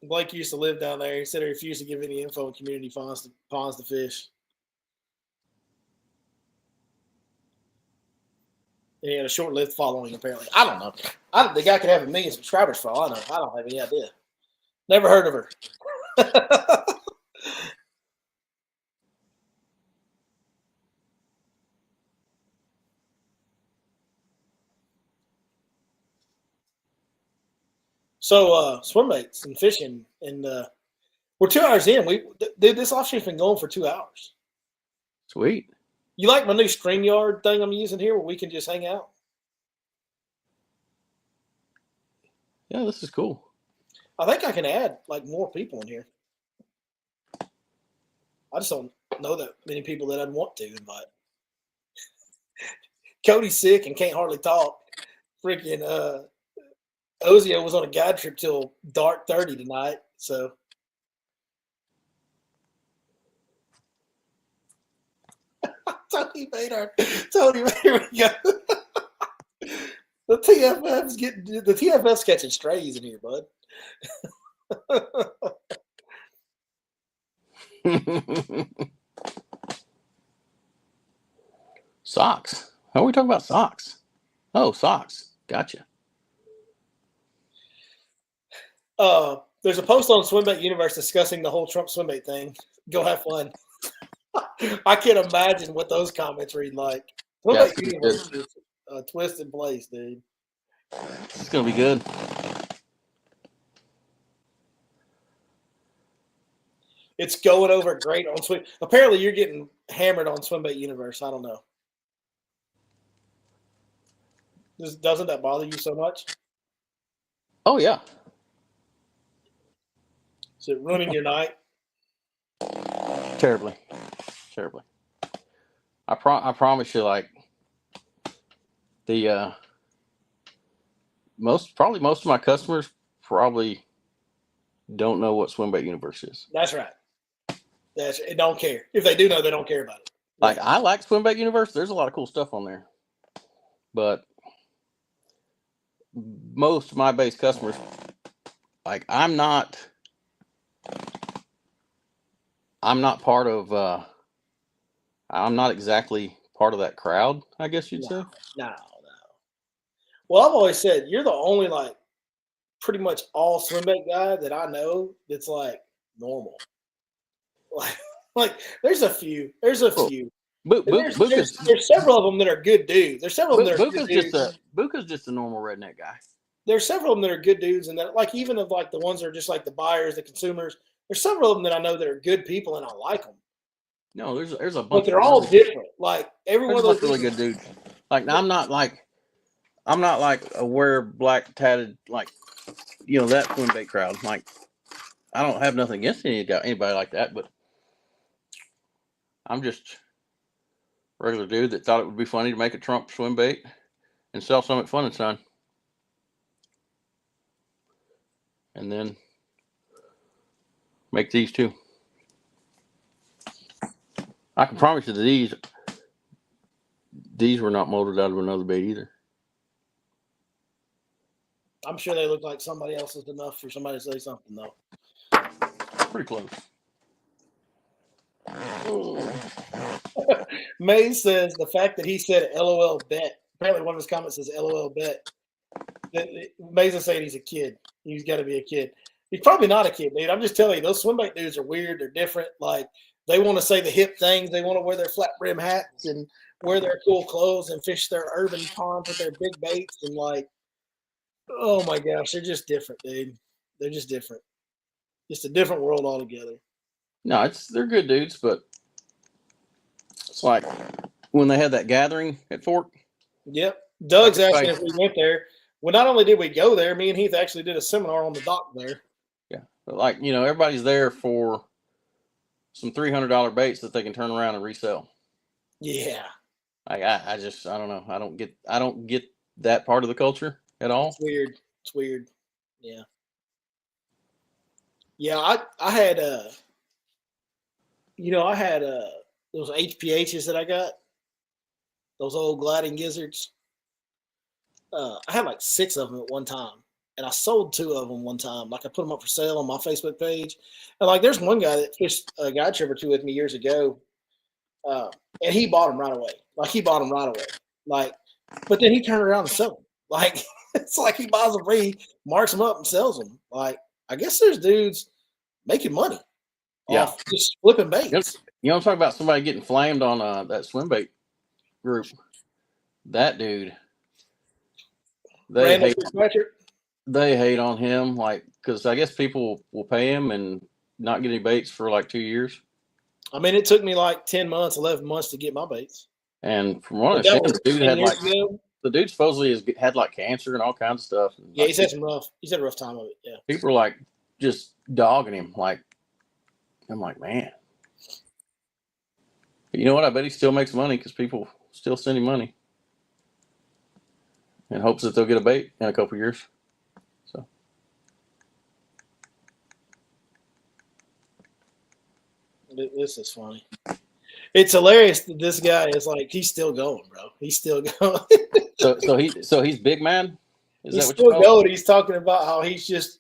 Blake used to live down there. He said he refused to give any info on community ponds to fish. And he had a short-lived following, apparently. I don't know. The guy could have 1 million subscribers for all I know. I don't have any idea. Never heard of her. So, swim baits and fishing, and we're 2 hours in. Dude, this offshoot's been going for 2 hours. Sweet. You like my new StreamYard thing I'm using here where we can just hang out? Yeah, this is cool. I think I can add like more people in here. I just don't know that many people that I'd want to invite. Cody's sick and can't hardly talk. Freaking Ozio was on a guide trip till dark 30 tonight. So Tony Maynard. Here we go. The TFF's catching strays in here, bud. Socks. How are we talking about socks? Oh, socks. Gotcha. There's a post on Swimbait Universe discussing the whole Trump Swimbait thing. Go have fun. I can't imagine what those comments read like. Swimbait Universe is a twisted place, dude. It's gonna be good. It's going over great on Swim. Apparently, you're getting hammered on Swimbait Universe. I don't know. Doesn't that bother you so much? Oh yeah. Is it ruining your night? Terribly. I promise you, like the most of my customers probably don't know what Swimbait Universe is. That's right. It don't care. If they do know, they don't care about it. Like I like Swimbait Universe. There's a lot of cool stuff on there, but most of my base customers, like I'm not part of. I'm not exactly part of that crowd, I guess you'd say. No. Well, I've always said you're the only like pretty much all swimbait guy that I know that's like normal. Like there's a few. There's several of them that are good dudes. There's several of them that are good dudes. Buka's just a normal redneck guy. There's several of them that are good dudes, and that like even of like the ones that are just like the buyers, the consumers. There's several of them that I know that are good people, and I like them. No, there's a bunch. But they're all different. Like every one of those really good dudes. Like I'm not like a wear black tatted like that swimbait crowd. Like I don't have nothing against anybody like that, but I'm just a regular dude that thought it would be funny to make a Trump swim bait and sell some at Fun and Son. And then make these too. I can promise you that these were not molded out of another bait either. I'm sure they look like somebody else's enough for somebody to say something though. Pretty close. Maze says the fact that he said LOL bet. Apparently one of his comments says LOL bet. Maze is saying he's a kid. He's got to be a kid. He's probably not a kid, dude. I'm just telling you, those swimbait dudes are weird. They're different. Like they want to say the hip things. They want to wear their flat brim hats and wear their cool clothes and fish their urban ponds with their big baits and like, oh my gosh, they're just different, dude. They're just different. Just a different world altogether. No, they're good dudes, but it's like when they had that gathering at Fork. Yep. Doug's asking if we went there. Well, not only did we go there, me and Heath actually did a seminar on the dock there. Yeah. But like, everybody's there for some $300 baits that they can turn around and resell. Yeah. Like I don't know. I don't get that part of the culture at all. It's weird. Yeah. Yeah, I had those HPHs that I got, those old gliding gizzards. I had like 6 of them at one time, and I sold 2 of them one time. Like I put them up for sale on my Facebook page, and like there's one guy that fished a guide trip or 2 with me years ago, and he bought them right away. Like he bought them right away. Like, but then he turned around and sold them. Like it's like he buys them free, marks them up, and sells them. Like I guess there's dudes making money off just flipping baits. You know, I'm talking about somebody getting flamed on that Swimbait group. That dude, they hate on him, like, because I guess people will pay him and not get any baits for like 2 years. I mean, it took me like 10 months, 11 months to get my baits. And from what I understand, the dude supposedly had like cancer and all kinds of stuff. Yeah, like, he's had a rough time of it. Yeah, people are like just dogging him. Like, I'm like, man. But you know what? I bet he still makes money because people still send him money in hopes that they'll get a bait in a couple of years. So this is funny. It's hilarious that this guy is like, he's still going, bro. He's still going. so he's big man. He's still going. He's talking about how he's just,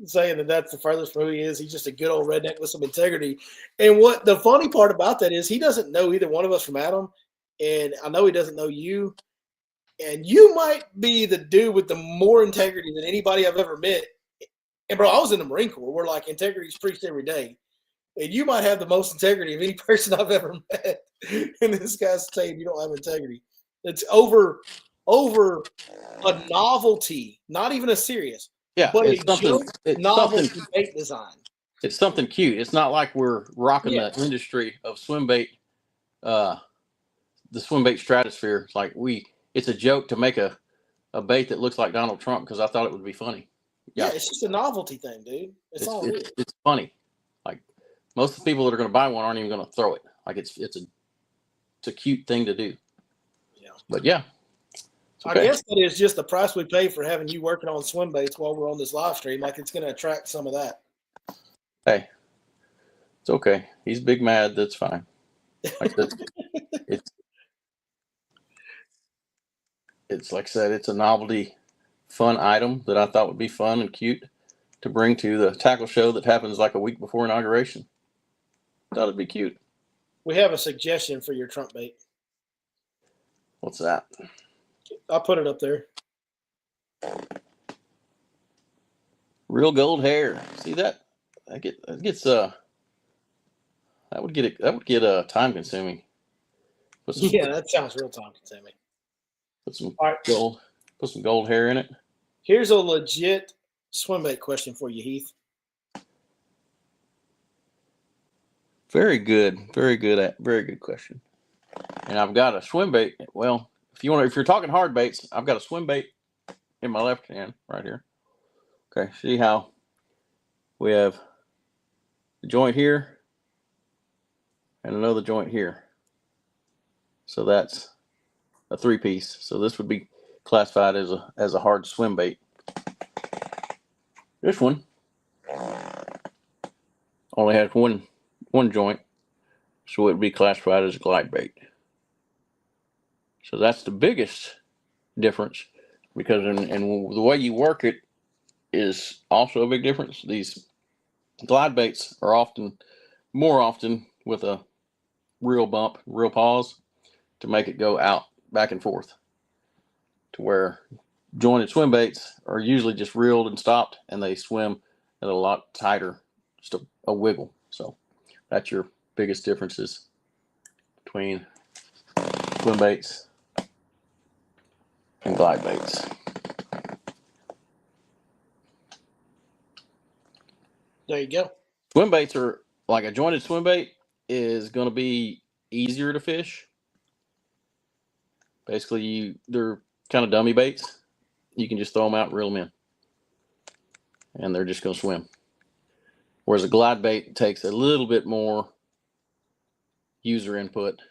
saying that that's the furthest from who he is. He's just a good old redneck with some integrity. And what the funny part about that is he doesn't know either one of us from Adam. And I know he doesn't know you. And you might be the dude with the more integrity than anybody I've ever met. And bro, I was in the Marine Corps where like integrity is preached every day. And you might have the most integrity of any person I've ever met. And this guy's saying you don't have integrity. It's over a novelty, not even a serious. Yeah, but it's novelty bait design. It's something cute. It's not like we're rocking the industry of Swimbait, the Swimbait stratosphere. It's like it's a joke to make a bait that looks like Donald Trump because I thought it would be funny. Yeah, it's just a novelty thing, dude. It's funny. Like most of the people that are going to buy one aren't even going to throw it. Like it's a cute thing to do. Yeah. But yeah. Okay. I guess that is just the price we pay for having you working on swim baits while we're on this live stream. Like it's going to attract some of that. Hey, it's okay. He's big mad. That's fine. Like it's like I said, it's a novelty, fun item that I thought would be fun and cute to bring to the tackle show that happens like a week before inauguration. Thought it'd be cute. We have a suggestion for your trump bait. What's that? I'll put it up there. Real gold hair. See that? That would get time consuming. That sounds real time consuming. Put some gold hair in it. Here's a legit swim bait question for you, Heath. Very good. Very good question. And I've got a swim bait. Well, if you're talking hard baits, I've got a swim bait in my left hand right here. Okay, see how we have the joint here and another joint here. So that's a 3-piece. So this would be classified as a hard swim bait. This one only has one joint, so it would be classified as a glide bait. So that's the biggest difference, because in the way you work it is also a big difference. These glide baits are more often with a real bump, real pause to make it go out back and forth, to where jointed swim baits are usually just reeled and stopped, and they swim at a lot tighter, just a wiggle. So that's your biggest differences between swim baits and glide baits. There you go. Swim baits are like a jointed swim bait is going to be easier to fish. Basically, they're kind of dummy baits. You can just throw them out and reel them in, and they're just going to swim. Whereas a glide bait takes a little bit more user input.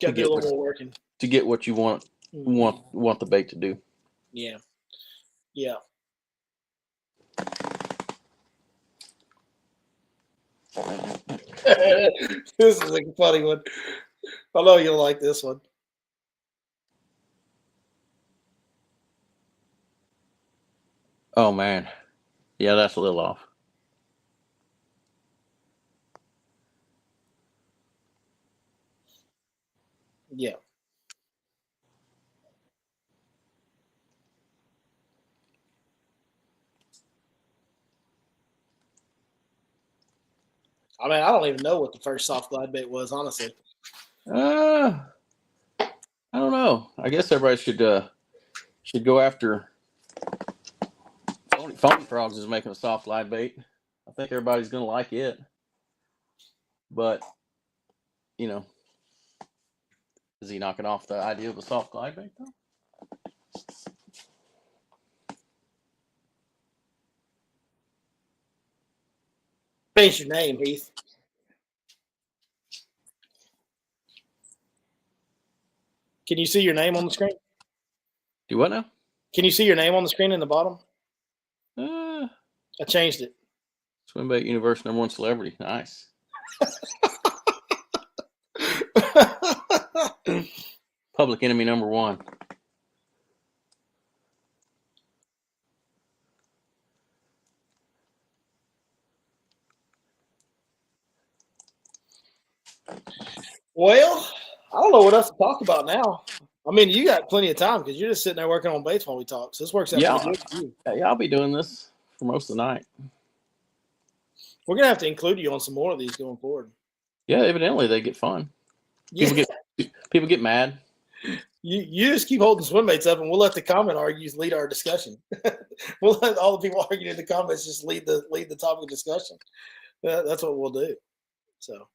Got to get a little more working to get what you want the bait to do. Yeah. This is a funny one. I know you'll like this one. Oh man, yeah, that's a little off. Yeah. I mean, I don't even know what the first soft glide bait was, honestly. I don't know. I guess everybody should go after Phony Frogs is making a soft glide bait. I think everybody's gonna like it, but you know, is he knocking off the idea of a soft glide bait though? Change your name, Heath. Can you see your name on the screen? Do what now? Can you see your name on the screen in the bottom? Uh, I changed it. Swimbait Universe #1 celebrity. Nice. Public enemy #1. Well, I don't know what else to talk about now. I mean, you got plenty of time because you're just sitting there working on baits while we talk. So this works out pretty good for you. Yeah, I'll be doing this for most of the night. We're gonna have to include you on some more of these going forward. Yeah, evidently they get fun. Yeah. People get mad. You just keep holding swim baits up, and we'll let the comment argues lead our discussion. We'll let all the people arguing in the comments just lead the topic of discussion. That's what we'll do. So,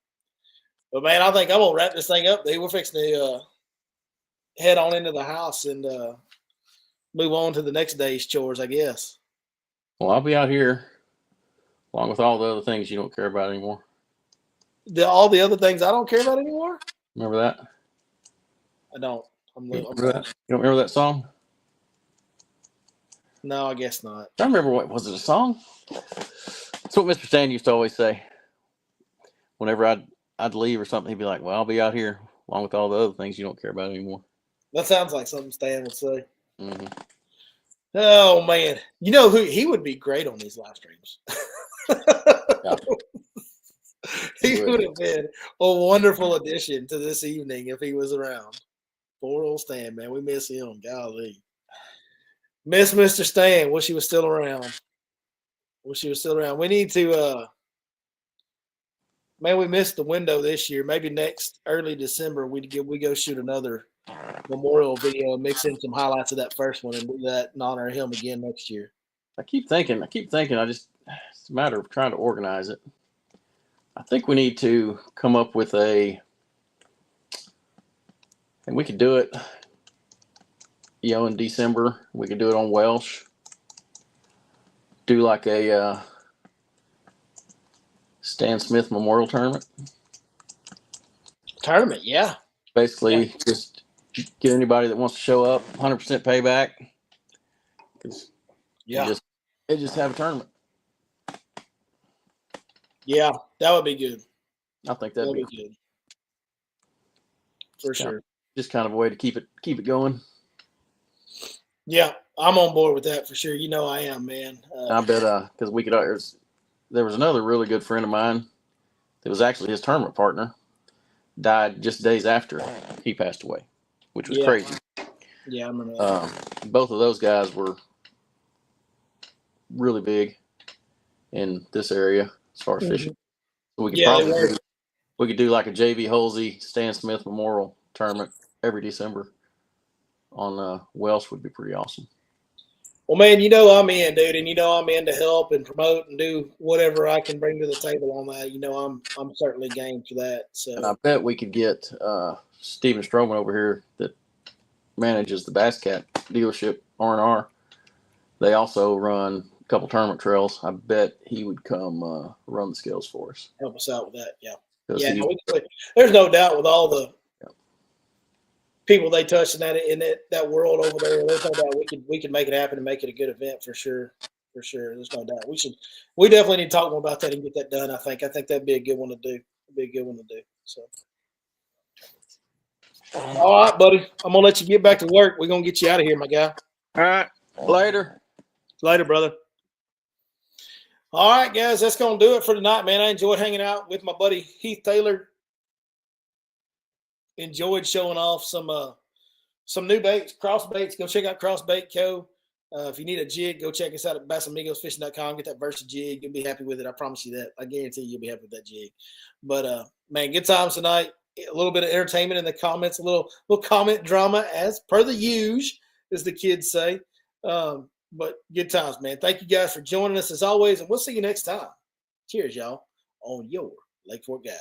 but man, I think I'm gonna wrap this thing up. Dude. We're fixing to head on into the house and move on to the next day's chores, I guess. Well, I'll be out here along with all the other things you don't care about anymore. All the other things I don't care about anymore. Remember that? I don't. You don't remember that song? No, I guess not. I remember what was it a song? That's what Mr. Stan used to always say. Whenever I'd leave or something, he'd be like, "Well, I'll be out here along with all the other things you don't care about anymore." That sounds like something Stan would say. Mm-hmm. Oh man, you know who he would be great on these live streams. Yeah. He would have been a wonderful addition to this evening if he was around. Poor old Stan, man. We miss him. Golly. Miss Mr. Stan. Wish he was still around. We need to man, we missed the window this year. Maybe next early December we go shoot another memorial video and mix in some highlights of that first one and do that and honor him again next year. I keep thinking. It's a matter of trying to organize it. I think we need to come up with and we could do it, in December. We could do it on Welsh. Do like a Stan Smith Memorial Tournament. Tournament, yeah. Basically, just get anybody that wants to show up, 100% payback. Yeah. Just have a tournament. Yeah, that would be good. I think that'd be good. For sure. Just kind of a way to keep it going. Yeah, I'm on board with that for sure. You know I am, man. I bet because we could. There was another really good friend of mine. It was actually his tournament partner. Died just days after he passed away, which was crazy. Yeah, I remember that. Both of those guys were really big in this area as far as fishing. So we could do like a JV Holsey Stan Smith Memorial Tournament every December on Welsh would be pretty awesome. Well, man, you know I'm in, dude, and you know I'm in to help and promote and do whatever I can bring to the table on that. You know I'm certainly game for that. So, and I bet we could get Steven Stroman over here that manages the Bass Cat dealership R&R. They also run a couple tournament trails. I bet he would come run the scales for us. Help us out with that, yeah. Yeah, there's no doubt with all the people they touch in that world over there. There's no doubt we could make it happen and make it a good event for sure. For sure, there's no doubt. We definitely need to talk more about that and get that done. I think that'd be a good one to do. So, all right, buddy. I'm gonna let you get back to work. We're gonna get you out of here, my guy. All right, later. Later, brother. All right, guys, that's going to do it for tonight, man. I enjoyed hanging out with my buddy Heath Taylor. Enjoyed showing off some new baits, cross baits. Go check out Crossbait Co. If you need a jig, go check us out at BassamigosFishing.com. Get that Versa jig. You'll be happy with it. I promise you that. I guarantee you'll be happy with that jig. But, man, good times tonight. A little bit of entertainment in the comments, a little comment drama as per the usual, as the kids say. But good times, man. Thank you guys for joining us as always, and we'll see you next time. Cheers, y'all, on your Lake Fork Guide.